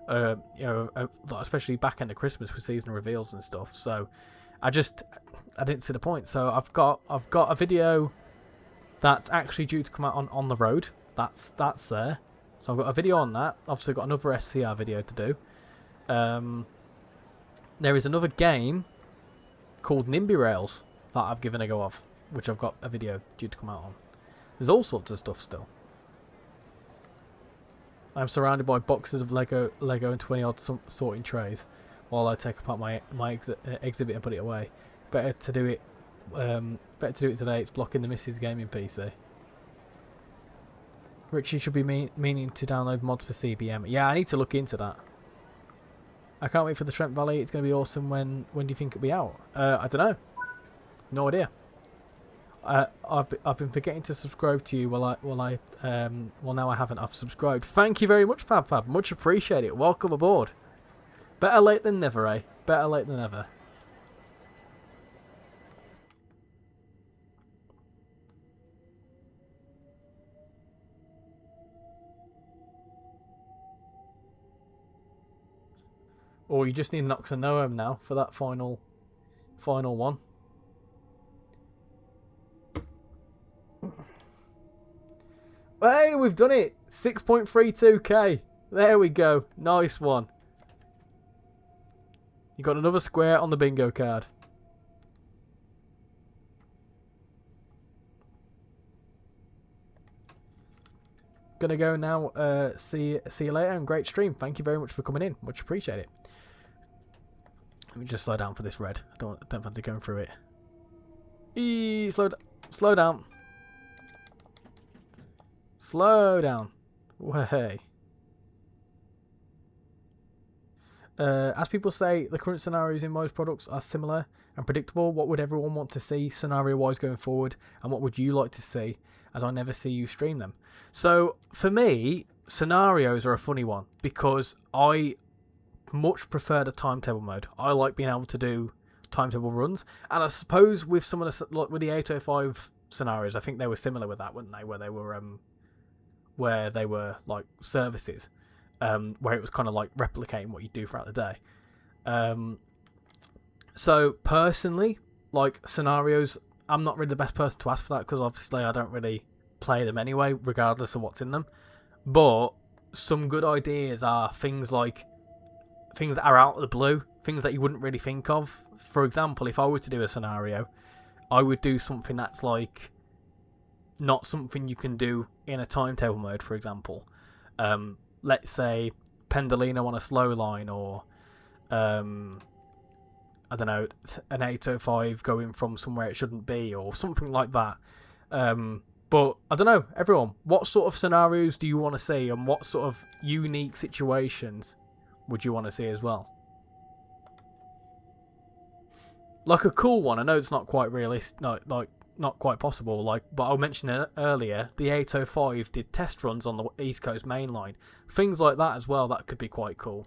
You know, especially back end of Christmas with seasonal reveals and stuff. So I didn't see the point. So I've got a video that's actually due to come out on the road. That's there. So I've got a video on that. Obviously got another SCR video to do. There is another game called RichyRail that I've given a go of, which I've got a video due to come out on. There's all sorts of stuff still. I'm surrounded by boxes of Lego and 20 odd sorting trays while I take apart my exhibit and put it away. Better to do it today. It's blocking the Mrs. Gaming PC. Richie should be meaning to download mods for CBM. Yeah, I need to look into that. I can't wait for the Trent Valley. It's going to be awesome. When do you think it'll be out? I don't know. No idea. I've been forgetting to subscribe to you. Well, now I haven't. I've subscribed. Thank you very much, Fab. Much appreciated. Welcome aboard. Better late than never, eh? Better late than never. Or you just need an Oxenoem now for that final one. Hey, we've done it! 6.32k. There we go. Nice one. You got another square on the bingo card. Gonna go now. See you later, and great stream. Thank you very much for coming in. Much appreciate it. Let me just slow down for this red. I don't fancy going through it. Slow down. Slow down. Way. As people say, the current scenarios in most products are similar and predictable. What would everyone want to see scenario-wise going forward, and what would you like to see, as I never see you stream them? So, for me, scenarios are a funny one, because I much prefer the timetable mode. I like being able to do timetable runs, and I suppose with some of the, like with the 805 scenarios, I think they were similar with that, weren't they? Where they were like services. Where it was kind of like replicating what you do throughout the day. So personally, like scenarios, I'm not really the best person to ask for that, because obviously I don't really play them anyway, regardless of what's in them. But some good ideas are things like things that are out of the blue, things that you wouldn't really think of. For example, if I were to do a scenario, I would do something that's like not something you can do in a timetable mode, for example. Let's say Pendolino on a slow line, or I don't know, an 805 going from somewhere it shouldn't be, or something like that. But I don't know, everyone, what sort of scenarios do you want to see, and what sort of unique situations would you want to see as well? Like a cool one, I know it's not quite realistic, not quite possible, but I mentioned it earlier, the 805 did test runs on the East Coast main line. Things like that as well, that could be quite cool.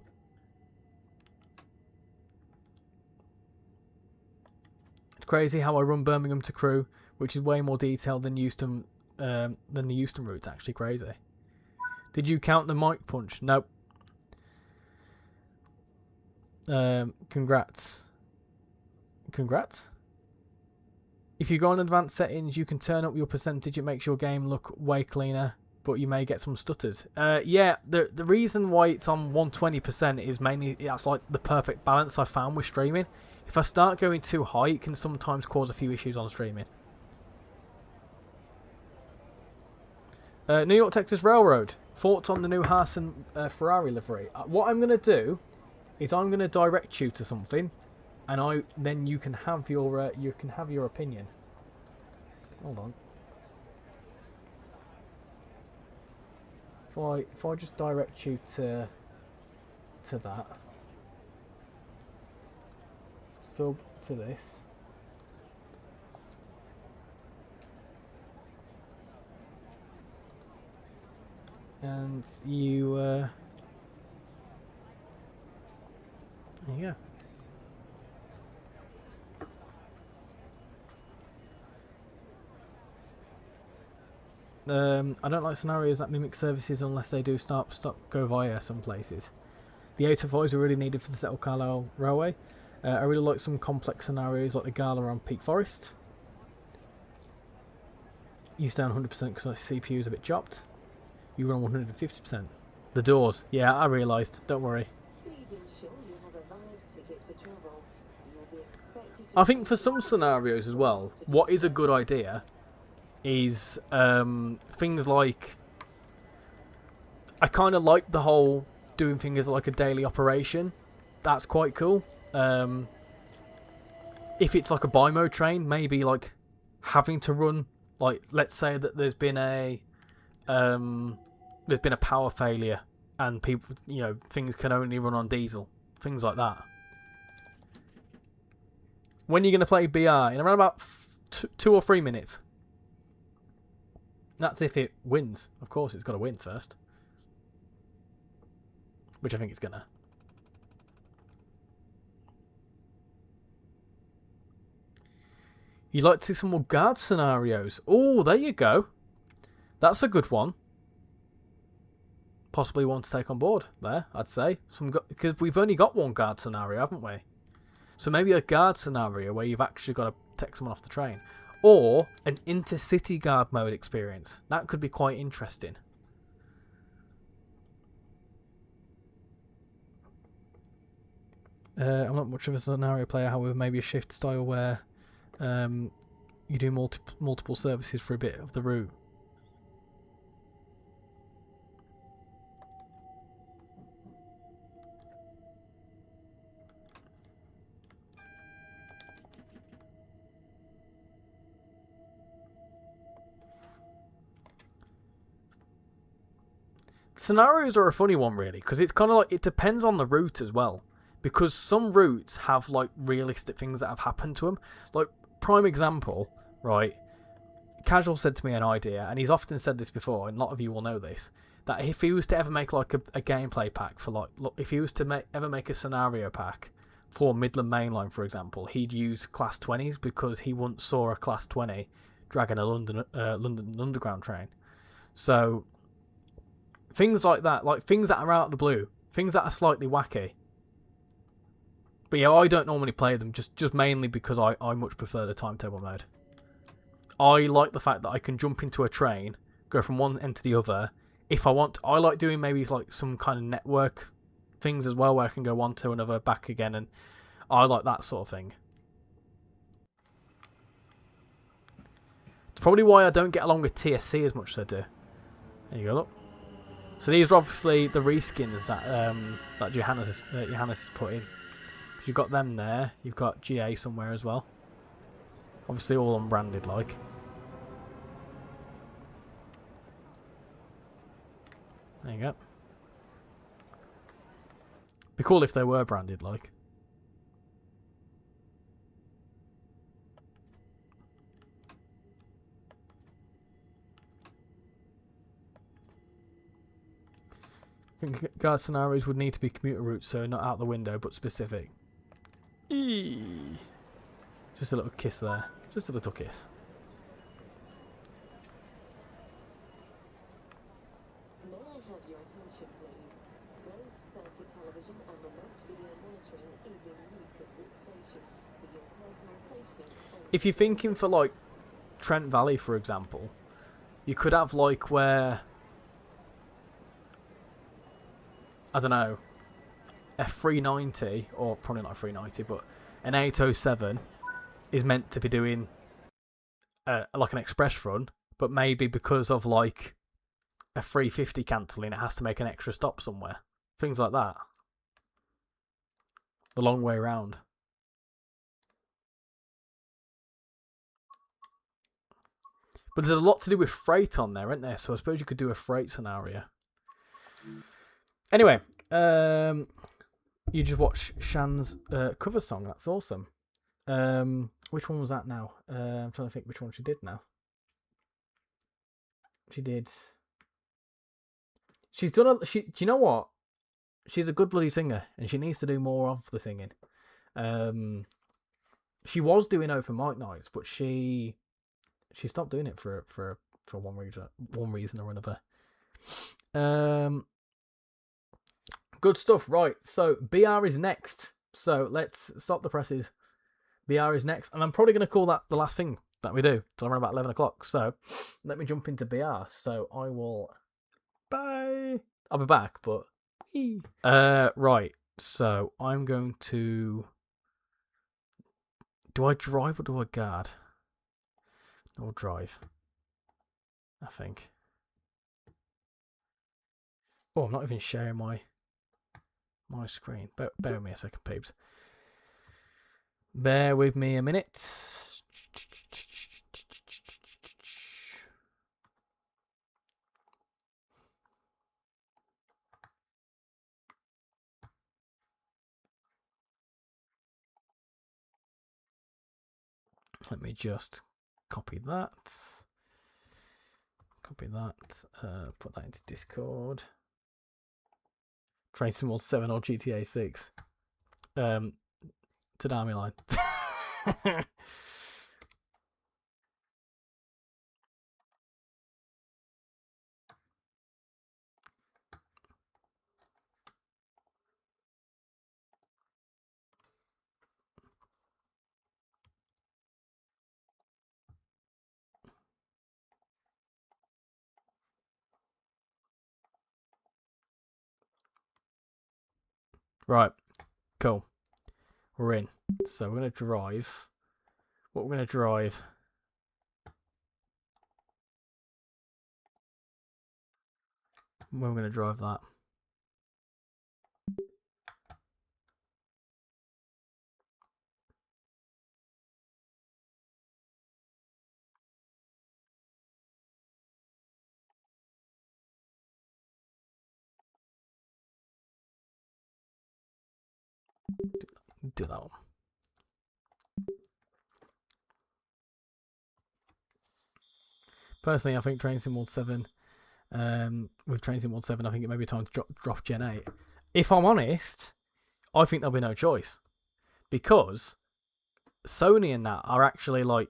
It's crazy how I run Birmingham to Crewe, which is way more detailed than Euston, the Euston route's actually crazy. Did you count the mic punch? Nope. Congrats. If you go on advanced settings, you can turn up your percentage. It makes your game look way cleaner, but you may get some stutters. Yeah, the reason why it's on 120% is mainly that's like the perfect balance I found with streaming. If I start going too high, it can sometimes cause a few issues on streaming. New York Texas Railroad. Thoughts on the new Haas and Ferrari livery? What I'm going to do is I'm going to direct you to something, and then you can have your opinion. Hold on. If I just direct you to that, sub to this. And you there you go. I don't like scenarios that mimic services unless they do stop, go via some places. The 805s are really needed for the Settle Carlisle Railway. I really like some complex scenarios like the Gala on Peak Forest. You stay on 100% because my CPU is a bit chopped. You run 150%. The doors. Yeah, I realised. Don't worry. I think for some scenarios as well, what is a good idea is things like, I kind of like the whole doing things like a daily operation. That's quite cool. If it's like a bi-mode train, maybe like having to run, like let's say that there's been a power failure and people, things can only run on diesel, things like that. When you're going to play BR? In around about 2 or 3 minutes. That's if it wins. Of course, it's got to win first. Which I think it's going to. You'd like to see some more guard scenarios. Oh, there you go. That's a good one. possibly one to take on board there, I'd say. Because we've only got one guard scenario, haven't we? So maybe a guard scenario where you've actually got to take someone off the train. Or an intercity guard mode experience. That could be quite interesting. I'm not much of a scenario player, however, maybe a shift style where you do multiple services for a bit of the route. Scenarios are a funny one, really, because it's kind of like, it depends on the route as well. Because some routes have like realistic things that have happened to them. Like, prime example, right? Casual said to me an idea, and he's often said this before, and a lot of you will know this, that if he was to ever make like a gameplay pack for like, look, if he was to ever make a scenario pack for Midland Mainline, for example, he'd use Class 20s because he once saw a Class 20 dragging a London Underground train. So things like that, like things that are out of the blue, things that are slightly wacky. But yeah, I don't normally play them, just mainly because I much prefer the timetable mode. I like the fact that I can jump into a train, go from one end to the other. If I want, I like doing maybe like some kind of network things as well, where I can go one to another, back again, and I like that sort of thing. It's probably why I don't get along with TSC as much as I do. There you go, look. So these are obviously the reskins that Johannes has put in. You've got them there. You've got GA somewhere as well. Obviously all unbranded, like. There you go. Be cool if they were branded, like. I think guard scenarios would need to be commuter routes, so not out the window, but specific. Eee. Just a little kiss there. Just a little kiss. May I have your attention, please? Closed circuit television and remote video monitoring is in use at this station for your personal safety. If you're thinking for like Trent Valley, for example, you could have like where, I don't know, a 390, or probably not a 390, but an 807 is meant to be doing like an express run, but maybe because of like a 350 cancelling, it has to make an extra stop somewhere. Things like that. The long way round. But there's a lot to do with freight on there, isn't there? So I suppose you could do a freight scenario. Anyway, you just watch Shan's cover song. That's awesome. Which one was that now? I'm trying to think which one she did now. She did. She's done a. Do you know what? She's a good bloody singer, and she needs to do more of the singing. She was doing open mic nights, but she stopped doing it for one reason or another. Good stuff, right? So BR is next. So let's stop the presses. BR is next, and I'm probably going to call that the last thing that we do till around about 11 o'clock. So let me jump into BR. So I will. Bye. I'll be back, but. Right. So I'm going to. Do I drive or do I guard? I'll drive. I think. Oh, I'm not even sharing my screen. Bear with me a second, peeps. Bear with me a minute. Let me just copy that. Put that into Discord. Train Sim 7 or GTA 6. Tadami line. Right, cool. We're in. So we're going to drive. What we're going to drive... We're going to drive that. Do that one. Personally, I think Train Sim World 7, with Train Sim World 7, I think it may be time to drop Gen 8. If I'm honest, I think there'll be no choice. Because Sony and that are actually like,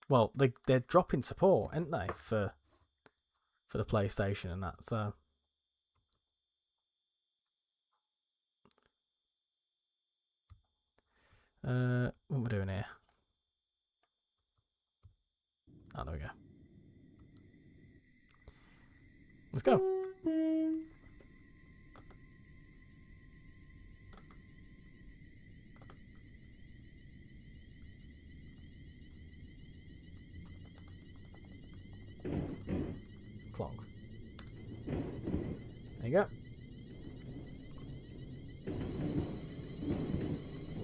well, they're dropping support, aren't they, for the PlayStation and that, so... what am I doing here? Oh, there we go. Let's go. Clock. There you go.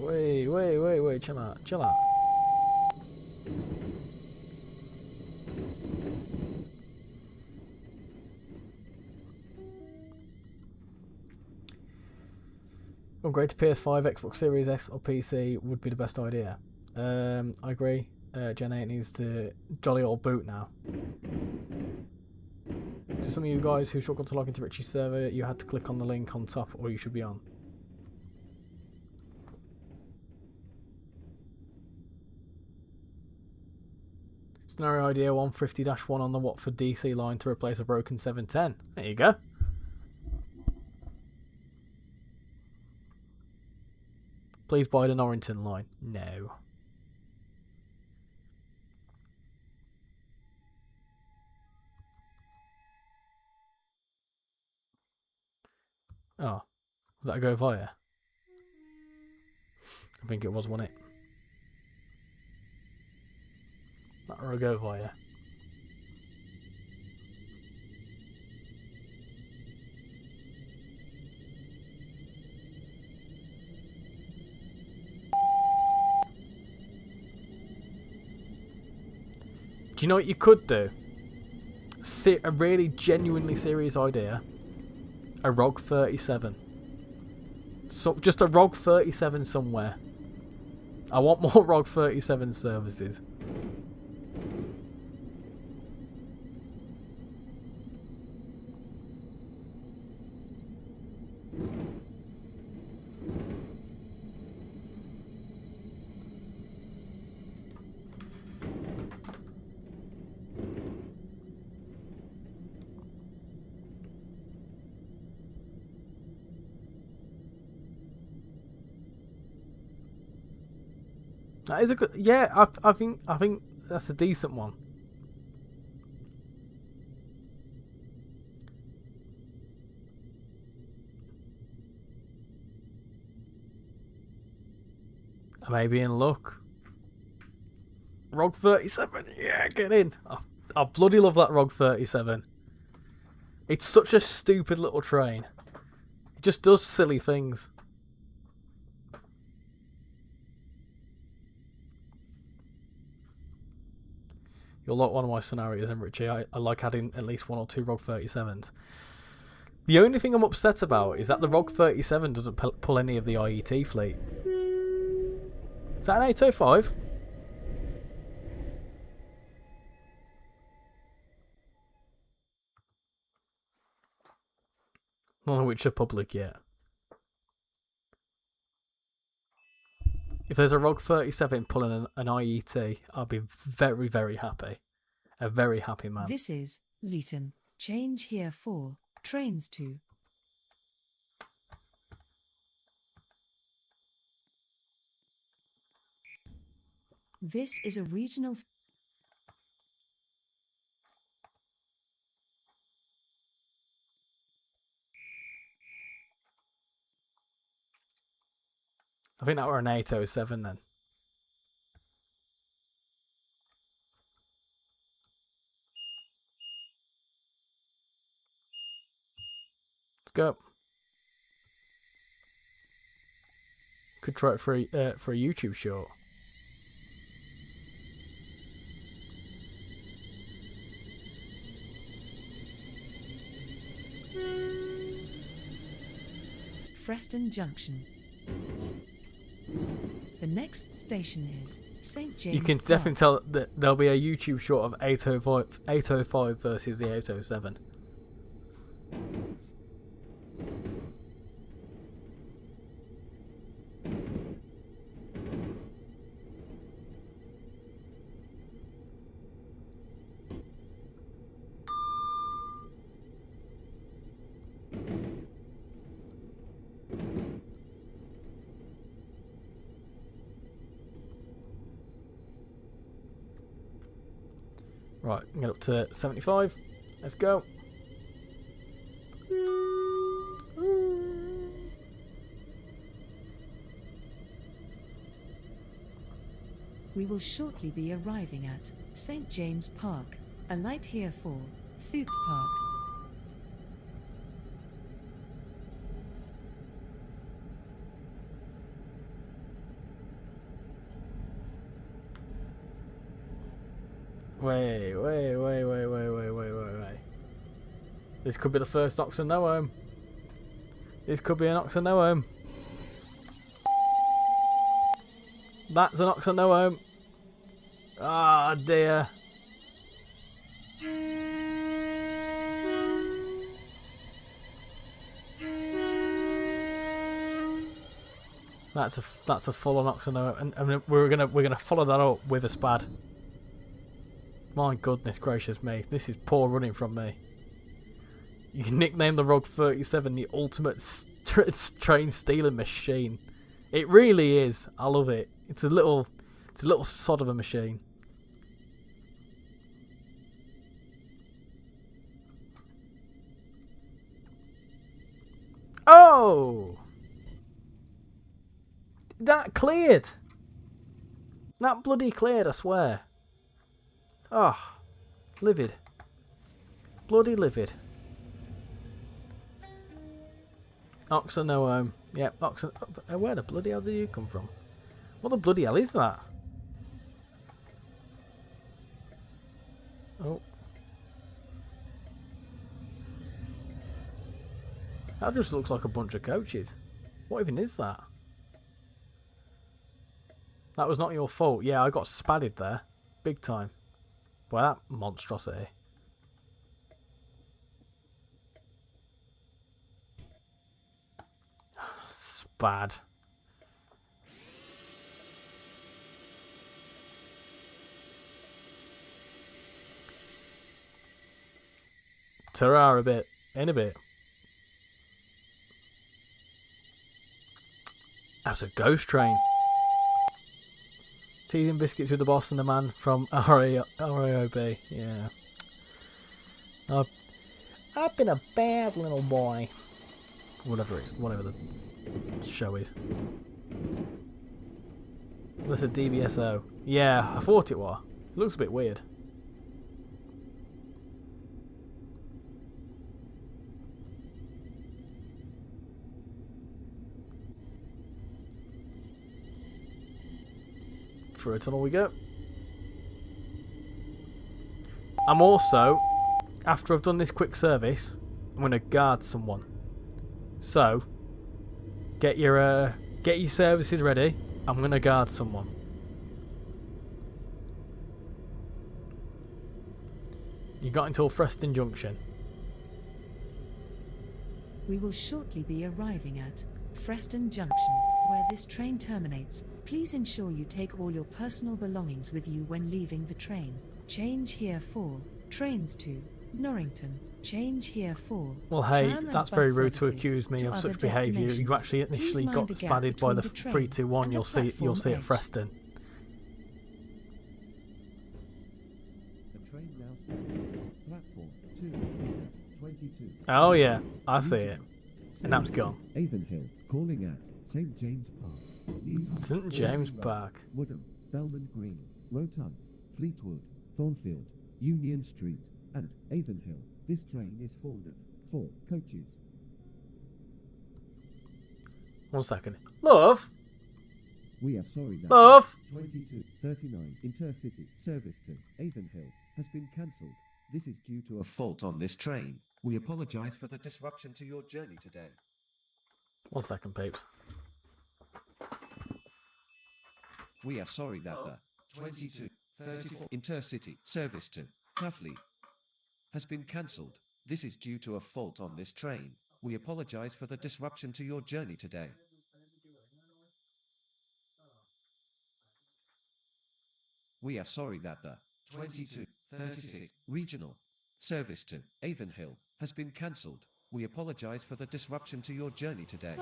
Wait, chill out. Upgrade to PS5, Xbox Series S or PC would be the best idea. I agree. Gen 8 needs to jolly old boot now. To some of you guys who struggled to log into Richie's server, you had to click on the link on top or you should be on. Scenario idea 150-1 on the Watford DC line to replace a broken 710. There you go. Please buy the Norrington line. No. Oh. Was that a go via? I think it was, wasn't it? That or a go via. Do you know what you could do? A really genuinely serious idea. A ROG 37. So, just a ROG 37 somewhere. I want more ROG 37 services. That is a good. Yeah, I think that's a decent one. I may be in luck. ROG 37, yeah, get in. I bloody love that ROG 37. It's such a stupid little train. It just does silly things. You'll like one of my scenarios, and Richie, I like adding at least 1 or 2 ROG 37s. The only thing I'm upset about is that the ROG 37 doesn't pull any of the IET fleet. Is that an 805? None of which are public yet. If there's a ROG 37 pulling an IET, I'll be very, very happy. A very happy man. This is Leeton. Change here for trains to. This is a regional. I think that were an 807 then. Let's go. Could try it for a YouTube short. Preston Junction. The next station is St. James You can Park. definitely tell that there'll be a YouTube short of 805 versus the 807. Right, get up to 75. Let's go. We will shortly be arriving at St. James Park. Alight here for Thute Park. Wait. This could be the first Oxen No Home. This could be an Oxen No Home. That's an Oxen No Home. Ah, dear. That's a full on Oxen No Home, and we're gonna follow that up with a spad. My goodness gracious me, this is poor running from me. You can nickname the Rogue 37 the ultimate train stealing machine. It really is. I love it. It's a little sod of a machine. Oh! That cleared! That bloody cleared, I swear. Oh, livid. Bloody livid. Oxen No Home. Yep, Oxen. Where the bloody hell did you come from? What the bloody hell is that? Oh. That just looks like a bunch of coaches. What even is that? That was not your fault. Yeah, I got spadded there. Big time. By that monstrosity. Spad. Terrar a bit. In a bit. That's a ghost train. Teas and biscuits with the boss and the man from RAOB. Yeah. I've been a bad little boy. Whatever the show is. This is a DBSO. Yeah, I thought it was. It looks a bit weird. Through a tunnel we go. I'm also, after I've done this quick service, I'm going to guard someone. So, get your services ready. I'm going to guard someone. You got until Preston Junction. We will shortly be arriving at Preston Junction, where this train terminates. Please ensure you take all your personal belongings with you when leaving the train. Change here for trains to Norrington. Change here for well, hey, tram and that's bus very rude to services accuse me to of other such behaviour. You destinations. actually initially Please mind got the gap spadded by between the train 321. and You'll the see at platform Preston. The train now stands. Platform 2, 22. Oh yeah, I see it. And that's gone. Avonhill, calling at St. James Park. St James Park. Woodham, Belmont Green, Rotund, Fleetwood, Thornfield, Union Street, and Avonhill. This train is formed of 4 coaches. 1 second. Love? We are sorry that Love? 2239 Intercity service to Avonhill has been cancelled. This is due to a fault on this train. We apologise for the disruption to your journey today. 1 second, peeps. We are sorry that the 2234 Intercity service to Cuffley has been cancelled. This is due to a fault on this train. We apologise for the disruption to your journey today. We are sorry that the 2236 regional service to Avonhill has been cancelled. We apologise for the disruption to your journey today.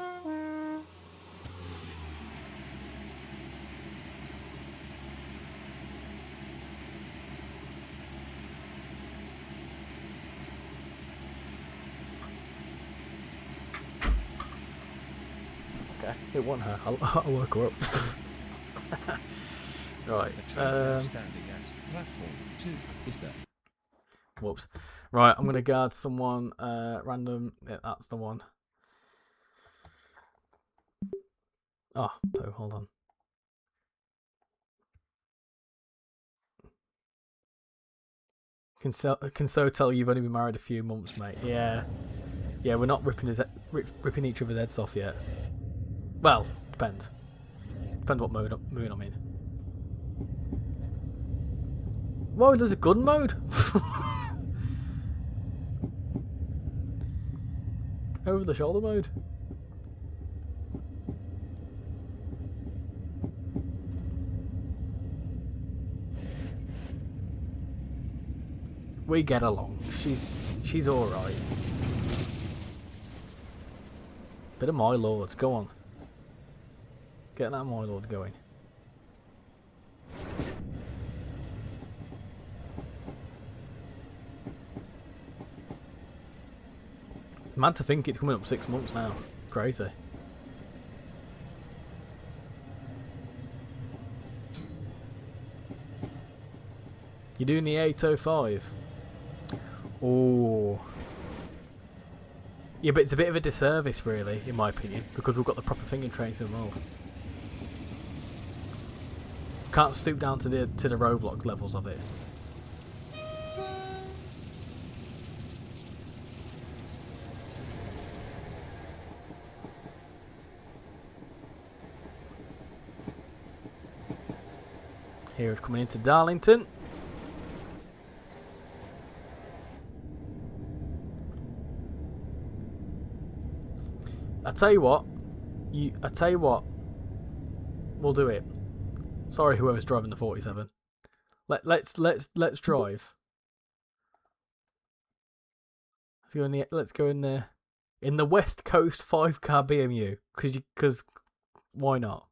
Okay, it wasn't her. I'll woke her up. Right. The train standing at platform 2 is the... Whoops. Right, I'm going to guard someone random. Yeah, that's the one. Oh, hold on. Can so tell you've only been married a few months, mate. Yeah. Yeah, we're not ripping each other's heads off yet. Well, depends. Depends what mood I'm in. Whoa, there's a gun mode? Over the shoulder mode. We get along. She's alright. Bit of my lords, go on. Get that my lord going. Mad to think it's coming up 6 months now. It's crazy. You're doing the 805? Oh. Yeah, but it's a bit of a disservice, really, in my opinion, because we've got the proper finger trains involved. Can't stoop down to the Roblox levels of it. Here we're coming into Darlington. I tell you what, we'll do it. Sorry, whoever's driving the 47. Let's drive. Let's go in there. In the West Coast 5-car BMU, because why not?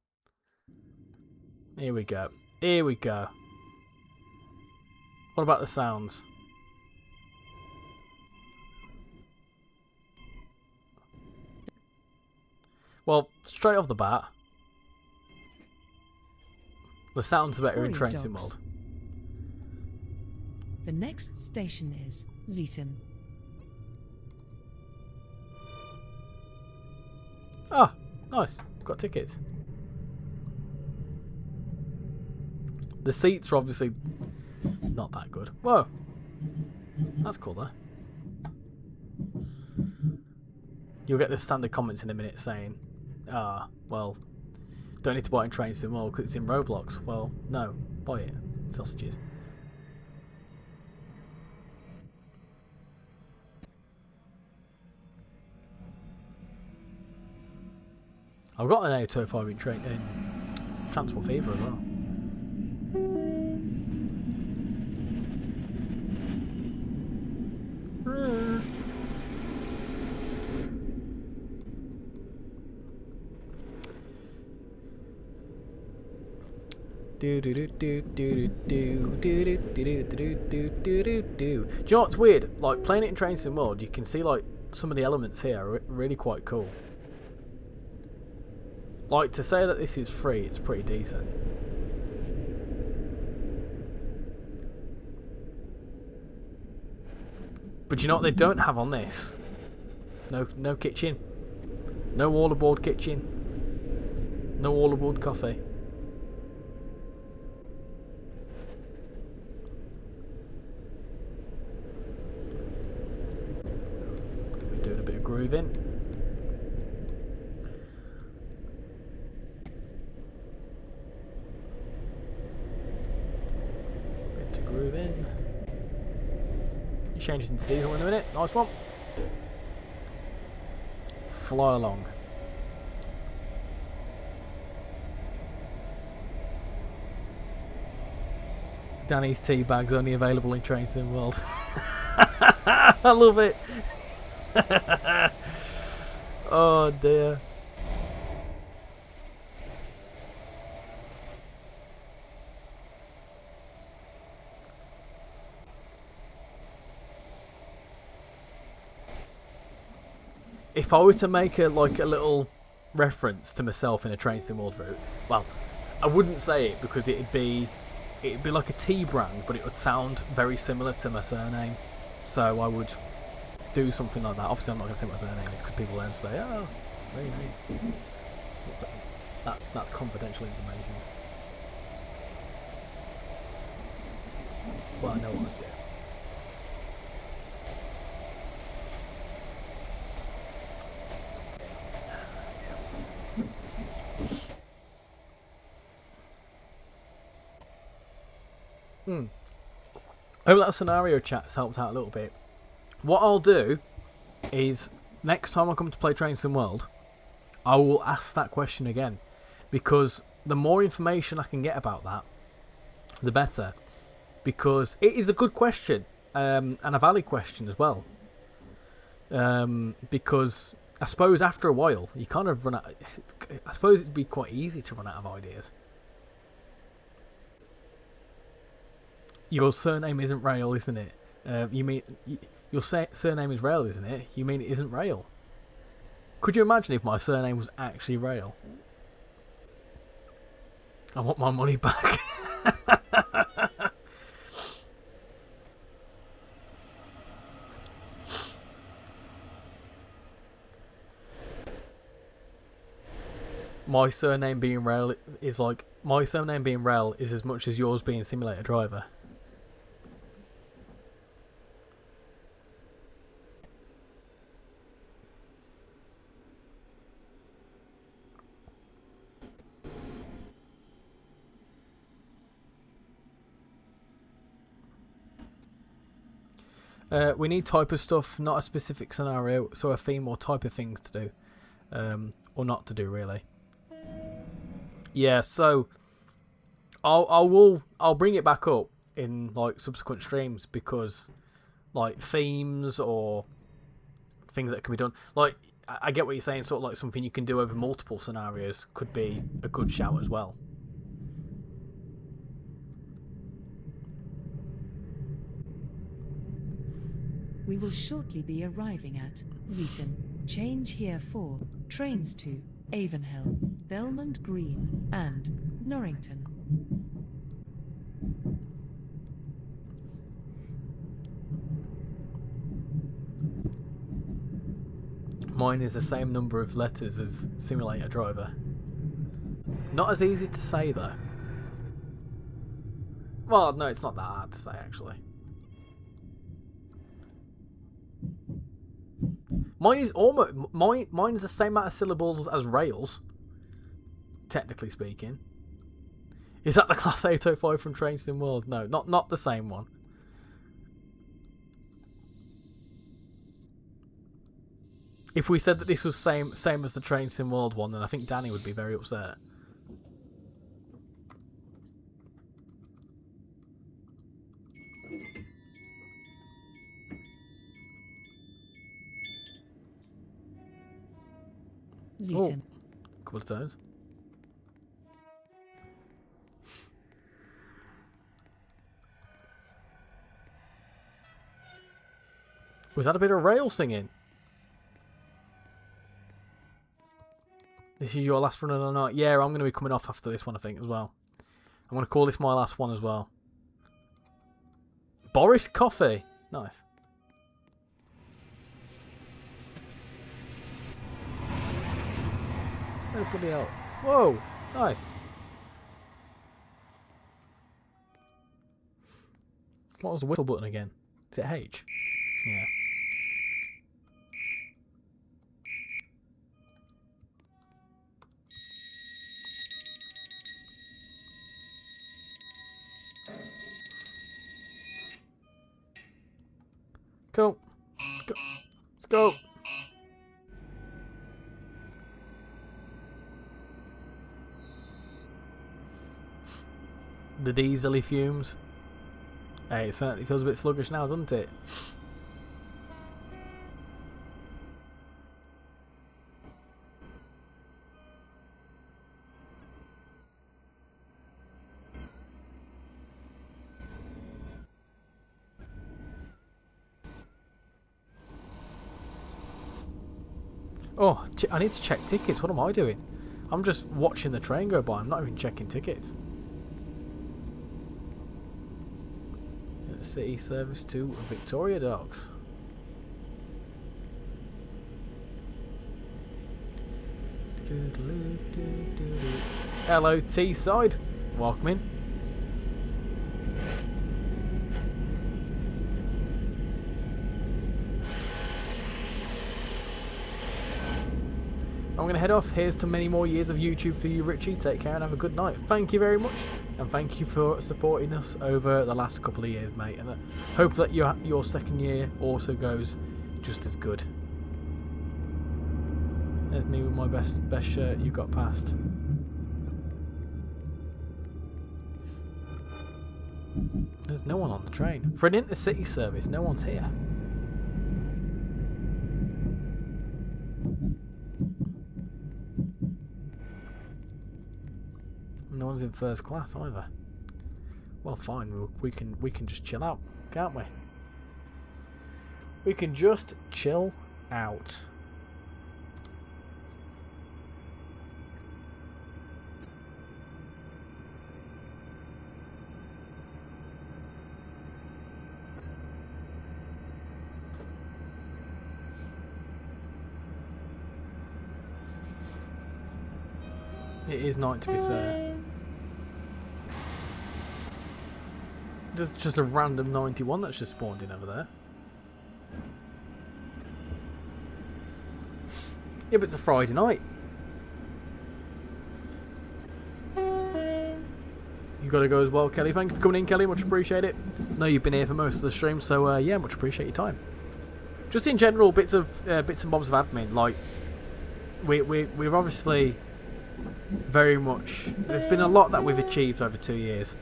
Here we go. Here we go. What about the sounds? Well, straight off the bat, the sounds are better in train sim mode. The next station is Leeton. Ah, nice. Got tickets. The seats are obviously not that good. Whoa. That's cool though. You'll get the standard comments in a minute saying, well, don't need to buy it in train sim more because it's in Roblox. Well, no, buy it. Sausages. I've got an A205 in Transport Fever as well. Do you know what's weird? Like playing it in train sim mode, you can see like some of the elements here are really quite cool. Like, to say that this is free, it's pretty decent. But you know what they don't have on this? No kitchen. No all aboard kitchen. No all aboard coffee. We're doing a bit of grooving. Bit of grooving. You change it into diesel in a minute. Nice one. Fly along. Danny's tea bag's only available in Train Sim World. I love it. Oh dear. If I were to make a little reference to myself in a Train Sim World route, well, I wouldn't say it because it'd be like a tea brand, but it would sound very similar to my surname. So I would do something like that. Obviously, I'm not going to say my surname just because people then say, "Oh, really?" That's confidential information. Well, I know what I'd do. I hope that scenario chat's helped out a little bit. What I'll do is, next time I come to play Train Sim World, I will ask that question again. Because the more information I can get about that, the better. Because it is a good question, and a valid question as well. Because I suppose after a while, you kind of run out... I suppose it'd be quite easy to run out of ideas. Your surname isn't Rail, isn't it? You mean your surname is Rail, isn't it? You mean it isn't Rail? Could you imagine if my surname was actually Rail? I want my money back. My surname being Rail is like... My surname being Rail is as much as yours being Simulator Driver. We need type of stuff, not a specific scenario, so a theme or type of things to do. Or not to do, really. Yeah, so I'll bring it back up in like subsequent streams because like themes or things that can be done. Like I get what you're saying, sort of like something you can do over multiple scenarios could be a good shout as well. We will shortly be arriving at Wheaton. Change here for trains to Avonhill, Belmont Green, and Norrington. Mine is the same number of letters as Simulator Driver. Not as easy to say though. Well, no, it's not that hard to say actually. Mine is almost mine is the same amount of syllables as Rails, technically speaking. Is that the Class 805 from Train Sim World? No, not the same one. If we said that this was same as the Train Sim World one, then I think Danny would be very upset. Wheaton. Oh, couple of times. Was that a bit of rail singing? This is your last run of the night. Yeah, I'm going to be coming off after this one, I think, as well. I'm going to call this my last one as well. Boris Coffee. Nice. Oh, bloody hell. Whoa, nice. What was the whistle button again? Is it H? Yeah. Cool. Let's go. The diesely fumes. Hey, it certainly feels a bit sluggish now, doesn't it? Oh, I need to check tickets. What am I doing? I'm just watching the train go by. I'm not even checking tickets. City service to Victoria Docks. Hello, Teesside. Welcome in. I'm going to head off. Here's to many more years of YouTube for you, Richie. Take care and have a good night. Thank you very much. And thank you for supporting us over the last couple of years, mate. And I hope that your second year also goes just as good. There's me with my best shirt. You got past. There's no one on the train. For an intercity service, no one's here. No one's in first class either. Well, fine. We can just chill out, can't we? We can just chill out. It is night, to be fair. There's just a random 91 that's just spawned in over there. Yeah, but it's a Friday night. You gotta go as well, Kelly. Thank you for coming in, Kelly. Much appreciate it. Know you've been here for most of the stream, so yeah, much appreciate your time. Just in general, bits and bobs of admin. Like we've obviously very much. There's been a lot that we've achieved over 2 years.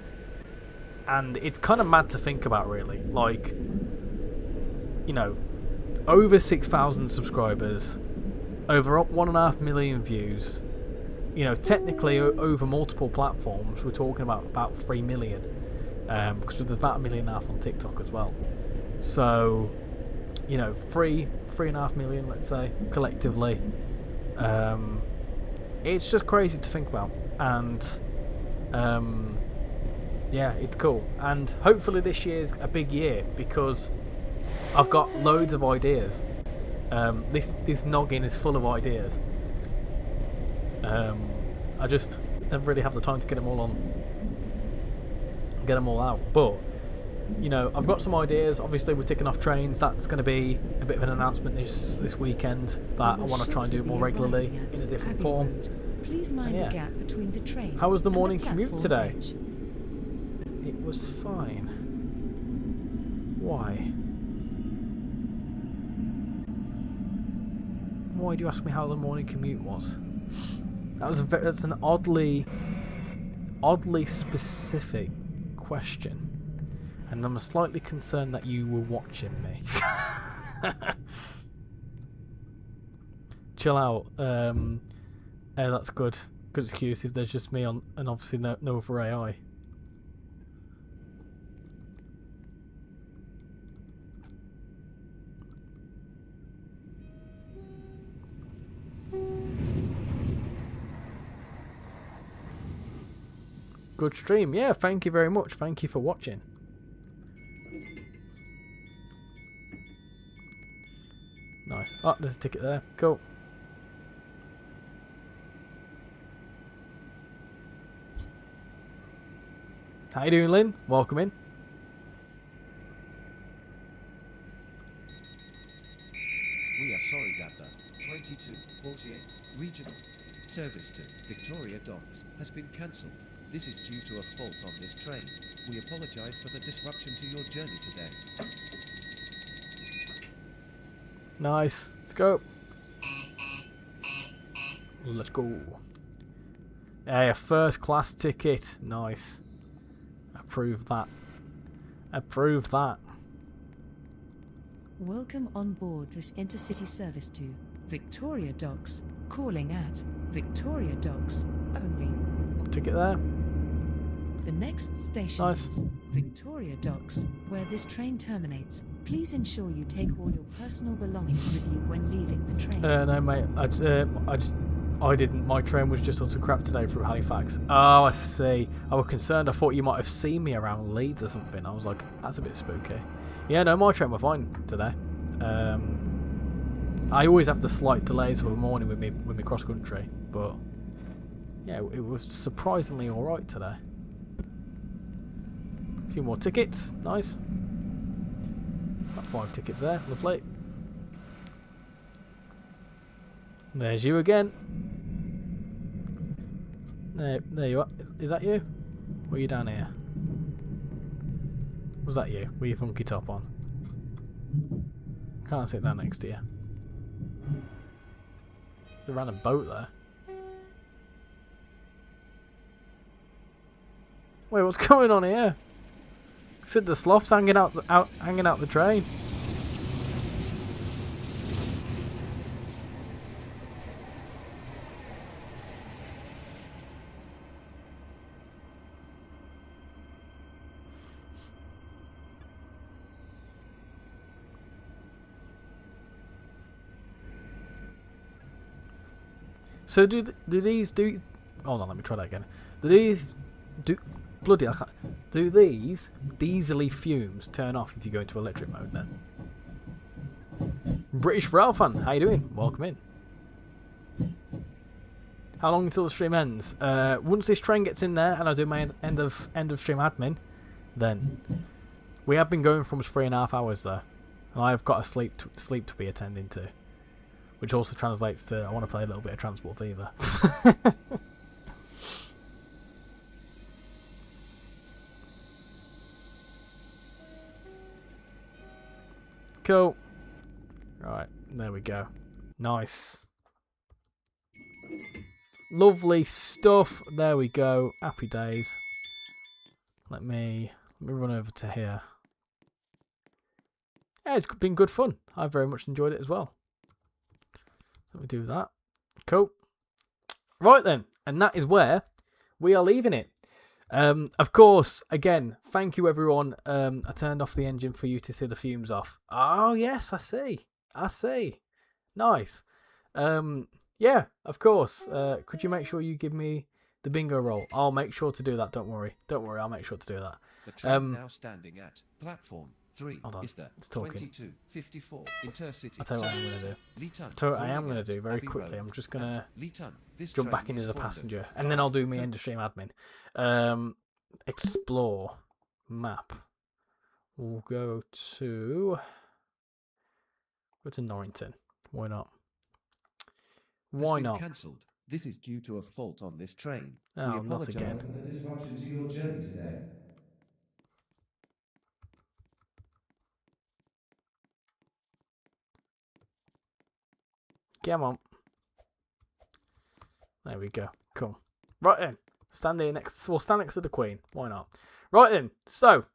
And it's kind of mad to think about, really. Like, you know, over 6,000 subscribers, over 1.5 million views. You know, technically over multiple platforms, we're talking about 3 million. Because there's about 1.5 million on TikTok as well. So, you know, 3.5 million, let's say, collectively. It's just crazy to think about. And, yeah, it's cool. And hopefully this year's a big year because I've got loads of ideas. This noggin is full of ideas. I just never really have the time to get them all out. But you know, I've got some ideas. Obviously, we're ticking off trains. That's going to be a bit of an announcement this weekend that I want to try and do more regularly in a different form. Please mind the gap between the train. How was the morning commute today? It was fine. Why? Why do you ask me how the morning commute was? That's an oddly specific question, and I'm slightly concerned that you were watching me. Chill out. That's good. Good excuse if there's just me on, and obviously no other AI. good stream. Yeah, thank you very much. Thank you for watching. Nice. Oh, there's a ticket there. Cool. How you doing, Lynn? Welcome in. We are sorry that the 2248 regional service to Victoria Docks has been cancelled. This is due to a fault on this train. We apologise for the disruption to your journey today. Nice. Let's go. Let's go. Hey, a first class ticket. Nice. Approve that. Approve that. Welcome on board this intercity service to Victoria Docks. Calling at Victoria Docks only. Ticket there. The next station Nice. is Victoria Docks, where this train terminates. Please ensure you take all your personal belongings with you when leaving the train. No, mate. I didn't. My train was just utter crap today through Halifax. Oh, I see. I was concerned. I thought you might have seen me around Leeds or something. I was like, that's a bit spooky. Yeah, no, my train was fine today. I always have the slight delays for the morning with me cross country, but yeah, it was surprisingly all right today. A few more tickets. Nice. About 5 tickets there. Lovely. There's you again. There you are. Is that you? Or are you down here? Was that you? With your funky top on? Can't sit down next to you. They ran a boat there. Wait, what's going on here? Sid the Sloth's hanging out the train. So do these do? Hold on, let me try that again. Do these do? Bloody, I can't. Do these diesely fumes turn off if you go into electric mode then? RichyRail fan, how you doing? Welcome in. How long until the stream ends? Once this train gets in there and I do my end of stream admin, then we have been going for almost 3.5 hours there, and I've got a sleep to be attending to, which also translates to I want to play a little bit of Transport Fever. Cool. Right, there we go. Nice. Lovely stuff. There we go. Happy days. Let me run over to here. Yeah, it's been good fun. I very much enjoyed it as well. Let me do that. Cool. Right then, and that is where we are leaving it. Of course, again, thank you everyone. I turned off the engine for you to see the fumes off. Oh yes, I see. Nice. Yeah, of course. Could you make sure you give me the bingo roll? I'll make sure to do that. Don't worry. I'll make sure to do that. The train now standing at platform 3 is the it's talking. 2254 intercity. I'll tell you what I'm going to do. Tell you what I am going to do very quickly. I'm just going to jump back in as a passenger, and then I'll do my end of stream admin. Explore map. We'll go to Norrington. Why not? Why not? Cancelled. This is due to a fault on this train. Oh, not again. For the disruption to your journey today. Come on. There we go. Cool. Right then. We'll stand next to the Queen. Why not? Right then. So,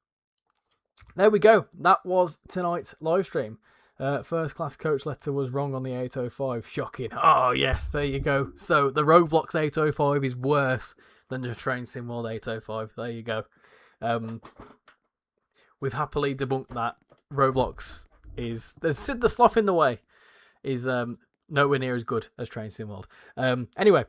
there we go. That was tonight's live stream. First class coach letter was wrong on the 805. Shocking. Oh, yes. There you go. So, the Roblox 805 is worse than the Train Sim World 805. There you go. We've happily debunked that. Roblox is... There's Sid the Sloth in the way. Is... nowhere near as good as Train Sim World. Anyway,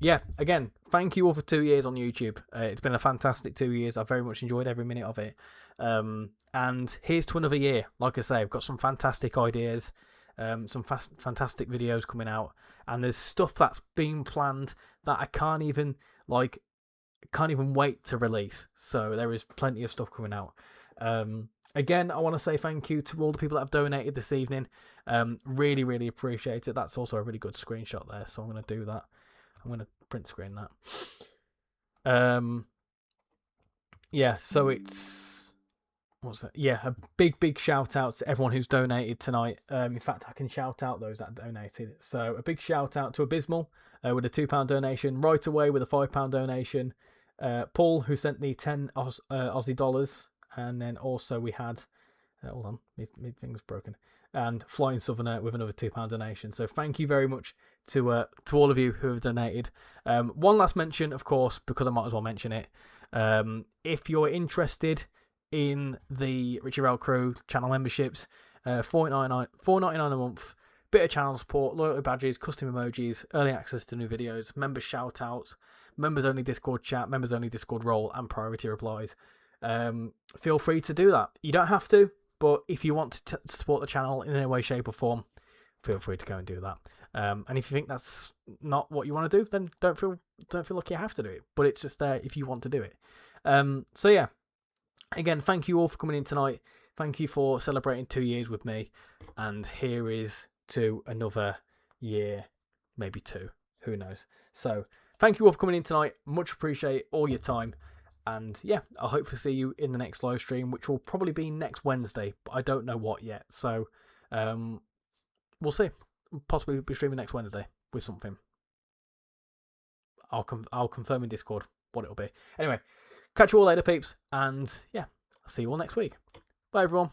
yeah, again, thank you all for 2 years on YouTube. It's been a fantastic 2 years. I've very much enjoyed every minute of it. And here's to another year. Like I say, I've got some fantastic ideas, some fantastic videos coming out, and there's stuff that's been planned that I can't even wait to release. So there is plenty of stuff coming out. Again, I want to say thank you to all the people that have donated this evening. Really, really appreciate it. That's also a really good screenshot there, so I'm going to do that. I'm going to print screen that. Yeah, so it's... What's that? Yeah, a big shout out to everyone who's donated tonight. In fact, I can shout out those that donated. So a big shout out to Abysmal with a £2 donation. Right Away with a £5 donation. Paul, who sent me 10 Aussie dollars. And then also we had... hold on, my finger's broken. And Flying Southerner with another £2 donation. So thank you very much to all of you who have donated. One last mention, of course, because I might as well mention it. If you're interested in the RichyRail Crew channel memberships, $4.99 a month, bit of channel support, loyalty badges, custom emojis, early access to new videos, member shout outs, members only Discord chat, members only Discord role, and priority replies. Feel free to do that. You don't have to, but if you want to support the channel in any way, shape or form, feel free to go and do that. And if you think that's not what you want to do, then don't feel like you have to do it. But it's just there if you want to do it. So yeah, again, thank you all for coming in tonight. Thank you for celebrating 2 years with me. And here is to another year, maybe 2. Who knows? So thank you all for coming in tonight. Much appreciate all your time. And yeah, I hope to see you in the next live stream, which will probably be next Wednesday, but I don't know what yet. So we'll see. Possibly be streaming next Wednesday with something. I'll confirm in Discord what it'll be. Anyway, catch you all later, peeps, and yeah, I'll see you all next week. Bye, everyone.